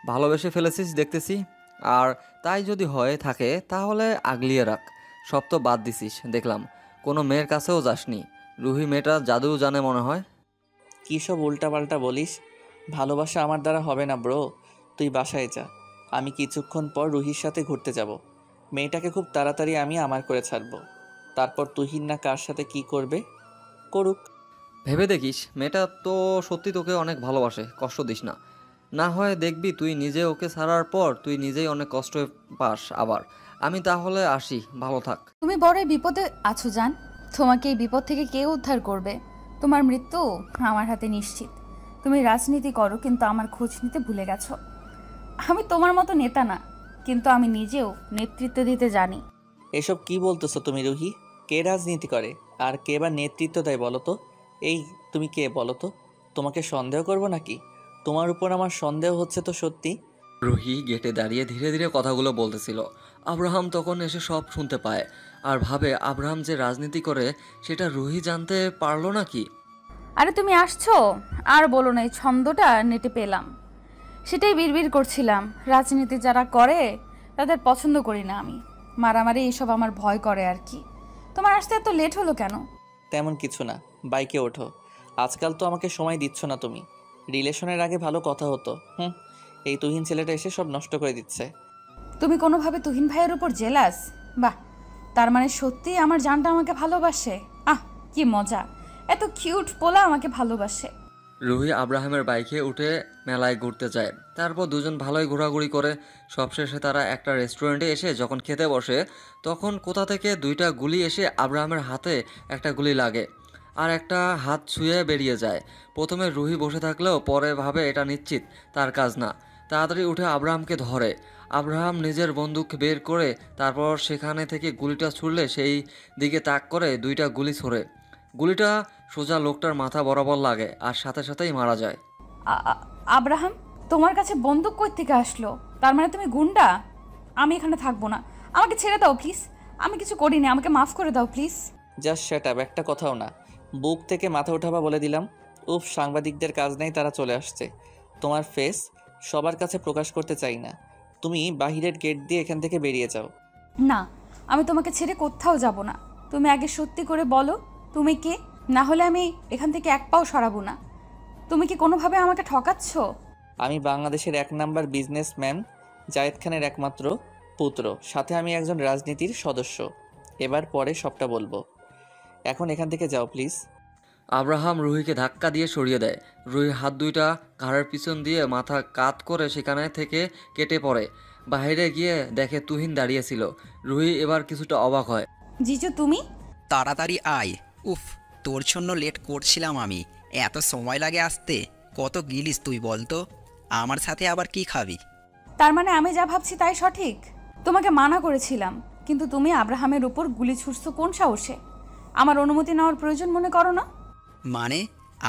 ভালোবেসে ফেলেছিস দেখতেছি। আর তাই যদি হয়ে থাকে তাহলে আগলিয়ে রাখ। সব তো বাদ দিছিস দেখলাম, কোনো মেয়ের কাছেও যাসনি। রুহি মেয়েটা জাদু জানে মনে হয়। কী সব উল্টাপাল্টা বলিস? ভালোবাসা আমার দ্বারা হবে না ব্রো। তুই বাসায় যা, আমি কিছুক্ষণ পর রুহির সাথে ঘুরতে যাব। মেয়েটাকে খুব তাড়াতাড়ি আমি আমার করে ছাড়বো। তারপর তুহিন না কার সাথে কি করবে করুক। ভেবে দেখিস, মেয়েটা তো সত্যি তোকে অনেক ভালোবাসে, কষ্ট দিস না। না হয় দেখবি তুই নিজে ওকে ছাড়ার পর তুই নিজেই অনেক কষ্ট পাস আবার। আমি তাহলে আসি, ভালো থাক। তুমি বড়ই বিপদে আছো জান। তোমাকে এই বিপদ থেকে কে উদ্ধার করবে? তোমার মৃত্যু আমার হাতে নিশ্চিত। তুমি রাজনীতি করো কিন্তু আমার খোঁজ নিতে ভুলে গেছো। আমি তোমার মতো নেতা না, কিন্তু আমি নিজেও নেতৃত্ব দিতে জানি। এসব কি বলতেছো তুমি রুহি? কে রাজনীতি করে আর কে বা নেতৃত্ব দেয় বলো তো? এই তুমি কে বলো তো? তোমাকে সন্দেহ করব নাকি? তোমার উপর আমার সন্দেহ হচ্ছে তো সত্যি। রুহি গেটে দাঁড়িয়ে ধীরে ধীরে কথাগুলো বলতেছিল। আব্রাহাম তখন এসে সব শুনতে পায় আর ভাবে আব্রাহাম যে রাজনীতি করে সেটা রুহি জানতে পারলো নাকি। আরে তুমি আসছো? আর বলো না, এই ছন্দটা নেটে পেলাম, সেটাই বিড়বিড় করছিলাম। রাজনীতি যারা করে তাদের পছন্দ করি না আমি। মারামারি এইসব আমার ভয় করে আর কি। তোমার আসতে এত লেট হলো কেন? তেমন কিছু না, বাইকে ওঠো। আজকাল তো আমাকে সময় দিচ্ছ না তুমি। রিলেশনের আগে ভালো কথা হতো। এই তুহিন ছেলেটা এসে সব নষ্ট করে দিচ্ছে। তুমি কোনোভাবে তুহিন ভাইয়ের উপর জেলাস? বাহ, তার মানে সত্যিই আমার জানটা আমাকে ভালোবাসে। আহ, কি মজা! এত কিউট পোলা আমাকে ভালোবাসে। রুহি আব্রাহামের বাইকে উঠে মেলায় ঘুরতে যায়। তারপর দুজন ভালোই ঘোরাঘুরি করে সবশেষে তারা একটা রেস্টুরেন্টে এসে যখন খেতে বসে তখন কোথা থেকে দুইটা গুলি এসে আব্রাহামের হাতে একটা গুলি লাগে আর একটা হাত ছুঁয়ে বেরিয়ে যায়। প্রথমে রুহি বসে থাকলেও পরে ভাবে এটা নিশ্চিত তার কাজ না। তাড়াতাড়ি উঠে আব্রাহামকে ধরে। আব্রাহাম নিজের বন্দুক বের করে তারপর সেখানে থেকে গুলিটা ছুড়লে সেই দিকে তাক করে দুইটা গুলি ছোড়ে। গুলিটা সোজা লোকটার মাথা বরাবর লাগে আর সাথে সাথেই মারা যায়। আব্রাহাম, তোমার কাছে বন্দুক কই থেকে আসলো? তার মানে তুমি গুন্ডা? আমি এখানে থাকবো না, আমাকে ছেড়ে দাও প্লিজ। আমি কিছু করিনি, আমাকে মাফ করে দাও প্লিজ। জাস্ট শ্যাট আপ, একটা কথাও না। বুক থেকে মাথা উঠাবা বলে দিলাম। উফ, সাংবাদিকদের কাজ নেই, তারা চলে আসছে। তোমার ফেস সবার কাছে প্রকাশ করতে চাই না। তুমি বাহিরের গেট দিয়ে এখান থেকে বেরিয়ে যাও। না, আমি তোমাকে ছেড়ে কোথাও যাব না। তুমি আগে সত্যি করে বলো তুমি কে, না হলে আমি এখান থেকে এক পাও সরাবো না। তুমি কি কোনোভাবে আমাকে ঠকাচ্ছ? আমি বাংলাদেশের 1 নাম্বার বিজনেসম্যান জায়েদ খানের একমাত্র পুত্র, সাথে আমি একজন রাজনীতির সদস্য। এবার পরে সবটা বলবো, এখন এখান থেকে যাও প্লিজ। আব্রাহাম রুহিকে ধাক্কা দিয়ে সরিয়ে দেয়। রুহি হাত দুইটা ঘাড়ের পিছন দিয়ে মাথা কাত করে সেখানে থেকে কেটে পড়ে। বাইরে গিয়ে দেখে তুহিন দাঁড়িয়েছিল। রুহি এবার কিছুটা অবাক হয়। জিজু তুমি? তাড়াতাড়ি আয়। উফ, তোর জন্য লেট করছিলাম আমি। এত সময় লাগে আসতে? কত গিলিস তুই বলতো? আমার সাথে আবার কি খাবি? তার মানে আমি যা ভাবছি তাই সঠিক? তোমাকে মানা করেছিলাম, কিন্তু তুমি আব্রাহামের উপর গুলি ছুড়ছো কোন সাহসে? আমার অনুমতি নেওয়ার প্রয়োজন মনে করো না? মানে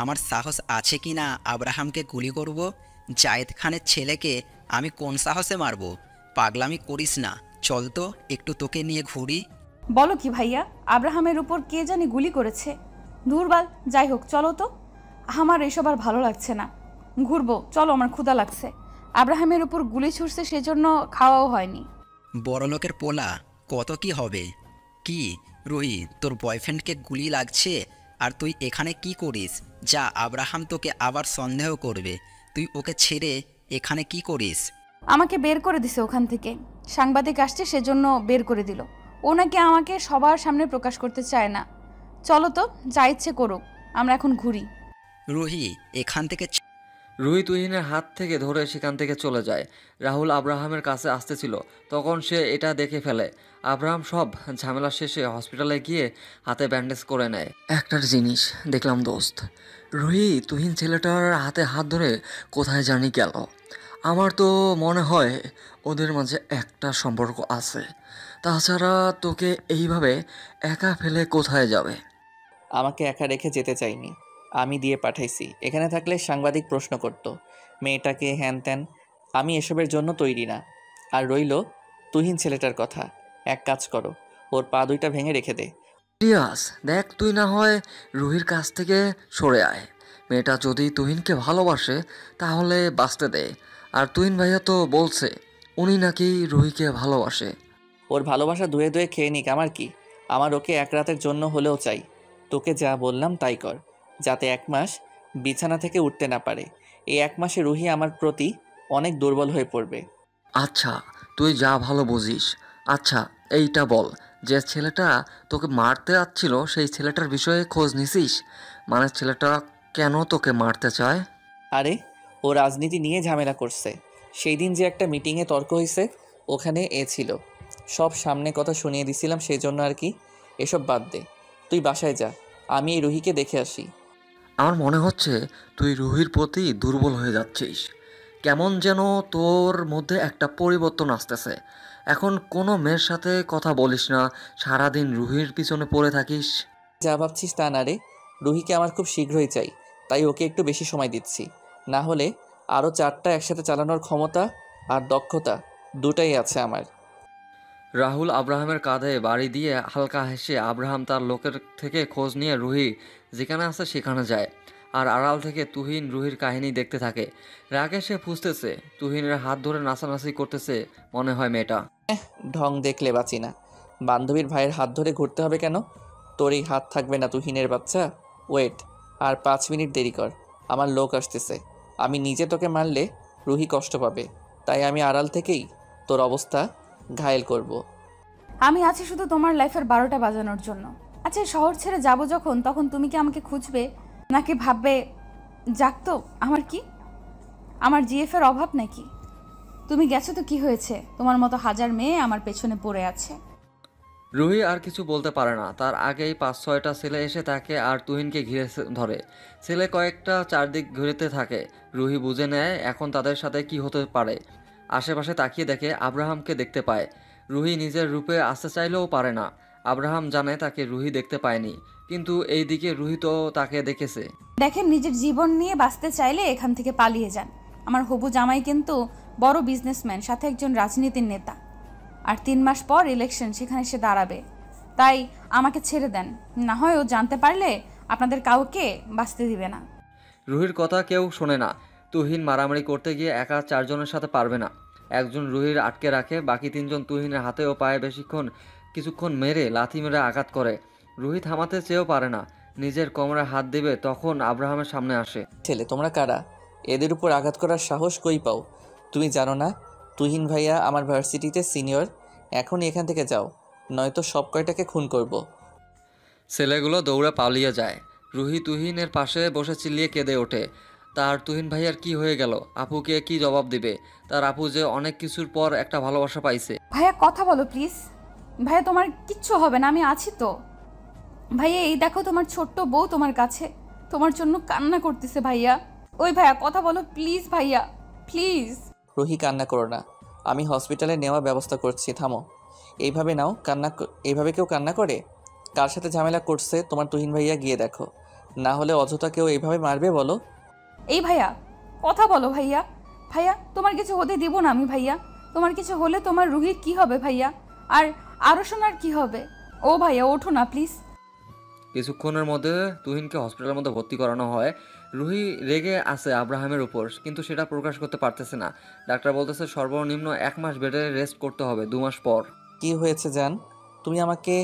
আমার সাহস আছে কি না আব্রাহামকে গুলি করব? জায়েদ খানের ছেলেকে আমি কোন সাহসে মারবো? পাগলামি করিস না, চল তো একটু তোকে নিয়ে ঘুরি। বলো কি ভাইয়া, আব্রাহামের উপর কে জানি গুলি করেছে? ধুরবাল, যাই হোক চলো তো। আমার এসব আর ভালো লাগছে না, ঘুরবো চলো, আমার ক্ষুধা লাগছে। আব্রাহামের উপর গুলি ছুড়ছে সেজন্য খাওয়াও হয়নি। বড়লোকের পোলা, কত কি হবে? কি রুহি, তোর বয়ফ্রেন্ডকে গুলি লাগছে আর তুই এখানে কি করিস? যা, আব্রাহাম তোকে আবার সন্দেহ করবে। তুই ওকে ছেড়ে এখানে কি করিস? আমাকে বের করে দিছে ওখান থেকে, সাংবাদিক আসছে সেজন্য বের করে দিল। ও নাকি আমাকে সবার সামনে প্রকাশ করতে চায় না। চলো তো, যা ইচ্ছে করুক, আমরা এখন ঘুরি। রুহি, এখান থেকে রুহি তুহিনের হাত থেকে ধরে সেখান থেকে চলে যায়। রাহুল আব্রাহামের কাছে আসতেছিল, তখন সে এটা দেখে ফেলে। আব্রাহাম সব ঝামেলা শেষে হসপিটালে গিয়ে হাতে ব্যান্ডেজ করে নেয়। একটা জিনিস দেখলাম দোস্ত, রুহি তুহিন ছেলেটার হাতে হাত ধরে কোথায় জানি গেল। আমার তো মনে হয় ওদের মাঝে একটা সম্পর্ক আছে। তাছাড়া তোকে এইভাবে একা ফেলে কোথায় যাবে? আমাকে একা রেখে যেতে চাইনি, আমি দিয়ে পাঠাইছি। এখানে থাকলে সাংবাদিক প্রশ্ন করত, মেয়েটাকে হ্যান ত্যান। আমি এসবের জন্য তৈরি না। আর রইল তুহিন ছেলেটার কথা, এক কাজ করো, ওর পা দুইটা ভেঙে রেখে দে। রিয়াস দেখ, তুই না হয় রুহির কাছ থেকে সরে আয়। মেয়েটা যদি তুহিনকে ভালোবাসে তাহলে বাঁচতে দে, আর তুহিন ভাইয়া তো বলছে উনি নাকি রুহিকে ভালোবাসে। ওর ভালোবাসা ধুয়ে ধুয়ে খেয়ে নিক, আমার কি। আমার ওকে এক রাতের জন্য হলেও চাই। তোকে যা বললাম তাই কর, যাতে 1 মাস বিছানা থেকে উঠতে না পারে। এই 1 মাসে রুহি আমার প্রতি অনেক দুর্বল হয়ে পড়বে। আচ্ছা, তুই যা ভালো বুঝিস। আচ্ছা, এইটা বল, যে ছেলেটা তোকে মারতে যাচ্ছিল সেই ছেলেটার বিষয়ে খোঁজ নিছিস? মানে ছেলেটা কেন তোকে মারতে চায়? আরে, ও রাজনীতি নিয়ে ঝামেলা করছে। সেই দিন যে একটা মিটিংয়ে তর্ক হয়েছে, ওখানে ছিল। সব সামনে কথা শুনিয়ে দিছিলাম, সেই জন্য আর কি। এসব বাদ দে, তুই বাসায় যা, আমি এই রুহিকে দেখে আসি। আমার মনে হচ্ছে তুই রুহির প্রতি দুর্বল হয়ে যাচ্ছিস। কেমন যেন তোর মধ্যে একটা পরিবর্তন আসতেছে। এখন কোনো মেয়ের সাথে কথা বলিস না, সারাদিন রুহির পিছনে পড়ে থাকিস। যা ভাবছিস তা না রে, রুহিকে আমার খুব শীঘ্রই চাই, তাই ওকে একটু বেশি সময় দিচ্ছি। না হলে আরও 4টা একসাথে চালানোর ক্ষমতা আর দক্ষতা দুটাই আছে আমার। রাহুল আব্রাহামের কাঁধে বাড়ি দিয়ে হালকা হেসে আব্রাহাম তার লোকের থেকে খোঁজ নিয়ে রুহি যেখানে আছে সেখানে যায়। আর আড়াল থেকে তুহিন রুহির কাহিনী দেখতে থাকে। রাগে সে ফুঁসতেছে, তুহিনের হাত ধরে নাচানাচি করতেছে মনে হয় মেয়েটা। ঢং দেখলে বাঁচি না। বান্ধবীর ভাইয়ের হাত ধরে ঘুরতে হবে কেন? তোর এই হাত থাকবে না তুহিনের বাচ্চা। ওয়েট, আর 5 মিনিট দেরি কর, আমার লোক আসতেছে। আমি নিজে তোকে মারলে রুহি কষ্ট পাবে, তাই আমি আড়াল থেকেই তোর অবস্থা ঘায়েল করব। আমি আছি শুধু তোমার লাইফের 12টা বাজানোর জন্য। আচ্ছা, এই শহর ছেড়ে যাব যখন, তখন তুমি কি আমাকে খুঁজবে, নাকি ভাববে যাক তো আমার কি, আমার জিএফ এর অভাব নাকি? তুমি গেছো তো কি হয়েছে, তোমার মতো হাজার মেয়ে আমার পেছনে পড়ে আছে। রুহি আর কিছু বলতে পারে না, তার আগেই 5-6টা ছেলে এসে তাকে আর তুহিনকে ঘিরে ধরে। ছেলে কয়েকটা চারদিক ঘুরেতে থাকে। রুহি বুঝে নেয় এখন তাদের সাথে কি হতে পারে। আশেপাশে তাকিয়ে দেখে আব্রাহামকে দেখতে পায়। রুহি নিজের রূপে আসতে চাইলেও পারে না। আব্রাহাম জানে তাকে রুহি দেখতে পায়নি, কিন্তু এই দিকে রুহি তো তাকে দেখেছে। দেখেন, নিজের জীবন নিয়ে বাঁচতে চাইলে এখান থেকে পালিয়ে যান। আমার হবু জামাই কিন্তু বড় বিজনেসম্যান, সাথে একজন রাজনীতির নেতা। আর 3 মাস পর ইলেকশন, সেখানে সে দাঁড়াবে। তাই আমাকে ছেড়ে দেন, না হয় ও জানতে পারলে আপনাদের কাউকে বাঁচতে দিবে না। রুহির কথা কেউ শোনে না। তুহিন মারামারি করতে গিয়ে একা 4 জনের সাথে পারবে না। একজন রুহির আটকে রাখে, বাকি 3 জন তুহিনের হাতে ও পায়ে কিছুক্ষণ মেরে লাথি মেরে আঘাত করে। রুহি থামাতে চেয়েও পারে না, নিজের কোমরে হাত দিবে তখন আব্রাহামের সামনে আসে। ছেলে, তোমরা কারা? এদের উপর আঘাত করার সাহস কই পাও? তুমি জানো না তুহিন ভাইয়া আমার ভার্সিটিতে সিনিয়র? এখনই এখান থেকে যাও, নয়তো সব কয়টাকে খুন করব। ছেলেগুলো দৌড়ে পালিয়ে যায়। রুহি তুহিনের পাশে বসে চিল্লিয়ে কেঁদে ওঠে। তার তুহিন ভাইয়ার কি হয়ে গেল? আপুকে কি জবাব দিবে? তার আপু যে অনেক কিছুর পর একটা ভালোবাসা পাইছে। ভাইয়া কথা বলো প্লিজ। ভাইয়া, তোমার কিচ্ছু হবে না, আমি আছি তো। ভাইয়া, এই দেখো তোমার ছোট্ট বউ তোমার কাছে, তোমার জন্য কান্না করতেছে। ভাইয়া, ওই ভাইয়া কথা বলো প্লিজ, ভাইয়া প্লিজ। রুহি, কান্না করো না, আমি হসপিটালে নেওয়ার ব্যবস্থা করছি, থামো। এইভাবে নাও, এইভাবে কেউ কান্না করে? কার সাথে ঝামেলা করছে তোমার তুহিন ভাইয়া গিয়ে দেখো, না হলে অযথা কেউ এইভাবে মারবে বলো? এই ভাইয়া কথা বলো। ভাইয়া ভাইয়া, তোমার কিছু হতে দিব না আমি। ভাইয়া, তোমার কিছু হলে তোমার রুহির কি হবে ভাইয়া? আর আরো শোনার কি হবে? ও ভাইয়া, ওঠো না প্লিজ। কিছুক্ষণের মধ্যে তুহিনকে হসপিটালের মধ্যে ভর্তি করানো হয়। রুহি রেগে আছে আব্রাহামের উপর, কিন্তু সেটা প্রকাশ করতে পারতেছে না। ডাক্তার বলতেছে সর্বনিম্ন 1 মাস বেডে রেস্ট করতে হবে, 2 মাস পর। কি হয়েছে জান? তুমি আমাকে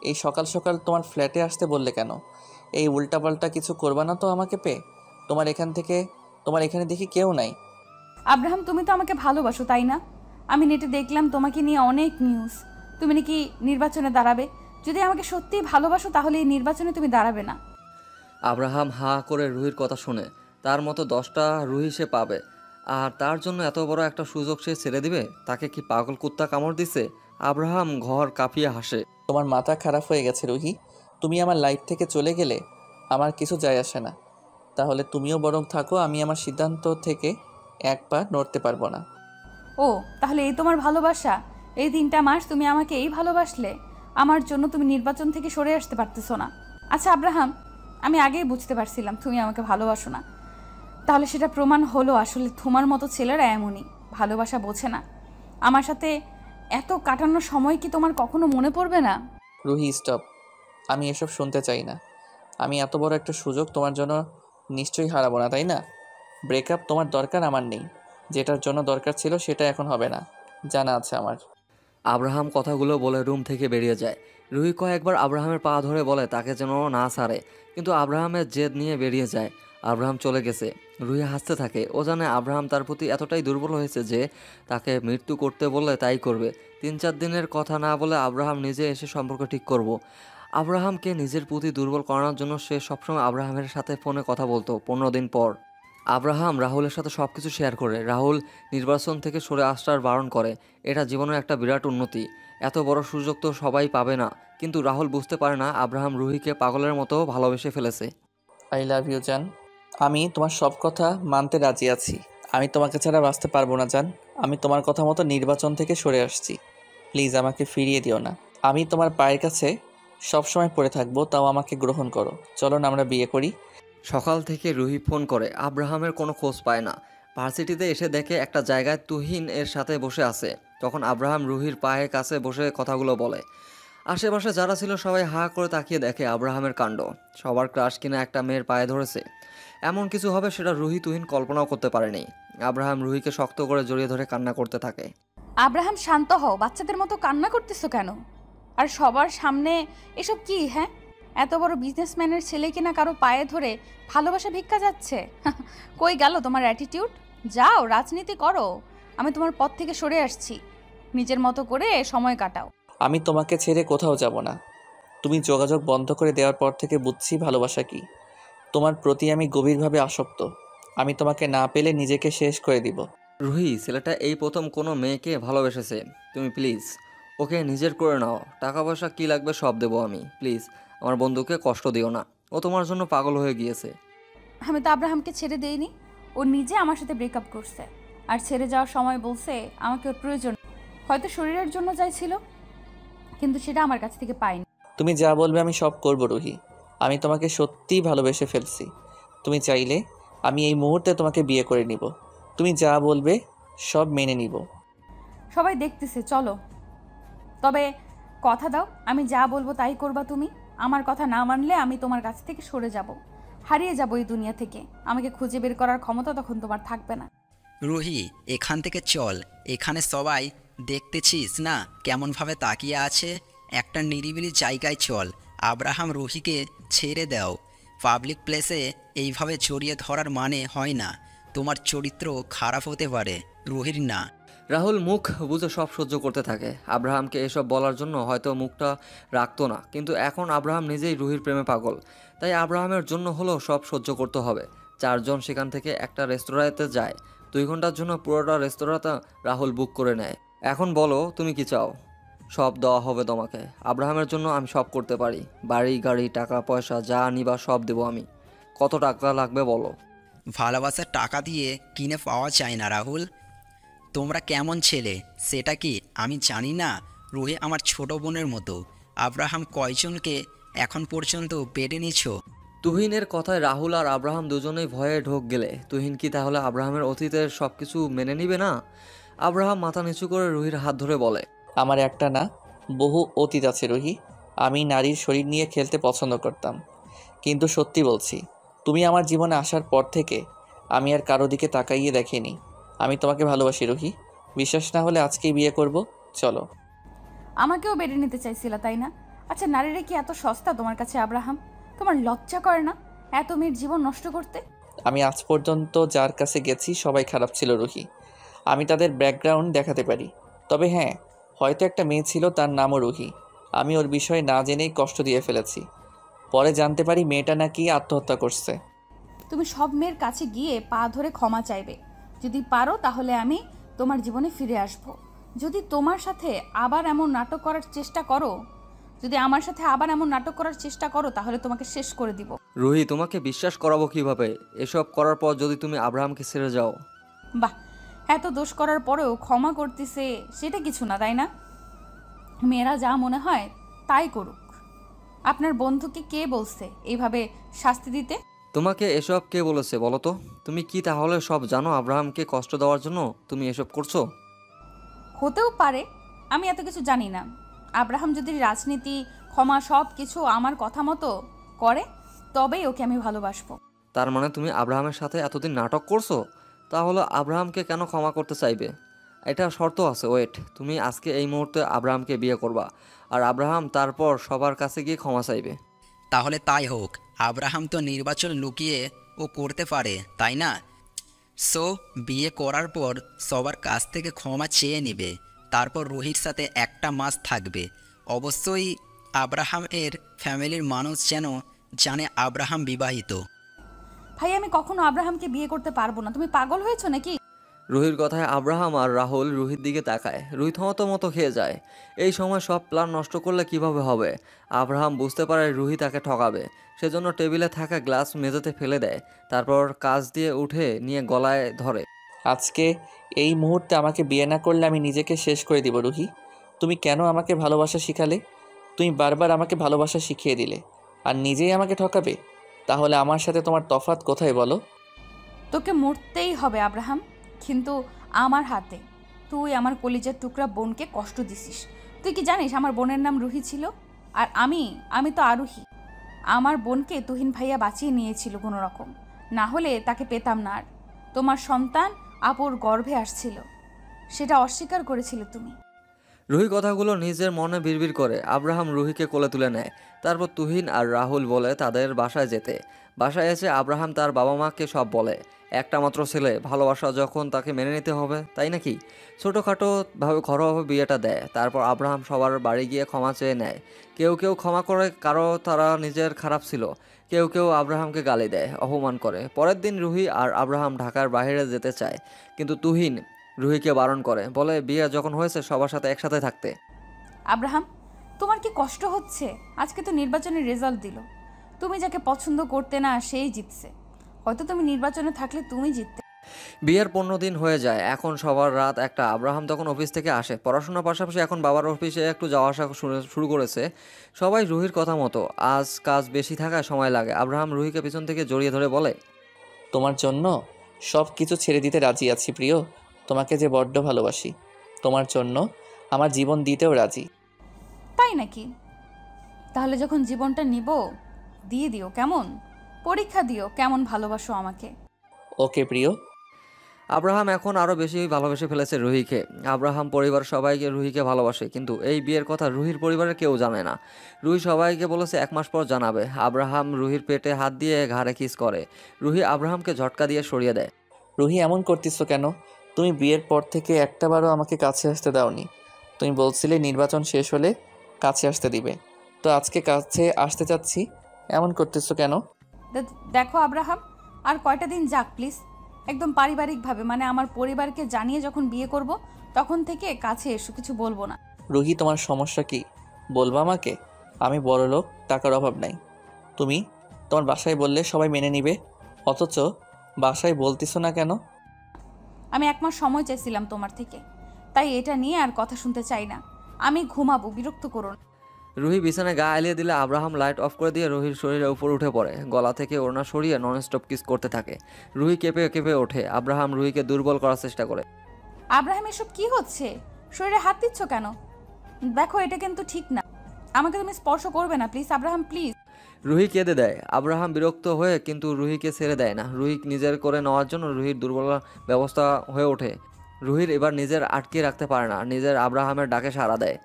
এই সকাল সকাল তোমার ফ্ল্যাটে আসতে বললে কেন? এই উল্টাপাল্টা কিছু করবা না তো আমাকে পেয়ে? তোমার এখানে দেখি কেউ নাই। আব্রাহাম, তুমি তো আমাকে ভালোবাসো তাই না? আমি নেটে দেখলাম তোমাকে নিয়ে অনেক নিউজ। তুমি নাকি নির্বাচনে দাঁড়াবে। যদি আমাকে সত্যিই ভালোবাসো তাহলে এই নির্বাচনে তুমি দাঁড়াবে না। আব্রাহাম হা করে রুহির কথা শুনে। তার মতো 10টা রুহি সে পাবে, আর তার জন্য এত বড় একটা সুযোগ সে ছেড়ে দিবে? তাকে কি পাগল কুত্তা কামড় দিছে? আব্রাহাম ঘর কাঁপিয়ে হাসে। তোমার মাথা খারাপ হয়ে গেছে রুহি। তুমি আমার লাইফ থেকে চলে গেলে আমার কিছু যায় আসে না। তাহলে তুমিও বরং থাকো, আমি আমার সিদ্ধান্ত থেকে এক পা নড়তে পারবো না। ও, তাহলে এই তোমার ভালোবাসা? এই 3টা মাস তুমি আমাকে এই ভালোবাসলে, আমার জন্য তুমি নির্বাচন থেকে সরে আসতে পারতেছো না। আচ্ছা আব্রাহাম, আমি আগেই বুঝতে পারছিলাম তুমি আমাকে ভালোবাসো না। তাহলে সেটা প্রমাণ হলো, আসলে তোমার মতো ছেলেরা এমনই, ভালোবাসা বোঝে না। আমার সাথে এত কাটানোর সময় কি তোমার কখনো মনে পড়বে না? রুহি, স্টপ। আমি এসব শুনতে চাই না। আমি এত বড় একটা সুযোগ তোমার জন্য নিশ্চয়ই হারাবো না, তাই না? ব্রেকআপ তোমার দরকার, আমার নেই। যেটার জন্য দরকার ছিল সেটা এখন হবে না, জানা আছে আমার। আব্রাহাম কথাগুলো বলে রুম থেকে বেরিয়ে যায়। রুহি কয়েকবার আব্রাহামের পা ধরে বলে তাকে যেন না ছাড়ে, কিন্তু আব্রাহামের জেদ নিয়ে বেরিয়ে যায়। আব্রাহাম চলে গেছে। রুহি হাসতে থাকে। ও জানে আব্রাহাম তার প্রতি এতটাই দুর্বল হয়েছে যে তাকে মৃত্যু করতে বললে তাই করবে। 3-4 দিনের কথা না বলে আব্রাহাম নিজে এসে সম্পর্ক ঠিক করব। আব্রাহামকে নিজের প্রতি দুর্বল করানোর জন্য সে সবসময় আব্রাহামের সাথে ফোনে কথা বলতো। 15 দিন পর আব্রাহাম রাহুলের সাথে সব কিছু শেয়ার করে। রাহুল নির্বাচন থেকে সরে আসার বারণ করে। এটা জীবনের একটা বিরাট উন্নতি। এত বড় সুযোগ তো সবাই পাবে না। কিন্তু রাহুল বুঝতে পারে না আব্রাহাম রুহিকে পাগলের মতো ভালোবেসে ফেলেছে। আই লাভ ইউ জান। আমি তোমার সব কথা মানতে রাজি আছি। আমি তোমাকে ছাড়া বাঁচতে পারবো না জান। আমি তোমার কথা মতো নির্বাচন থেকে সরে আসছি। প্লিজ আমাকে ফিরিয়ে দিও না। আমি তোমার পায়ের কাছে সবসময় পড়ে থাকবো, তাও আমাকে গ্রহণ করো। চলো না আমরা বিয়ে করি। সকাল থেকে রুহি ফোন করে, আব্রাহামের কোনো খোঁজ পায় না। ভার্সিটিতে এসে দেখে একটা জায়গায় তুহিন এর সাথে বসে আছে। তখন আব্রাহাম রুহির পায়ের কাছে বসে কথাগুলো বলে। আশেপাশে যারা ছিল সবাই হা করে তাকিয়ে দেখে আব্রাহামের কাণ্ড। সবার ক্রাশ কিনা একটা মেয়ের পায়ে ধরেছে। এমন কিছু হবে সেটা রুহি তুহিন কল্পনাও করতে পারেনি। আব্রাহাম রুহিকে শক্ত করে জড়িয়ে ধরে কান্না করতে থাকে। আব্রাহাম শান্ত হও, বাচ্চাদের মতো কান্না করতেছো কেন? আর সবার সামনে এসব কি? হ্যাঁ, এত বড় বিজনেসম্যানের ছেলে কিনা কারো পায়ে ধরে ভালোবাসা ভিক্ষা যাচ্ছে? কই গেল তোমার অ্যাটিটিউড? যাও রাজনীতি করো। আমি তোমার পথ থেকে সরে আসছি। নিজের মতো করে সময় কাটাও। আমি তোমাকে ছেড়ে কোথাও যাব না। তুমি যোগাযোগ বন্ধ করে দেওয়ার পর থেকে বুঝছি ভালোবাসা কি। তোমার প্রতি আমি গভীরভাবে আসক্ত। আমি তোমাকে না পেলে নিজেকে শেষ করে দিব। রুহি, ছেলেটা এই প্রথম কোনো মেয়েকে ভালোবেসেছে। তুমি প্লিজ ওকে নিজের করে নাও। টাকা পয়সা কী লাগবে সব দেবো আমি। প্লিজ আমার বন্ধুকে কষ্ট দিও না। ও তোমার জন্য পাগল হয়ে গিয়েছে। আমি তো আব্রাহামকে ছেড়ে দেইনি। ও নিজে আমার সাথে ব্রেকআপ করছে। আর ছেড়ে যাওয়ার সময় বলছে আমাকে ওর প্রয়োজন। হয়তো শরীরের জন্য চাইছিল, কিন্তু সেটা আমার কাছ থেকে পাইনি। তুমি যা বলবে আমি সব করব রুহি। আমি তোমাকে সত্যিই ভালোবেসে ফেলছি। তুমি চাইলে আমি এই মুহূর্তে তোমাকে বিয়ে করে নিব। তুমি যা বলবে সব মেনে নিব। সবাই দেখতেছে, চলো। তবে কথা দাও, আমি যা বলবো তাই করবা তুমি। আমার কথা না মানলে আমি তোমার কাছ থেকে সরে যাব, হারিয়ে যাব এই দুনিয়া থেকে। আমাকে খুঁজে বের করার ক্ষমতা তখন তোমার থাকবে না। রুহি, এখান থেকে চল। এখানে সবাই দেখতেছিস না কেমনভাবে তাকিয়ে আছে। একটা নিরিবিলি জায়গায় চল। আব্রাহাম রুহিকে ছেড়ে দাও। পাবলিক প্লেসে এইভাবে জড়িয়ে ধরার মানে হয় না। তোমার চরিত্র খারাপ হতে পারে, রুহির না। রাহুল মুখ বুঝে সব সহ্য করতে থাকে। আব্রাহামকে এসব বলার জন্য হয়তো মুখটা রাখতো না, কিন্তু এখন আব্রাহাম নিজেই রুহির প্রেমে পাগল। তাই আব্রাহামের জন্য হলেও সব সহ্য করতে হবে। 4 জন সেখান থেকে একটা রেস্তোরাঁতে যায়। 2 ঘন্টার জন্য পুরোটা রেস্তোরাঁটা রাহুল বুক করে নেয়। এখন বলো তুমি কি চাও? সব দেওয়া হবে তোমাকে। আব্রাহামের জন্য আমি সব করতে পারি। বাড়ি গাড়ি টাকা পয়সা যা নিবা সব দেবো আমি। কত টাকা লাগবে বলো? ভালোবাসার টাকা দিয়ে কিনে পাওয়া যায় না রাহুল। তোমরা কেমন ছেলে সেটা কি আমি জানি না? রুহি আমার ছোট বোনের মতো। আব্রাহাম কয়জনকে এখন পর্যন্ত বেড়ে নিছ? তুহিনের কথায় রাহুল আর আব্রাহাম দুজনেই ভয়ে ঢোক গেলে। তুহিন কি তাহলে আব্রাহামের অতীতের সব কিছু মেনে নিবে না? আব্রাহাম মাথা নিচু করে রুহির হাত ধরে বলে, আমার একটা না বহু অতীত আছে রুহি। আমি নারীর শরীর নিয়ে খেলতে পছন্দ করতাম, কিন্তু সত্যি বলছি তুমি আমার জীবনে আসার পর থেকে আমি আর কারো দিকে তাকাইয়ে দেখিনি। আমি তোমাকে ভালোবাসি রুহি। বিশ্বাস না হলে আজকেই বিয়ে করব। চলো। আমাকেও বেড়ে নিতে চাইছিলা তাই না? আচ্ছা, নারীরা কি এত সস্তা তোমার কাছে আব্রাহাম? তোমার লজ্জা করে না এত মেয়ের জীবন নষ্ট করতে? আমি আজ পর্যন্ত যার কাছে গেছি সবাই খারাপ ছিল রুহি। আমি তাদের ব্যাকগ্রাউন্ড দেখাতে পারি। তবে হ্যাঁ, হয়তো একটা মেয়ে ছিল, তার নামও রুহি। আমি ওর বিষয়ে না জেনেই কষ্ট দিয়ে ফেলেছি। পরে জানতে পারি মেয়েটা নাকি আত্মহত্যা করছে। তুমি সব মেয়ের কাছে গিয়ে পা ধরে ক্ষমা চাইবে। যদি পারো তাহলে আমি তোমার জীবনে ফিরে আসব। যদি তোমার সাথে আবার এমন নাটক করার চেষ্টা করো, তাহলে তোমাকে শেষ করে দিব। রুহি তোমাকে বিশ্বাস করাবো কিভাবে এসব করার পর যদি তুমি আব্রাহামকে ছেড়ে যাও? বাহ, এত দোষ করার পরেও ক্ষমা করতেছে, সেটা কিছু না তাই না? মেয়েরা যা মনে হয় তাই করুক। আপনার বন্ধুকে কে বলছে এইভাবে শাস্তি দিতে? তোমাকে এসব কে বলেছে বলো তো? তুমি কি তাহলে সব জানো? আব্রাহামকে কষ্ট দেওয়ার জন্য তুমি এসব করছো? হতেও পারে, আমি এত কিছু জানি না। আব্রাহাম যদি রাজনীতি ক্ষমা সব কিছু আমার কথা মতো করে, তবেই ওকে আমি ভালোবাসবো। তার মানে তুমি আব্রাহামের সাথে এতদিন নাটক করছো? তাহলে আব্রাহামকে কেন ক্ষমা করতে চাইবে? এটা শর্ত আছে, ওয়েট। তুমি আজকে এই মুহূর্তে আব্রাহামকে বিয়ে করবা, আর আব্রাহাম তারপর সবার কাছে গিয়ে ক্ষমা চাইবে। তাহলে তাই হোক। আব্রাহাম তো নির্বাচন লুকিয়ে ও করতে পারে, তাই না? সো বিয়ে করার পর সবার কাছ থেকে ক্ষমা চেয়ে নেবে, তারপর রুহির সাথে একটা মাস থাকবে। অবশ্যই আব্রাহাম এর ফ্যামিলির মানুষ যেন জানে আব্রাহাম বিবাহিত। ভাই আমি কখনো আব্রাহামকে বিয়ে করতে পারবো না, তুমি পাগল হয়েছো নাকি? রুহির কথায় আব্রাহাম আর রাহুল রুহির দিকে তাকায়। রুহি থমথমতো খেয়ে যায়। এই সময় সব প্ল্যান নষ্ট করলে কিভাবে হবে? আব্রাহাম বুঝতে পারে রুহি তাকে ঠকাবে, সেজন্য টেবিলে থাকা গ্লাস মেঝেতে ফেলে দেয়। তারপর কাজ দিয়ে উঠে নিয়ে গলায় ধরে। আজকে এই মুহূর্তে আমাকে বিয়ে না করলে আমি নিজেকে শেষ করে দিব। রুহি, তুমি কেন আমাকে ভালোবাসা শিখালে? তুমি বারবার আমাকে ভালোবাসা শিখিয়ে দিলে আর নিজেই আমাকে ঠকাবে। তাহলে আমার সাথে তোমার তফাৎ কোথায় বলো? তোকে মরতেই হবে আব্রাহাম, কিন্তু আমার হাতে। তুই আমার কলিজার টুকরা বোনকে কষ্ট দিছিস। তুই কি জানিস আমার বোনের নাম রুহি ছিল? আর আমি তো আরুহি। আমার বোনকে তুহিন ভাইয়া বাঁচিয়ে নিয়েছিল কোনো রকম, না হলে তাকে পেতাম না। আর তোমার সন্তান আপুর গর্ভে আসছিল, সেটা অস্বীকার করেছিলে তুমি। রুহি কথাগুলো নিজের মনে বিড়বিড় করে। আব্রাহাম রুহিকে কোলে তুলে নেয়। তারপর তুহিন আর রাহুল বলে তাদের বাসায় যেতে। বাসায় এসে আব্রাহাম তার বাবা মাকে সব বলে। একটা মাত্র ছেলে, ভালোবাসা যখন তাকে মেনে নিতে হবে, তাই নাকি? ছোটোখাটোভাবে ঘরোয়াভাবে বিয়েটা দেয়। তারপর আব্রাহাম সবার বাড়ি গিয়ে ক্ষমা চেয়ে নেয়। কেউ কেউ ক্ষমা করে, কারো তারা নিজের খারাপ ছিল। কেউ কেউ আব্রাহামকে গালি দেয়, অপমান করে। পরের দিন রুহি আর আব্রাহাম ঢাকার বাইরে যেতে চায়, কিন্তু তুহিন রুহিকে বারণ করে, বলে বিয়ে যখন হয়েছে সবার সাথে একসাথে থাকতে। আব্রাহাম, তোমার কি কষ্ট হচ্ছে? আজকে তো নির্বাচনের রেজাল্ট দিল, তুমি যাকে পছন্দ করতে না সেই জিতছে। হয়তো তুমি নির্বাচনে থাকলে তুমি জিততে। বিয়ের 15 দিন হয়ে যায়। এখন সবার রাত একটা। আব্রাহাম তখন অফিস থেকে আসে। পড়াশোনার পাশাপাশি এখন বাবার অফিসে একটু যাওয়া আসা শুরু করেছে। সবাই রুহির কথা মতো। আজ কাজ বেশি থাকায় সময় লাগে। আব্রাহাম রুহিকে পিছন থেকে জড়িয়ে ধরে বলে, তোমার জন্য সব কিছু ছেড়ে দিতে রাজি আছি প্রিয়। তোমাকে যে বড্ড ভালোবাসি, তোমার জন্য আমার জীবন দিতেও রাজি। তাই নাকি? তাহলে যখন জীবনটা নিব, দিয়ে দিও কেমন? পরীক্ষা দিও কেমন ভালোবাসো আমাকে। ওকে প্রিয়। আব্রাহাম এখন আরও বেশি ভালোবেসে ফেলেছে রুহিকে। আব্রাহাম পরিবার সবাইকে রুহিকে ভালোবাসে, কিন্তু এই বিয়ের কথা রুহির পরিবারের কেউ জানে না। রুহি সবাইকে বলেছে 1 মাস পর জানাবে। আব্রাহাম রুহির পেটে হাত দিয়ে ঘাড়ে কিস করে। রুহি আব্রাহামকে ঝটকা দিয়ে সরিয়ে দেয়। রুহি, এমন করতেছো কেন? তুমি বিয়ের পর থেকে একটাবারও আমাকে কাছে আসতে দাওনি। তুমি বলছিলে নির্বাচন শেষ হলে কাছে আসতে দিবে, তো আজকে কাছে আসতে চাচ্ছি। এমন করতেছো কেন? দেখো আব্রাহাম, আর কয়টা দিন যাক প্লিজ। একদম পারিবারিকভাবে, মানে আমার পরিবারকে জানিয়ে যখন বিয়ে করব তখন থেকে কাছে এসো, কিছু বলবো না। রুহি, তোমার সমস্যা কি বলবা আমাকে? আমি বড়লোক, টাকার অভাব নাই। তুমি তোমার বাসায় বললে সবাই মেনে নিবে, অথচ বাসায় বলতেছো না কেন? আমি 1 মাস সময় চাইছিলাম তোমার থেকে, তাই এটা নিয়ে আর কথা শুনতে চাই না। আমি ঘুমাবো, বিরক্ত করো না। রুহি বিছানায় গা এলিয়ে দিলে আব্রাহাম লাইট অফ করে দিয়ে রুহির শরীরের উপর উঠে পড়ে। গলা থেকে ওড়না সরিয়ে নন স্টপ কিস করতে থাকে। রুহি কেঁপে কেঁপে ওঠে। আব্রাহাম রুহিকে দুর্বল করার চেষ্টা করে। আব্রাহাম, এসব কি হচ্ছে? শরীরে হাত দিচ্ছ কেন? দেখো এটা কিন্তু ঠিক না। আমাকে তুমি স্পর্শ করবে না প্লিজ আব্রাহাম, প্লিজ। রুহি কেঁদে দেয়। আব্রাহাম বিরক্ত হয়ে কিন্তু রুহিকে ছেড়ে দেয় না। রুহি নিজের করে নেওয়ার জন্য রুহির দুর্বল ব্যবস্থা হয়ে ওঠে। রুহির এবার নিজের আটকে রাখতে পারে না, নিজের আব্রাহামের ডাকে সাড়া দেয়।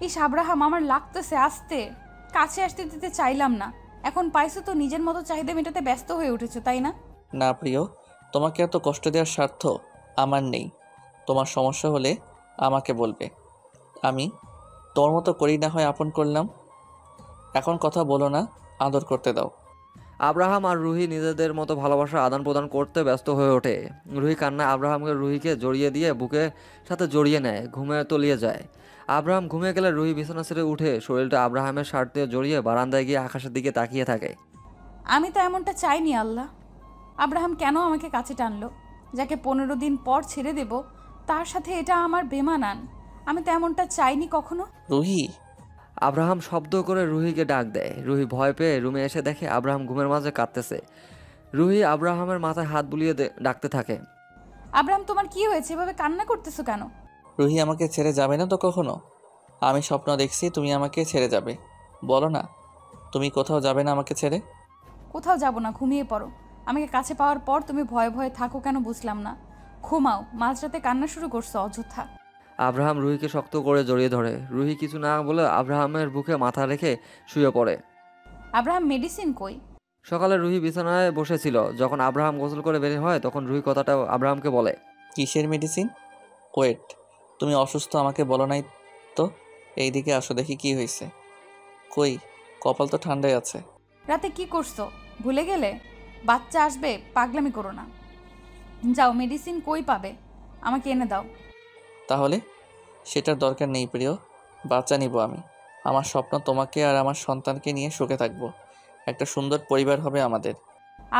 ইস আব্রাহাম, আমার লাগতেছে আসতে, কাছে আসতে দিতে চাইলাম না। এখন পাইছো তো নিজের মতো চাহিদা মেটাতে ব্যস্ত হয়ে উঠেছো, তাই না? না প্রিয়, তোমাকে এত কষ্ট দেওয়ার স্বার্থ আমার নেই। তোমার সমস্যা হলে আমাকে বলবে, আমি তোর মতো করি না হয় আপন করলাম। এখন কথা বলো না, আদর করতে দাও। আব্রাহাম আর রুহি নিজেদের মতো ভালোবাসার আদান প্রদান করতে ব্যস্ত হয়ে ওঠে। রুহি কান্নায় আব্রাহামকে রুহিকে জড়িয়ে দিয়ে বুকের সাথে জড়িয়ে নেয়। ঘুমে তলিয়ে যায়। আব্রাহাম ঘুমিয়ে গেলে রুহি বিছানা ছেড়ে উঠে শরীরটা আব্রাহামের শার্ট দিয়ে জড়িয়ে বারান্দায় গিয়ে আকাশের দিকে তাকিয়ে থাকে। আমি তো এমনটা চাইনি আল্লাহ। আব্রাহাম কেন আমাকে কাছে টানলো? যাকে 15 দিন পর ছেড়ে দেব তার সাথে এটা আমার বেমানান। আমি তো এমনটা চাইনি কখনো। রুহি। আব্রাহাম শব্দ করে রুহিকে ডাক দেয়। রুহি ভয় পেয়ে রুমে এসে দেখে আব্রাহাম ঘুমের মাঝে কাঁদতেছে। রুহি আব্রাহামের মাথায় হাত বুলিয়ে ডাকতে থাকে। আব্রাহাম, তোমার কি হয়েছে? এভাবে কান্না করতেছো কেন? রুহি আমাকে ছেড়ে যাবে না তো কখনো? আমি স্বপ্ন দেখছি তুমি আমাকে ছেড়ে যাবে। বলো না, তুমি কোথাও যাবে না আমাকে ছেড়ে? কোথাও যাব না, ঘুমিয়ে পড়ো। আমাকে কাছে পাওয়ার পর তুমি ভয়ে ভয়ে থাকো কেন বুঝলাম না। ঘুমাও, মাঝরাতে কান্না শুরু করছো অযথা। আব্রাহাম রুহিকে শক্ত করে জড়িয়ে ধরে। রুহি কিছু না বলে আব্রাহামের বুকে মাথা রেখে শুয়ে পড়ে। আব্রাহাম মেডিসিন কই? সকালে রুহি বিছানায় বসেছিল। যখন আব্রাহাম গোসল করে বের হয় তখন রুহি কথাটা আব্রাহামকে বলে। কিসের মেডিসিন? ওয়েট, তুমি অসুস্থ আমাকে বলো নাই তো? এইদিকে আসো দেখি কি হয়েছে। কই, কপাল তো ঠান্ডাই আছে। রাতে কি করছো ভুলে গেলে? বাচ্চা আসবে, পাগলামি করো না। যাও, মেডিসিন কই পাবে, আমাকে এনে দাও। তাহলে সেটার দরকার নেই প্রিয়, বাচ্চা নিব আমি। আমার স্বপ্ন তোমাকে আর আমার সন্তানকে নিয়ে সুখে থাকবো। একটা সুন্দর পরিবার হবে আমাদের।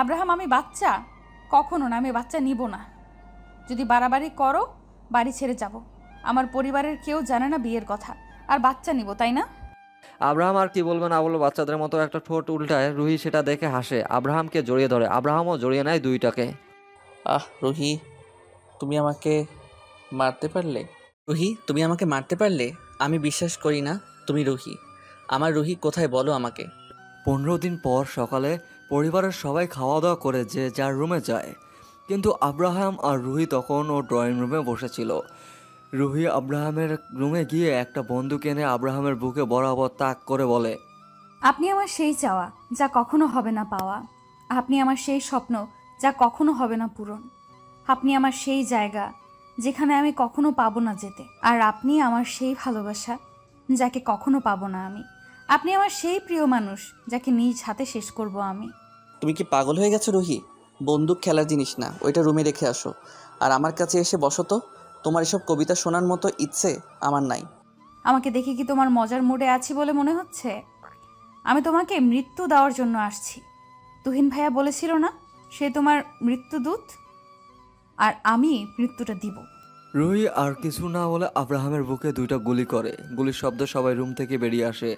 আব্রাহাম, আমি বাচ্চা? কখনো না, আমি বাচ্চা নিব না। যদি বাড়াবাড়ি করো বাড়ি ছেড়ে যাব। আমার পরিবারের কেউ জানে না বিয়ের কথা, আর বাচ্চা নিব, তাই না? আব্রাহাম আর কি বলবে না বলবে, বাচ্চাদের মতো একটা ঠোঁট উল্টায়। রুহি সেটা দেখে হাসে, আব্রাহামকে জড়িয়ে ধরে। আব্রাহামও জড়িয়ে নেয় দুইটাকে। রুহি, তুমি আমাকে মারতে পারলে? রুহি, তুমি আমাকে মারতে পারলে? আমি বিশ্বাস করি না তুমি রুহি। আমার রুহি কোথায় বলো আমাকে। 15 দিন পর সকালে পরিবারের সবাই খাওয়া দাওয়া করে যে যার রুমে যায়, কিন্তু আব্রাহাম আর রুহি তখনও ড্রয়িং রুমে বসেছিল। রুহি আব্রাহামের রুমে গিয়ে একটা বন্দুক এনে আব্রাহামের বুকে বরাবর তাক করে বলে, আপনি আমার সেই চাওয়া যা কখনো হবে না পাওয়া। আপনি আমার সেই স্বপ্ন যা কখনো হবে না পূরণ। আপনি আমার সেই জায়গা যেখানে আমি কখনো পাবো না যেতে। আর আপনি আমার সেই ভালোবাসা যাকে কখনো পাবো না আমি। আপনি আমার সেই প্রিয় মানুষ যাকে নিজ হাতে শেষ করব আমি। তুমি কি পাগল হয়ে গেছো রুহি? বন্দুক খেলার জিনিস না, ওইটা রুমে রেখে আসো। আর আমার কাছে এসে বসো তো। তোমার এসব কবিতা শোনার মতো ইচ্ছে আমার নাই। আমাকে দেখে কি তোমার মজার মুডে আছি বলে মনে হচ্ছে? আমি তোমাকে মৃত্যু দেওয়ার জন্য আসছি। তুহিন ভাইয়া বলেছিল না, সে তোমার মৃত্যুদূত, আর আমি মৃত্যুটা দিব। রুহি আর কিছু না বলে আব্রাহামের বুকে 2টা গুলি করে। গুলির শব্দ সবাই রুম থেকে বেরিয়ে আসে।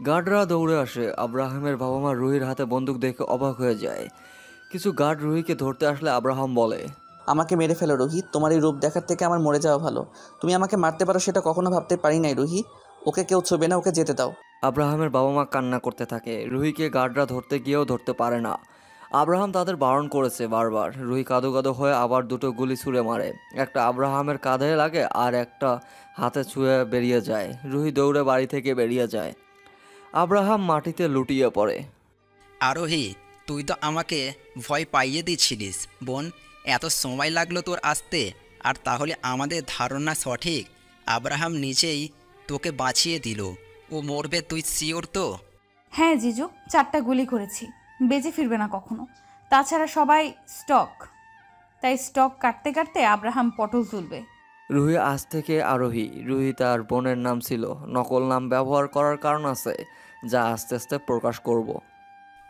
গার্ডরা দৌড়ে আসে। আব্রাহামের বাবা মা রুহির হাতে বন্দুক দেখে অবাক হয়ে যায়। কিছু গার্ড রুহিকে ধরতে আসলে আব্রাহাম বলে, আমাকে মেরে ফেলো রুহি, তোমার এই রূপ দেখার থেকে আমার মরে যাওয়া ভালো। তুমি আমাকে মারতে পারো সেটা কখনো ভাবতে পারি নাই রুহি। ওকে কেউ ছবে না, ওকে যেতে দাও। আব্রাহামের বাবা মা কান্না করতে থাকে। রুহিকে গার্ডরা ধরতে গিয়েও ধরতে পারে না। আব্রাহাম তাদের বারণ করেছে বারবার। রুহি কাঁদো কাঁদো হয়ে আবার 2টো গুলি ছুঁড়ে মারে। একটা আব্রাহামের কাঁধে লাগে আর একটা হাতে ছুঁয়ে বেরিয়ে যায়। রুহি দৌড়ে বাড়ি থেকে বেরিয়ে যায়। আব্রাহাম মাটিতে লুটিয়ে পড়ে। আরোহী, তুই তো আমাকে ভয় পাইয়ে দিচ্ছিলিস বোন। এত সময় লাগলো তোর আসতে? আর তাহলে আমাদের ধারণা সঠিক? আব্রাহাম নিজেই তোকে বাঁচিয়ে দিল। ও মরবে তুই শিওর তো? হ্যাঁ জিজু, 4টা গুলি করেছি, বেঁচে ফিরবে না কখনো। তাছাড়া সবাই স্টক, তাই স্টক কাটতে কাটতে আব্রাহাম পটল তুলবে। রুহি আজ থেকে আরোহী। রুহি তার বোনের নাম ছিল। নকল নাম ব্যবহার করার কারণ আছে, যা আস্তে আস্তে প্রকাশ করব।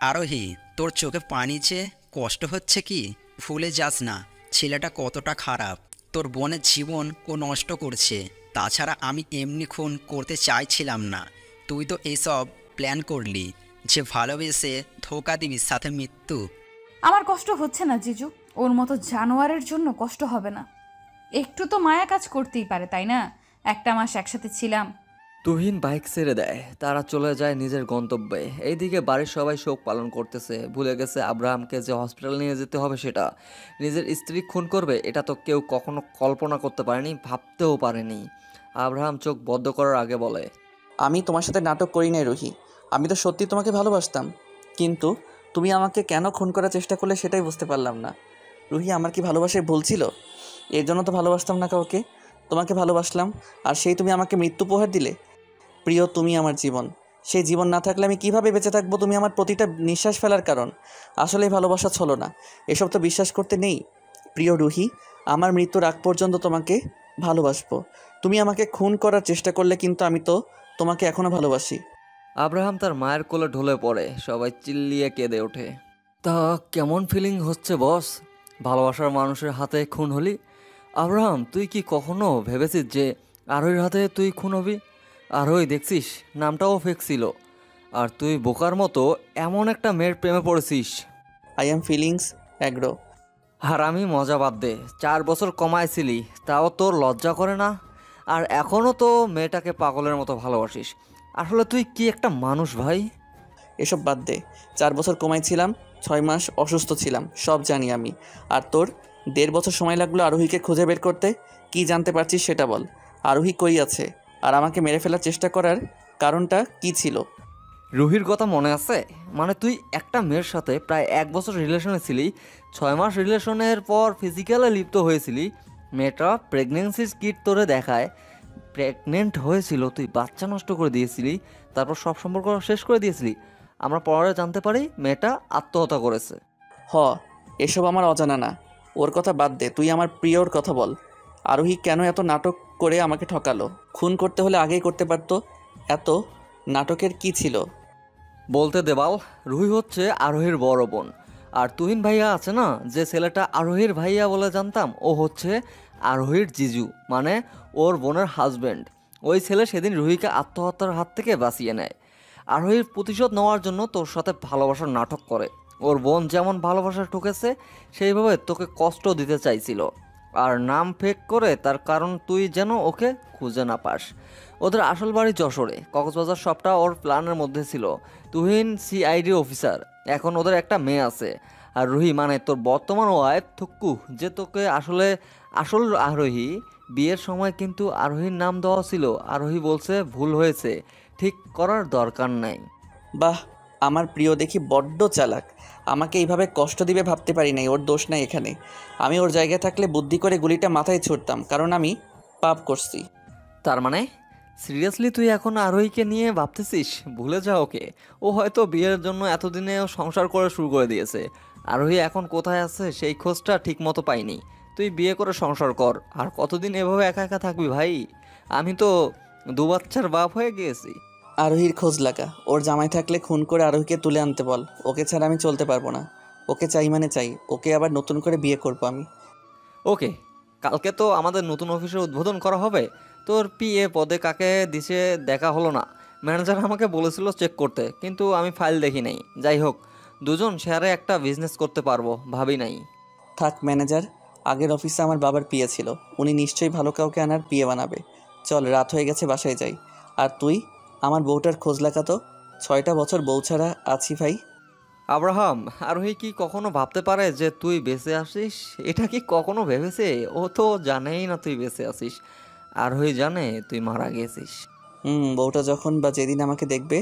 আরোহী, তোর চোখে পানি যে কষ্ট হচ্ছে কি? ভুলে যাস না ছেলেটা কতটা খারাপ। তোর বোনের জীবন ও নষ্ট করছে। তাছাড়া আমি এমনি খুন করতে চাইছিলাম না। তুই তো এসব প্ল্যান করলি যে ভালোবেসে ধোকা দিবি, সাথে মৃত্যু। আমার কষ্ট হচ্ছে না জিজু, ওর মতো জানোয়ারের জন্য কষ্ট হবে না। একটু তো মায়া কাজ করতেই পারে, তাই না? 1টা মাস একসাথে ছিলাম। তুহিন বাইক ছেড়ে দেয়। তারা চলে যায় নিজের গন্তব্যে। এইদিকে বাড়ির সবাই শোক পালন করতেছে। ভুলে গেছে আব্রাহামকে যে হসপিটাল নিয়ে যেতে হবে সেটা। নিজের স্ত্রী খুন করবে এটা তো কেউ কখনো কল্পনা করতে পারেনি, ভাবতেও পারেনি। আব্রাহাম চোখ বদ্ধ করার আগে বলে, আমি তোমার সাথে নাটক করি নাই রুহি। আমি তো সত্যি তোমাকে ভালোবাসতাম, কিন্তু তুমি আমাকে কেন খুন করার চেষ্টা করলে সেটাই বুঝতে পারলাম না। রুহি, আমার কি ভালোবাসায় ভুল ছিল? এর জন্য তো ভালোবাসতাম না কাউকে। তোমাকে ভালোবাসলাম, আর সেই তুমি আমাকে মৃত্যু উপহার দিলে। প্রিয়, তুমি আমার জীবন। সেই জীবন না থাকলে আমি কিভাবে বেঁচে থাকবো? তুমি আমার প্রতিটা নিঃশ্বাস ফেলার কারণ। আসলে ভালোবাসা ছলো না, এসব তো বিশ্বাস করতে নেই। প্রিয় রুহি, আমার মৃত্যুর আগ পর্যন্ত তোমাকে ভালোবাসবো। তুমি আমাকে খুন করার চেষ্টা করলে, কিন্তু আমি তো তোমাকে এখনও ভালোবাসি। আব্রাহাম তার মায়ের কোলে ঢলে পড়ে। সবাই চিল্লিয়ে কেঁদে ওঠে। তা কেমন ফিলিং হচ্ছে বস, ভালোবাসার মানুষের হাতে খুন হলি? আব্রাহাম, তুই কি কখনো ভেবেছিস যে আরোহীর হাতে তুই খুন হবি? আরোহী দেখছিস নামটাও ফেক ছিল, আর তুই বোকার মতো এমন একটা মেয়ের প্রেমে পড়েছিস। I am feelings aggro. আর আমি মজা বাদ দে, 4 বছর কমাইছিলি, তাও তোর লজ্জা করে না? আর এখনও তো মেয়েটাকে পাগলের মতো ভালোবাসিস। আসলে তুই কি একটা মানুষ ভাই। এসব বাদ দে। 4 বছর কমাইছিলাম, 6 মাস অসুস্থ ছিলাম, সব জানি আমি। আর তোর 1.5 বছর সময় লাগলো আরোহীকে খুঁজে বের করতে। কি জানতে পারছিস সেটা বল। আরোহী কই আছে? আর আমাকে মেরে ফেলার চেষ্টা করার কারণটা কি ছিল? রুহির কথা মনে আছে? মানে তুই একটা মেয়ের সাথে প্রায় 1 বছর রিলেশনে ছিলি, 6 মাস রিলেশনের পর ফিজিক্যালে লিপ্ত হয়েছিলি, মেয়েটা প্রেগনেন্সির কিট তোরে দেখায়, প্রেগনেন্ট হয়েছিল, তুই বাচ্চা নষ্ট করে দিয়েছিলি, তারপর সব সম্পর্ক শেষ করে দিয়েছিলি। আমরা পরে জানতে পারি মেয়েটা আত্মহত্যা করেছে। হ, এসব আমার অজানা না। ওর কথা বাদ দে, তুই আমার প্রিয়র কথা বল। আরোহী কেন এত নাটক করে আমাকে ঠকালো? খুন করতে হলে আগেই করতে পারতো। এত নাটকের কি ছিল? বলতে দেবাল, রুহি হচ্ছে আরোহীর বড় বোন। আর তুহিন ভাইয়া আছে না, যে ছেলেটা আরোহীর ভাইয়া বলে জানতাম, ও হচ্ছে আরোহীর জিজু, মানে ওর বোনের হাজব্যান্ড। ওই ছেলে সেদিন রুহিকে আত্মহত্যার হাত থেকে বাঁচিয়ে নেয়। আরোহীর প্রতিশোধ নেওয়ার জন্য তোর সাথে ভালোবাসার নাটক করে। ওর বোন যেমন ভালোবাসা ঠকেছে, সেইভাবে তোকে কষ্ট দিতে চাইছিল। আর নাম ফেক করে, তার কারণ তুই যেন ওকে খুঁজে না পাস। ওদের আসল বাড়ি যশোরে, কক্সবাজার, সবটা ওর প্ল্যানের মধ্যে ছিল। তুহিন সিআইডি অফিসার, এখন ওদের একটা মেয়ে আছে। আর রুহি মানে তোর বর্তমান ওয়াইফ থুক্কু, যে তোকে আসল আরোহী। বিয়ের সময় কিন্তু আরোহীর নাম দেওয়া ছিল। আরোহী বলছে ভুল হয়েছে, ঠিক করার দরকার নাই। বাহ, আমার প্রিয় দেখি বড্ড চালাক। আমাকে এইভাবে কষ্ট দিবে ভাবতে পারি নাই। ওর দোষ নাই এখানে। আমি ওর জায়গায় থাকলে বুদ্ধি করে গুলিটা মাথায় ছুড়তাম, কারণ আমি পাপ করছি। তার মানে সিরিয়াসলি তুই এখন আরোহীকে নিয়ে ভাবতেছিস? ভুলে যা ওকে। ও হয়তো বিয়ের জন্য এতদিনে সংসার করে শুরু করে দিয়েছে। আরোহী এখন কোথায় আছে সেই খোঁজটা ঠিক মতো পাইনি। তুই বিয়ে করে সংসার কর। আর কতদিন এভাবে একা একা থাকবি ভাই? আমি তো 2 বাচ্চার বাপ হয়ে গিয়েছি। আরোহীর খোঁজ লাগা। ওর জামাই থাকলে খুন করে আরোহীকে তুলে আনতে বল। ওকে ছাড়া আমি চলতে পারবো না। ওকে চাই মানে চাই। ওকে আবার নতুন করে বিয়ে করবো আমি। ওকে, কালকে তো আমাদের নতুন অফিসের উদ্বোধন করা হবে। তোর পিএ পদে কাকে দিছে দেখা হলো না। ম্যানেজার আমাকে বলেছিল চেক করতে, কিন্তু আমি ফাইল দেখি নাই। যাই হোক, দুজন শেয়ারে একটা বিজনেস করতে পারবো ভাবি নাই। থাক ম্যানেজার, আগের অফিসে আমার বাবার পিএ ছিল। উনি নিশ্চয়ই ভালো কাউকে আনার পিএ বানাবে। চল, রাত হয়ে গেছে, বাসায় যাই। আর তুই আমার বউটার খোঁজ লাগা তো। 6টা বছর বউ ছাড়া আছি ভাই। আব্রাহাম, আরোহী কি কখনো ভাবতে পারে যে তুই বেঁচে আসিস? এটা কি কখনো ভেবেছে? ও তো জানেই না তুই বেঁচে আসিস। আরোহী জানে তুই মারা গেছিস। বউটা যখন বা যেদিন আমাকে দেখবে,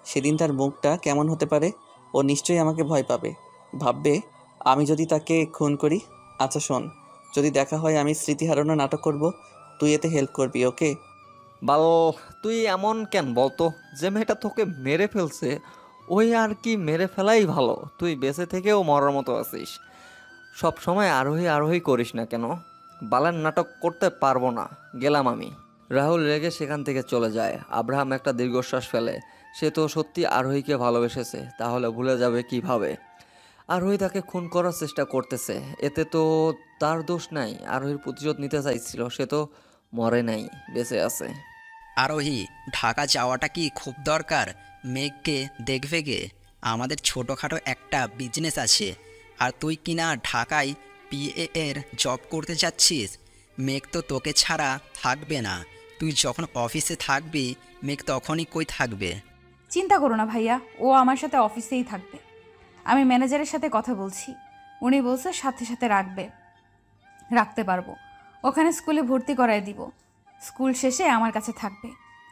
সেদিন তার মুখটা কেমন হতে পারে? ও নিশ্চয়ই আমাকে ভয় পাবে। ভাববে আমি যদি তাকে খুন করি। আচ্ছা শোন, যদি দেখা হয় আমি স্মৃতি হারানোর নাটক করব, তুই এতে হেল্প করবি, ওকে? বাল, তুই এমন কেন বলতো? যে মেয়েটা তোকে মেরে ফেলছে, ওই আর কি মেরে ফেলাই ভালো। তুই বেঁচে থেকেও মরার মতো আছিস। সব সময় আরোহী আরোহী করিস না কেন? বালের নাটক করতে পারবো না, গেলাম আমি। রাহুল রেগে সেখান থেকে চলে যায়। আব্রাহাম একটা দীর্ঘশ্বাস ফেলে। সে তো সত্যি আরোহীকে ভালোবেসেছে, তাহলে ভুলে যাবে কিভাবে? আরোহী তাকে খুন করার চেষ্টা করতেছে, এতে তো তার দোষ নাই। আরোহীর প্রতিশোধ নিতে চাইছিল, সে তো মরে নাই, বেঁচে আছে। আরোহী, ঢাকা যাওয়াটা কি খুব দরকার? মেঘকে দেখবে গে? আমাদের ছোটোখাটো একটা বিজনেস আছে। আর তুই কিনা ঢাকায় পিএ এর জব করতে যাচ্ছিস। মেঘ তো তোকে ছাড়া থাকবে না। তুই যখন অফিসে থাকবি, মেঘ তখনই কই থাকবে? চিন্তা করো না ভাইয়া, ও আমার সাথে অফিসেই থাকবে। আমি ম্যানেজারের সাথে কথা বলছি, উনি বলছে সাথে সাথে রাখতে পারবো। ওখানে স্কুলে ভর্তি করায় দিব। স্কুল শেষে আমার কাছে থাকবে।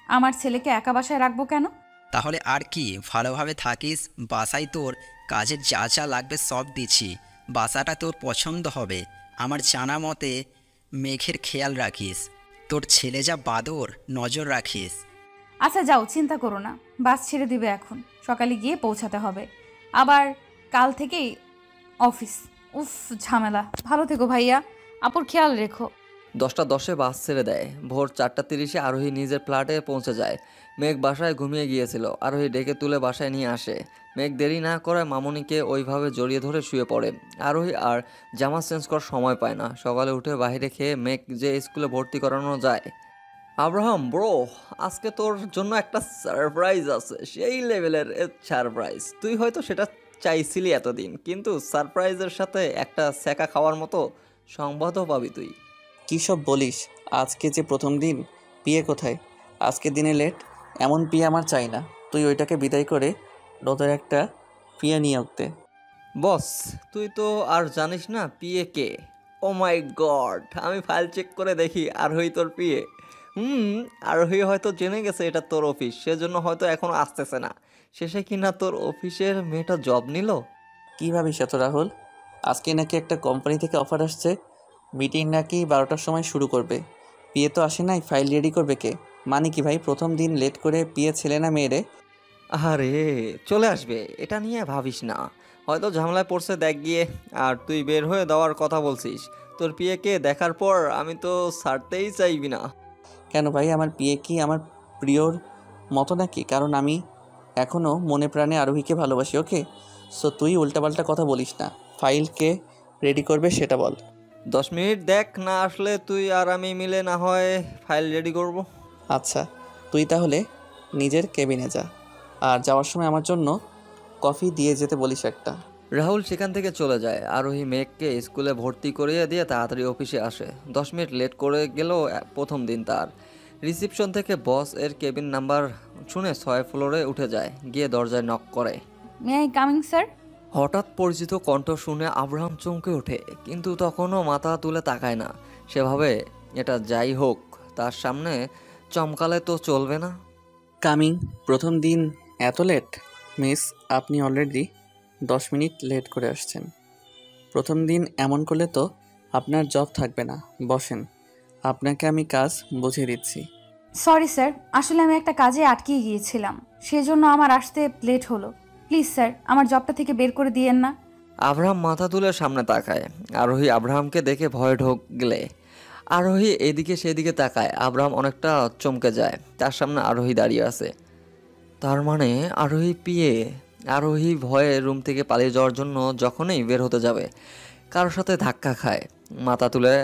আমার ছেলেকে একা বাসায় রাখবো কেন? তাহলে আর কি, ভালোভাবে থাকিস। বাসায় তোর কাজের যা যা লাগবে সব দিচ্ছি। বাসাটা তোর পছন্দ হবে। আমার জানা মতে মেঘের খেয়াল রাখিস। তোর ছেলে যা বাদর, নজর রাখিস। আচ্ছা যাও, চিন্তা করো না। বাস ছেড়ে দিবে এখন, সকালে গিয়ে পৌঁছাতে হবে। আবার কাল থেকেই অফিস। উফ, ঝামেলা। ভালো থেকো ভাইয়া, আপুর খেয়াল রেখো। 10টা 10-এ বাস ছেড়ে দেয়। ভোর 4টা 30-এ আরোহী নিজের ফ্ল্যাটে পৌঁছে যায়। মেঘ বাসায় ঘুমিয়ে গিয়েছিল। আরোহী ডেকে তুলে বাসায় নিয়ে আসে। মেঘ দেরি না করে মামুনিকে ওইভাবে জড়িয়ে ধরে শুয়ে পড়ে। আরোহী আর জামা চেঞ্জ করার সময় পায় না। সকালে উঠে বাইরে খেয়ে মেঘ যে স্কুলে ভর্তি করানো যায়। আব্রাহাম ব্রো, আজকে তোর জন্য একটা সারপ্রাইজ আছে, সেই লেভেলের সারপ্রাইজ। তুই হয়তো সেটা চাইছিলি এতদিন, কিন্তু সারপ্রাইজের সাথে একটা সেকা খাওয়ার মতো সংবাদও পাবি তুই। কী সব বলিস? আজকে যে প্রথম দিন, বিয়ে কোথায়? আজকে দিনে লেট। এমন বিয়ে আমার চাই না। তুই ওইটাকে বিদায় করে নতুন একটা বিয়ে নিয়ে উঠতে। বস, তুই তো আর জানিস না পিএ কে? ও মাই গড, আমি ফাইল চেক করে দেখি আরোহী তোর পিএ। আরোহী হয়তো জেনে গেছে এটা তোর অফিস, সেজন্য হয়তো এখনো আসতেছে না। শেষে কিনা তোর অফিসের মেয়েটা জব নিল। কী ভাবিস এত রাহুল? আজকে নাকি একটা কোম্পানি থেকে অফার আসছে, মিটিং নাকি 12টার সময় শুরু করবে। পিএ তো আসে নাই, ফাইল রেডি করবে কে? মানে কি ভাই, প্রথম দিন লেট করে পিএ ছেলে না মেয়েরে? আরে চলে আসবে, এটা নিয়ে ভাবিস না। হয়তো ঝামেলায় পড়ছে দেখ গিয়ে। আর তুই বের হয়ে দেওয়ার কথা বলছিস, তোর পিএকে দেখার পর আমি তো ছাড়তেই চাইবি না। কেন ভাই, আমার পিএ কি আমার প্রিয়র মতো নাকি? কারণ আমি এখনও মনে প্রাণে আরোহীকে ভালোবাসি। ওকে, সো তুই উল্টাপাল্টা কথা বলিস না। ফাইল কে রেডি করবে সেটা বল। 10 মিনিট দেখ, না আসলে তুই আর আমি মিলে না হয় ফাইল রেডি করব। আচ্ছা, তুই তাহলে নিজের কেবিনে যা, আর যাওয়ার সময় আমার জন্য কফি দিয়ে যেতে বলিস একটা। রাহুল সেখান থেকে চলে যায়। আরোহী মেঘকে স্কুলে ভর্তি করিয়ে দিয়ে তাড়াতাড়ি অফিসে আসে। 10 মিনিট লেট করে গেলেও প্রথম দিন তার। রিসিপশন থেকে বস এর কেবিন নাম্বার শুনে 6 ফ্লোরে উঠে যায়, গিয়ে দরজায় নক করে। May I coming sir? হঠাৎ পরিচিত কণ্ঠ শুনে আব্রাহাম চমকে ওঠে, কিন্তু তখনও মাথা তুলে তাকায় না। সেভাবে এটা যাই হোক, তার সামনে চমকালে তো চলবে না। কামিং। প্রথম দিন এত লেট? মিস, আপনি অলরেডি 10 মিনিট লেট করে আসছেন। প্রথম দিন এমন করলে তো আপনার জব থাকবে না। বসেন, আপনাকে আমি কাজ বুঝিয়ে দিচ্ছি। সরি স্যার, আসলে আমি একটা কাজে আটকে গিয়েছিলাম, সেজন্য আমার আসতে লেট হলো। প্লিজ স্যার, আমার জবটা থেকে বের করে দিয়েন না। আব্রাহাম মাথা তুলে সামনে তাকায়। আরোহী আব্রাহামকে দেখে ভয়ে ঢোকলে আরোহী এদিকে সেদিকে তাকায়। আব্রাহাম অনেকটা চমকে যায়, তার সামনে আরোহী দাঁড়িয়ে আছে। তার মানে আরোহী পিয়ে। আরোহী ভয়ে রুম থেকে পালিয়ে যাওয়ার জন্য যখনই বের হতে যাবে, কারোর সাথে ধাক্কা খায়। মাথা তুলে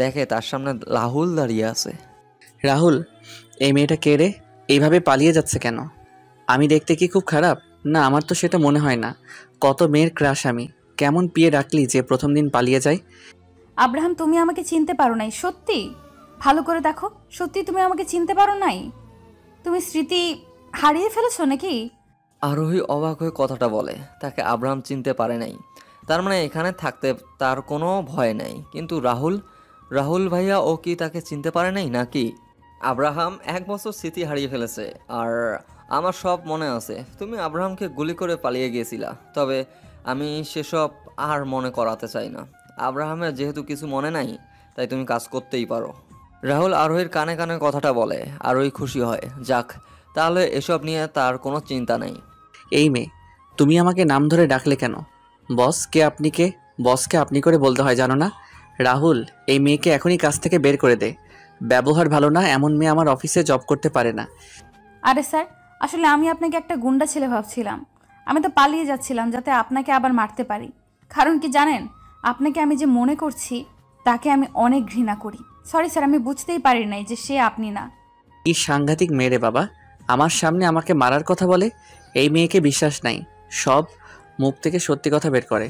দেখে তার সামনে রাহুল দাঁড়িয়ে আছে। রাহুল, এই মেয়েটা কে রে? এইভাবে পালিয়ে যাচ্ছে কেন? আমি দেখতে কি খুব খারাপ? না, আমার তো সেটা মনে হয় না। কত মেয়ের ক্রাশ আমি। কেমন পিয়ে রাখলি যে প্রথম দিন পালিয়ে যায়? আব্রাহাম, তুমি আমাকে চিনতে পারো নাই? সত্যি ভালো করে দেখো, সত্যি তুমি আমাকে চিনতে পারো নাই? তুমি স্মৃতি হারিয়ে ফেলেছো নাকি? আরোহী অবাক হয়ে কথাটা বলে। তাকে আব্রাহাম চিনতে পারে নাই, তার মানে এখানে থাকতে তার কোনো ভয় নাই। কিন্তু রাহুল, রাহুল ভাইয়া ও কি তাকে চিনতে পারে নাই নাকি? আব্রাহাম 1 বছর স্মৃতি হারিয়ে ফেলেছে, আর আমার সব মনে আছে। তুমি আব্রাহামকে গুলি করে পালিয়ে গিয়েছিলা, তবে আমি সেসব আর মনে করাতে চাই না। আব্রাহামের যেহেতু কিছু মনে নাই, তাই তুমি কাজ করতেই পারো। রাহুল আরোহীর কানে কানে কথাটা বলে। আরোহী খুশি হয়। যাক, তাহলে এসব নিয়ে তার কোনো চিন্তা নেই। এই মেয়ে, তুমি আমাকে নাম ধরে ডাকলে কেন? বসকে আপনি কে? বসকে আপনি করে বলতে হয়, জানো না? রাহুল, এই মেয়েকে এখনই কাজ থেকে বের করে দে। ব্যবহার ভালো না, এমন মেয়ে আমার অফিসে জব করতে পারে না। আরে স্যার, আসলে আমি আপনাকে একটা গুন্ডা ছেলে ভাবছিলাম। আমি তো পালিয়ে যাচ্ছিলাম যাতে আপনাকে আবার মারতে পারি। কারণ কি জানেন, আপনাকে আমি যে মনে করছি তাকে আমি অনেক ঘৃণা করি। সরি স্যার, আমি বুঝতেই পারি নাই যে সে আপনি না। কি সাংঘাতিক মেয়ে রে বাবা! আমার সামনে আমাকে মারার কথা বলে। এই মেয়েকে বিশ্বাস নাই, সব মুখ থেকে সত্যি কথা বের করে।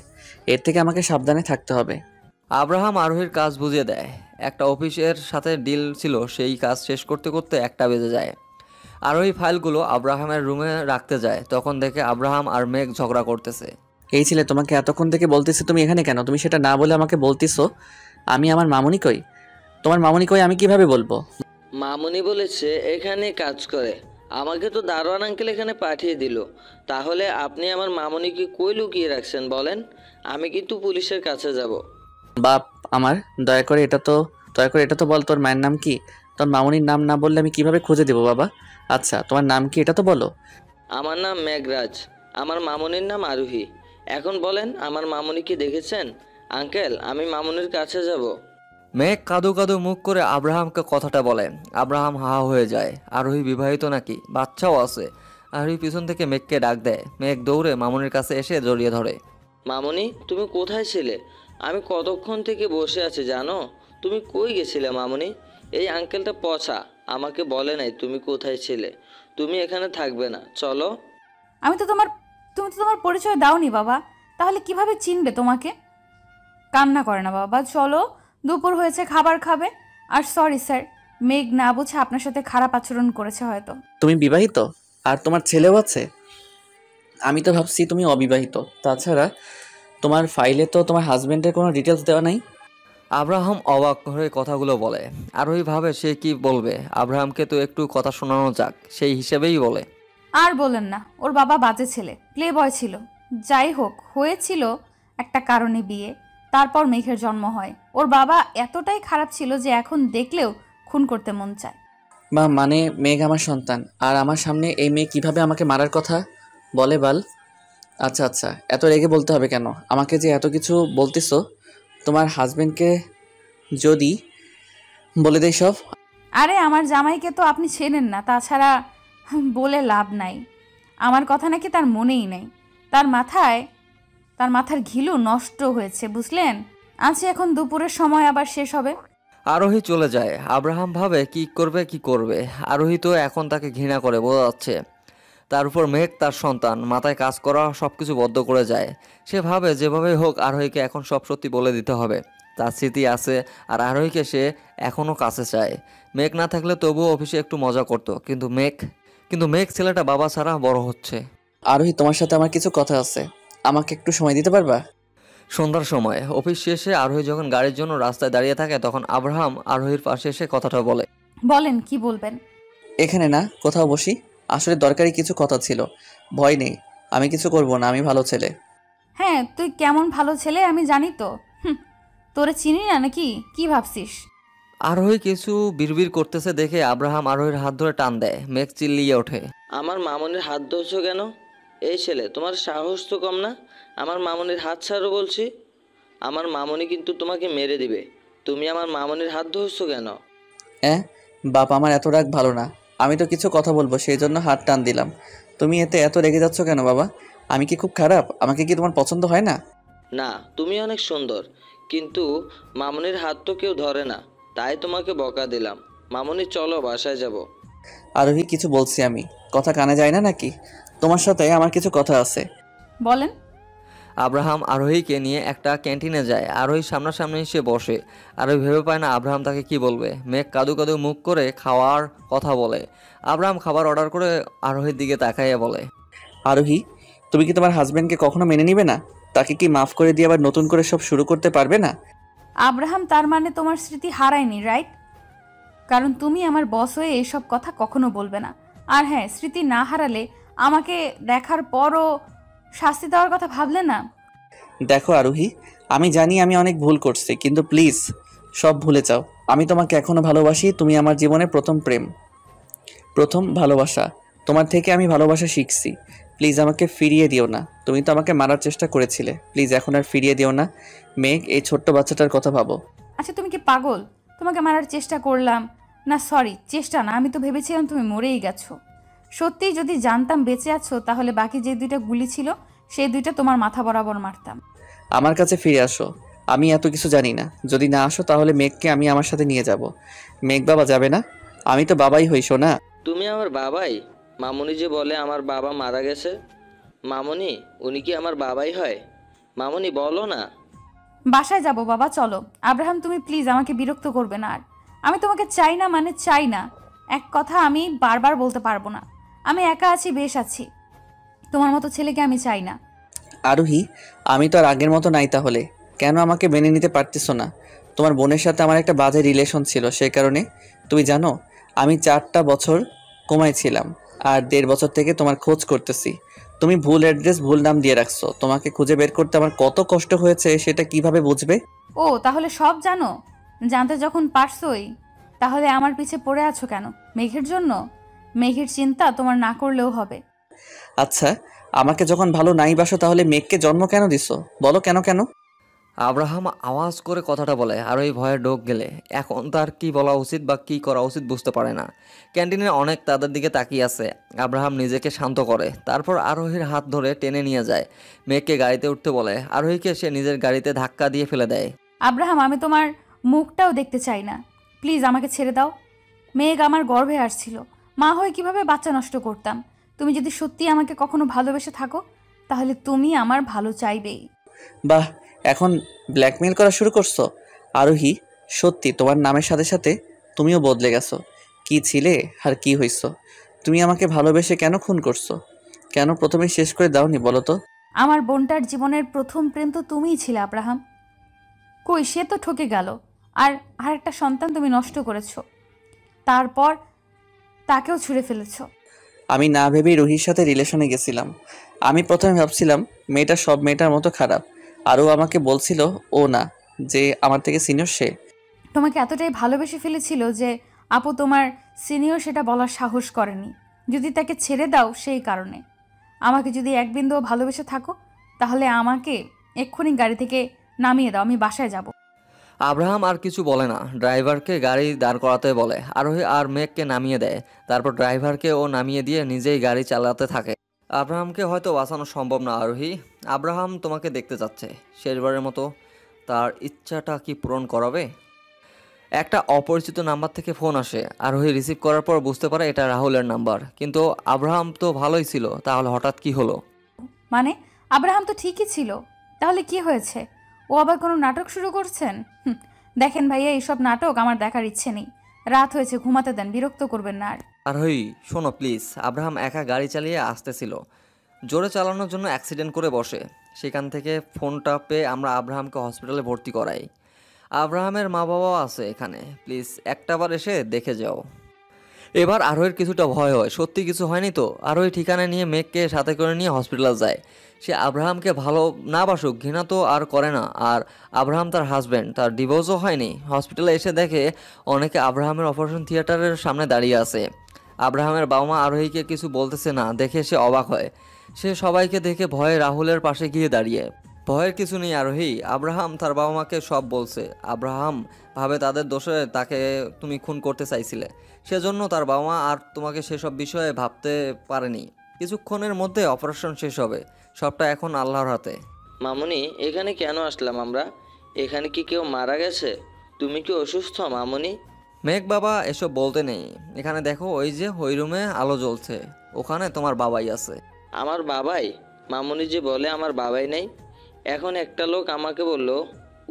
এর থেকে আমাকে সাবধানে থাকতে হবে। আব্রাহাম আরোহীর কাজ বুঝিয়ে দেয়। একটা অফিসের সাথে ডিল ছিল, সেই কাজ শেষ করতে করতে 1টা বেজে যায়। আরোহী ফাইলগুলো আব্রাহামের রুমে রাখতে যায়, তখন দেখে আব্রাহাম আর মেঘ ঝগড়া করতেছে। এই ছেলে, তোমাকে এতক্ষণ থেকে বলতেছে তুমি এখানে কেন? তুমি সেটা না বলে আমাকে বলতেছো আমি আমার মামুনি কই। তোমার মামুনি কই আমি কিভাবে বলবো? মামুনি বলেছে এখানে কাজ করে। আমাকে তো দারোয়ান আঙ্কেল এখানে পাঠিয়ে দিল। তাহলে আপনি আমার মামুনিকে কই লুকিয়ে রাখছেন বলেন? আমি কিন্তু পুলিশের কাছে যাব। বাপ আমার, দয়া করে এটা তো বল, তোর মায়ের নাম কি? তোর মামুনির নাম না বললে আমি কিভাবে খুঁজে দেবো বাবা? আচ্ছা, তোমার নাম কি এটা তো বলো। আমার নাম মেঘরাজ, আমার মামুনির নাম আরোহী। এখন বলেন, আমার মামুনিকে দেখেছেন? আঙ্কেল, আমি মামুনির কাছে যাব। মেঘ কাদো কাদো মুখ করে আব্রাহামকে কথাটা বলে। আব্রাহাম হা হয়ে যায়। আরোহী বিবাহিত নাকি? বাচ্চাও আছে। আরোহী পিছন থেকে মেঘকে ডাক দেয়। মেঘ দৌড়ে মামুনির কাছে এসে জড়িয়ে ধরে। মামুনি, তুমি কোথায় ছিলে? আমি কতক্ষণ থেকে বসে আছি জানো? তুমি কই গেছিলে মামুনি? এই আঙ্কেলটা পচা, আমাকে বলে নাই তুমি কোথায় ছিলে। তুমি এখানে থাকবে না, চলো। তুমি তো তোমার পরিচয় দাওনি বাবা, তাহলে কিভাবে চিনবে তোমাকে? কান্না করে না বাবা, চলো, দুপুর হয়েছে, খাবার খাবে। আর সরি স্যার, মেঘ না বুঝে আপনার সাথে খারাপ আচরণ করেছে হয়তো। তুমি বিবাহিত? আর তোমার ছেলেও আছে? আমি তো ভাবছি তুমি অবিবাহিত। তাছাড়া তোমার ফাইলে তো তোমার হাজবেন্ডের কোনো ডিটেলস দেওয়া নাই। আব্রাহাম অবাক হয়ে কথাগুলো বলে। আরোহী ভাবে সে কি বলবে, আব্রাহামকে তো একটু কথা শোনানো যাক, সেই হিসেবেই বলে। আর বলেন না, ওর বাবা বাজে ছেলে, প্লে বয় ছিল। যাই হোক, হয়েছিল একটা কারণে বিয়ে, তারপর মেঘের জন্ম হয়। ওর বাবা এতটাই খারাপ ছিল যে এখন দেখলেও খুন করতে মন চায়। বা মানে মেঘ আমার সন্তান, আর আমার সামনে এই মেয়ে কিভাবে আমাকে মারার কথা বলে বাল। আচ্ছা আচ্ছা, এত রেগে বলতে হবে কেন? আমাকে যে এত কিছু বলতেছো, তোমার হাজবেন্ডকে যদি বলে দেই সব। আরে আমার জামাইকে তো আপনি চেনেন না, তাছাড়া বলে লাভ নাই। আমার কথা নাকি তার মনেই নেই। তার মাথার ঘিলু নষ্ট হয়েছে, বুঝলেন? আছি এখন দুপুরের সময়, আবার শেষ হবে। আরোহী চলে যায়। আব্রাহাম ভাবে কি করবে। আরোহী তো এখন তাকে ঘৃণা করে, বোঝা যাচ্ছে। তার উপর মেঘ তার সন্তান, মাথায় কাজ করা সব কিছু বদ্ধ করে যায়। সে ভাবে যেভাবেই হোক আরোহীকে এখন সব সত্যি বলে দিতে হবে। তার স্মৃতি আছে, আর আরোহীকে সে এখনও কাছে চায়। মেঘ না থাকলে তবুও অফিসে একটু মজা করতো, কিন্তু মেঘ ছেলেটা বাবা ছাড়া বড় হচ্ছে। আরোহী, তোমার সাথে আমার কিছু কথা আছে, আমাকে একটু সময় দিতে পারবা? সন্ধ্যার সময় অফিস শেষে আরোহী যখন গাড়ির জন্য রাস্তায় দাঁড়িয়ে থাকে, তখন আব্রাহাম আরোহীর পাশে এসে কথাটা বলে। বলেন, কি বলবেন? এখানে না, কোথাও বসি। আসলে দরকারি কিছু কথা ছিল। ভয় নেই, আমি কিছু করব না, আমি ভালো ছেলে। হ্যাঁ, তুই কেমন ভালো ছেলে আমি জানি তো। তোরে চিনি না নাকি? কি ভাবছিস? আরোহী কিছু বিড়বিড় করতেছে দেখে আব্রাহাম আরোহীর হাত ধরে টান দেয়। মেঘ চিল্লিয়ে ওঠে। আমার মামনির হাত ধরছো কেন? এই ছেলে, তোমার সাহস তো কম না? আমার মামনির হাত ছাড়ো বলছি। আমার মামনি কিন্তু তোমাকে মেরে দিবে। তুমি আমার মামনির হাত ধরছো কেন? বাপ, আমার এত রাগ ভালো না। আমি তো কিছু কথা বলবো, সেই জন্য হাত টান দিলাম। তুমি এতে এত রেগে যাচ্ছ কেন বাবা? আমি কি খুব খারাপ? আমাকে কি তোমার পছন্দ হয় না? না, তুমি অনেক সুন্দর, কিন্তু মামনির হাত তো কেউ ধরে না, তাই তোমাকে বকা দিলাম। মামনি, চলো বাসায় যাব। আরোহী, কিছু বলছি আমি, কথা কানে যায় না নাকি? তোমার সাথে আমার কিছু কথা আছে। বলেন। আব্রাহাম আরোহীকে নিয়ে একটা ক্যান্টিনে যায়। আরোহী সামনাসামনি এসে বসে। আরোহী ভেবে পায় না আব্রাহাম তাকে কি বলবে। মেঘ কাদু কাদু মুখ করে খাওয়ার কথা বলে। আব্রাহাম খাবার অর্ডার করে আরোহীর দিকে তাকাইয়া বলে। আরোহী, তুমি কি তোমার হাজবেন্ডকে কখনো মেনে নিবে না? তাকে কি মাফ করে দিয়ে আবার নতুন করে সব শুরু করতে পারবে না? আব্রাহাম, তার মানে তোমার স্মৃতি হারায়নি, রাইট? কারণ তুমি আমার বস হয়ে এইসব কথা কখনো বলবে না। আর হ্যাঁ, স্মৃতি না হারালে আমাকে দেখার পরও শাস্তি দেওয়ার কথা ভাবলে না? দেখো আরোহী, আমি জানি আমি অনেক ভুল করছি, কিন্তু প্লিজ সব ভুলে যাও। আমি তোমাকে এখনো ভালোবাসি। তুমি আমার জীবনের প্রথম প্রেম, প্রথম ভালোবাসা। তোমার থেকে আমি ভালোবাসা শিখছি। প্লিজ আমাকে ফিরিয়ে দিও না। তুমি তো আমাকে মারার চেষ্টা করেছিলে, প্লিজ এখন আর ফিরিয়ে দিও না। মেঘ, এই ছোট্ট বাচ্চাটার কথা ভাবো। আচ্ছা, তুমি কি পাগল? তোমাকে মারার চেষ্টা করলাম না? সরি, চেষ্টা না, আমি তো ভেবেছিলাম তুমি মরেই গেছো। সত্যিই যদি জানতাম বেঁচে আছো, তাহলে বাকি যে 2টা গুলি ছিল সেই 2টা তোমার মাথা বরাবর মারতাম। আমার কাছে ফিরে আসো। আমি এত কিছু জানি না। যদি না আসো তাহলে মেঘকে আমি আমার সাথে নিয়ে যাব। মেঘ বাবা যাবে না? আমি তো বাবাই হই সোনা। তুমি আমার বাবাই? মামনি যে বলে আমার বাবা মারা গেছে, মামনি উনি কি আমার বাবাই হয়? মামনি, বলো না। বাসায় যাব বাবা, চলো। আব্রাহাম, তুমি প্লিজ আমাকে বিরক্ত করবে না আর। আমি তোমাকে চাই না, মানে চাই না। এক কথা আমি বারবার বলতে পারবো না। আমি একা আছি, বেশ আছি। তোমার মতো ছেলেকে আমি চাই না। আরোহী, আমি তো আর আগের মতো নাই, তাহলে কেন আমাকে মেনে নিতে পারতেছো না? তোমার বোনের সাথে আমার একটা বাজে রিলেশন ছিল, সেই কারণে। তুমি জানো, আমি 4টা বছর কোমায় ছিলাম, আর 1.5 বছর থেকে তোমার খোঁজ করতেছি। তুমি ভুল অ্যাড্রেস, ভুল নাম দিয়ে রাখছো। তোমাকে খুঁজে বের করতে আমার কত কষ্ট হয়েছে সেটা কিভাবে বুঝবে? ও, তাহলে সব জানো? জানতে যখন পারছোই, তাহলে আমার পিছে পড়ে আছো কেন? মেঘের জন্য? মেঘের চিন্তা তোমার না করলেও হবে। আচ্ছা, আমাকে যখন ভালো নাই বাসো, তাহলে মেঘকে জন্ম কেন দিছো? বলো, কেন কেন? আব্রাহাম আওয়াজ করে কথাটা বলে। আরোহী ভয়ে ডোক গেলে এখন তার কি বলা উচিত বা কি করা উচিত বুঝতে পারে না। ক্যান্টিনে অনেক তাদের দিকে তাকিয়ে আছে। আব্রাহাম নিজেকে শান্ত করে, তারপর আরোহীর হাত ধরে টেনে নিয়ে যায়। মেঘকে গাড়িতে উঠতে বলে। আরোহীকে সে নিজের গাড়িতে ধাক্কা দিয়ে ফেলে দেয়। আব্রাহাম, আমি তোমার মুখটাও দেখতে চাই না। প্লিজ আমাকে ছেড়ে দাও। মেঘ আমার গর্ভে আসছিল। মা হয়ে কিভাবে বাচ্চা নষ্ট করতাম? তুমি যদি সত্যি আমাকে কখনো ভালোবেসে থাকো, তাহলে তুমি আমার ভালো চাইবেই। বাহ, এখন ব্ল্যাকমেল করা শুরু করছো? আরোহী, সত্যি তোমার নামের সাথে সাথে তুমিও বদলে গেছো। কি ছিলে আর কি হইছো? তুমি আমাকে ভালোবেসে কেন খুন করছো? কেন প্রথমে শেষ করে দাওনি বলো তো? আমার বোনটার জীবনের প্রথম প্রেম তো তুমিই ছিলে আব্রাহাম। কই, সে তো ঠকে গেল। আর আরেকটা সন্তান তুমি নষ্ট করেছো, তারপর তাকেও ছুঁড়ে ফেলেছো। আমি না ভেবেই রুহির সাথে রিলেশনে গেছিলাম। আমি প্রথমে ভাবছিলাম মেয়েটা সব মেয়েটার মতো খারাপ, আরও আমাকে বলছিল ও না, যে আমার থেকে সিনিয়র সে। তোমাকে এতটাই ভালোবেসে ফেলেছিল যে আপু তোমার সিনিয়র সেটা বলার সাহস করেনি। যদি তাকে ছেড়ে দাও সেই কারণে। আমাকে যদি এক বিন্দুও ভালোবেসে থাকো তাহলে আমাকে এক্ষুনি গাড়ি থেকে নামিয়ে দাও, আমি বাসায় যাব। আব্রাহাম আর কিছু বলে না, ড্রাইভারকে গাড়ি দাঁড় করাতে বলে। আরোহী আর মেঘকে নামিয়ে দেয়। তারপর ড্রাইভারকে ও নামিয়ে দিয়ে নিজেই গাড়ি চালাতে থাকে। আব্রাহামকে হয়তো বাঁচানো সম্ভব না আরোহী। আব্রাহাম তোমাকে দেখতে চাচ্ছে, শেষবারের মতো তার ইচ্ছাটা কি পূরণ করাবে? একটা অপরিচিত নাম্বার থেকে ফোন আসে। আরোহী রিসিভ করার পর বুঝতে পারে এটা রাহুলের নাম্বার। কিন্তু আব্রাহাম তো ভালোই ছিল, তাহলে হঠাৎ কি হলো? মানে আব্রাহাম তো ঠিকই ছিল, তাহলে কি হয়েছে? ও আবার কোনো নাটক শুরু করছেন? দেখেন ভাইয়া, এইসব নাটক আমার দেখার ইচ্ছে নেই। রাত হয়েছে, ঘুমাতে দেন, বিরক্ত করবেন না আর। আরোহী শোনো প্লিজ। আব্রাহাম একা গাড়ি চালিয়ে আসতেছিল, জোরে চালানোর জন্য অ্যাক্সিডেন্ট করে বসে। সেখান থেকে ফোনটা পেয়ে আমরা আব্রাহামকে হসপিটালে ভর্তি করাই। আব্রাহামের মা বাবাও আছে এখানে, প্লিজ একটাবার এসে দেখে যাও। এবার আরোহীর কিছুটা ভয় হয়, সত্যি কিছু হয়নি তো? আরোহী ঠিকানা নিয়ে মেঘকে সাথে করে নিয়ে হসপিটালে যায়। সে আব্রাহামকে ভালো না বাসুক, ঘৃণা তো আর করে না। আর আব্রাহাম তার হাজব্যান্ড, তার ডিভোর্সও হয়নি। হসপিটালে এসে দেখে অনেকে আব্রাহামের অপারেশন থিয়েটারের সামনে দাঁড়িয়ে আছে। আব্রাহামের বাবা মা আরোহীকে কিছু বলতেছে না দেখে সে অবাক হয়। সে সবাইকে দেখে ভয়ে রাহুলের পাশে গিয়ে দাঁড়িয়ে। ভয়ের কিছু নেই আরোহী, আব্রাহাম তার বাবা মাকে সব বলছে। আব্রাহাম ভাবে তাদের দোষে তাকে তুমি খুন করতে চাইছিলে, সেজন্য তার বাবা মা আর তোমাকে সেসব বিষয়ে ভাবতে পারেনি। কিছুক্ষণের মধ্যে অপারেশন শেষ হবে, সবটা এখন আল্লাহর হাতে। মামুনি, এখানে কেন আসলাম আমরা? এখানে কি কেউ মারা গেছে? তুমি কি অসুস্থ মামুনি? মেঘ বাবা এসব বলতে নেই। এখানে দেখো, ওই যে ওই রুমে আলো জ্বলছে, ওখানে তোমার বাবাই আছে। আমার বাবাই? মামুনি যে বলে আমার বাবাই নেই। এখন একটা লোক আমাকে বলল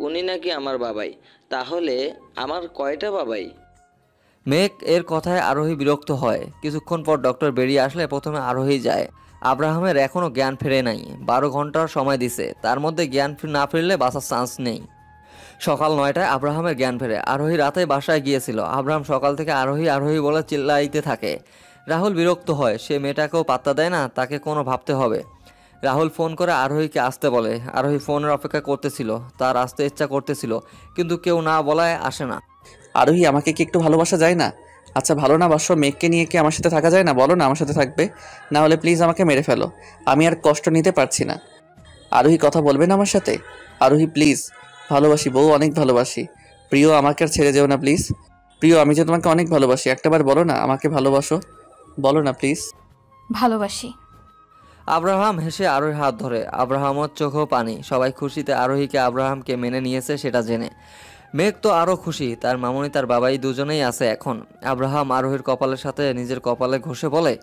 উনি নাকি আমার বাবাই। তাহলে আমার কয়টা বাবাই? মেঘ এর কথায় আরোহী বিরক্ত হয়। কিছুক্ষণ পর ডক্টর বেরিয়ে আসলে প্রথমে আরোহী যায়। আব্রাহামের এখনও জ্ঞান ফেরে নাই। 12 ঘন্টার সময় দিছে, তার মধ্যে জ্ঞান না ফিরলে বাঁচার চান্স নেই। সকাল 9টায় আব্রাহামের জ্ঞান ফেরে। আরোহী রাতে বাসায় গিয়েছিল। আব্রাহাম সকাল থেকে আরোহী আরোহী বলে চিল্লাইতে থাকে। রাহুল বিরক্ত হয়, সে মেয়েটাকেও পাত্তা দেয় না, তাকে কোনো ভাবতে হবে। রাহুল ফোন করে আরোহীকে আসতে বলে। আরোহী ফোনের অপেক্ষা করতেছিল, তার আসতে ইচ্ছা করতেছিল, কিন্তু কেউ না বলায় আসে না। আরোহী, আমাকে কি একটু ভালোবাসা যায় না? আচ্ছা, ভালো না বাসো মেঘকে নিয়ে কি আমার সাথে থাকা যায় না? বলো না আমার সাথে থাকবে, না হলে প্লিজ আমাকে মেরে ফেলো। আমি আর কষ্ট নিতে পারছি না। আরোহী, কথা বলবে না আমার সাথে? আরোহী প্লিজ, ভালোবাসি বউ, অনেক ভালোবাসি। প্রিয়, আমাকে আর ছেড়ে যেও না প্লিজ। প্রিয়, আমি যে তোমাকে অনেক ভালোবাসি, একটাবার বলো না আমাকে ভালোবাসো, বলো না প্লিজ। ভালোবাসি। আব্রাহাম হেসে আরোহীর হাত ধরে। আব্রাহামের চোখেও পানি। সবাই খুশিতে আরোহীকে আব্রাহামকে মেনে নিয়েছে সেটা জেনে। মেঘ তো আরও খুশি, তার মামুনি তার বাবাই দুজনেই আছে এখন। আব্রাহাম আরোহীর কপালের সাথে নিজের কপালে ঘষে বলে,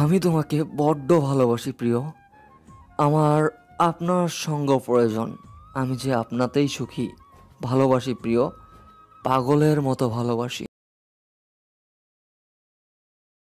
আমি তোমাকে বড্ড ভালোবাসি প্রিয়। আমার আপনার সঙ্গ প্রয়োজন। আমি যে আপনাতেই সুখী। ভালোবাসি প্রিয়, পাগলের মতো ভালোবাসি।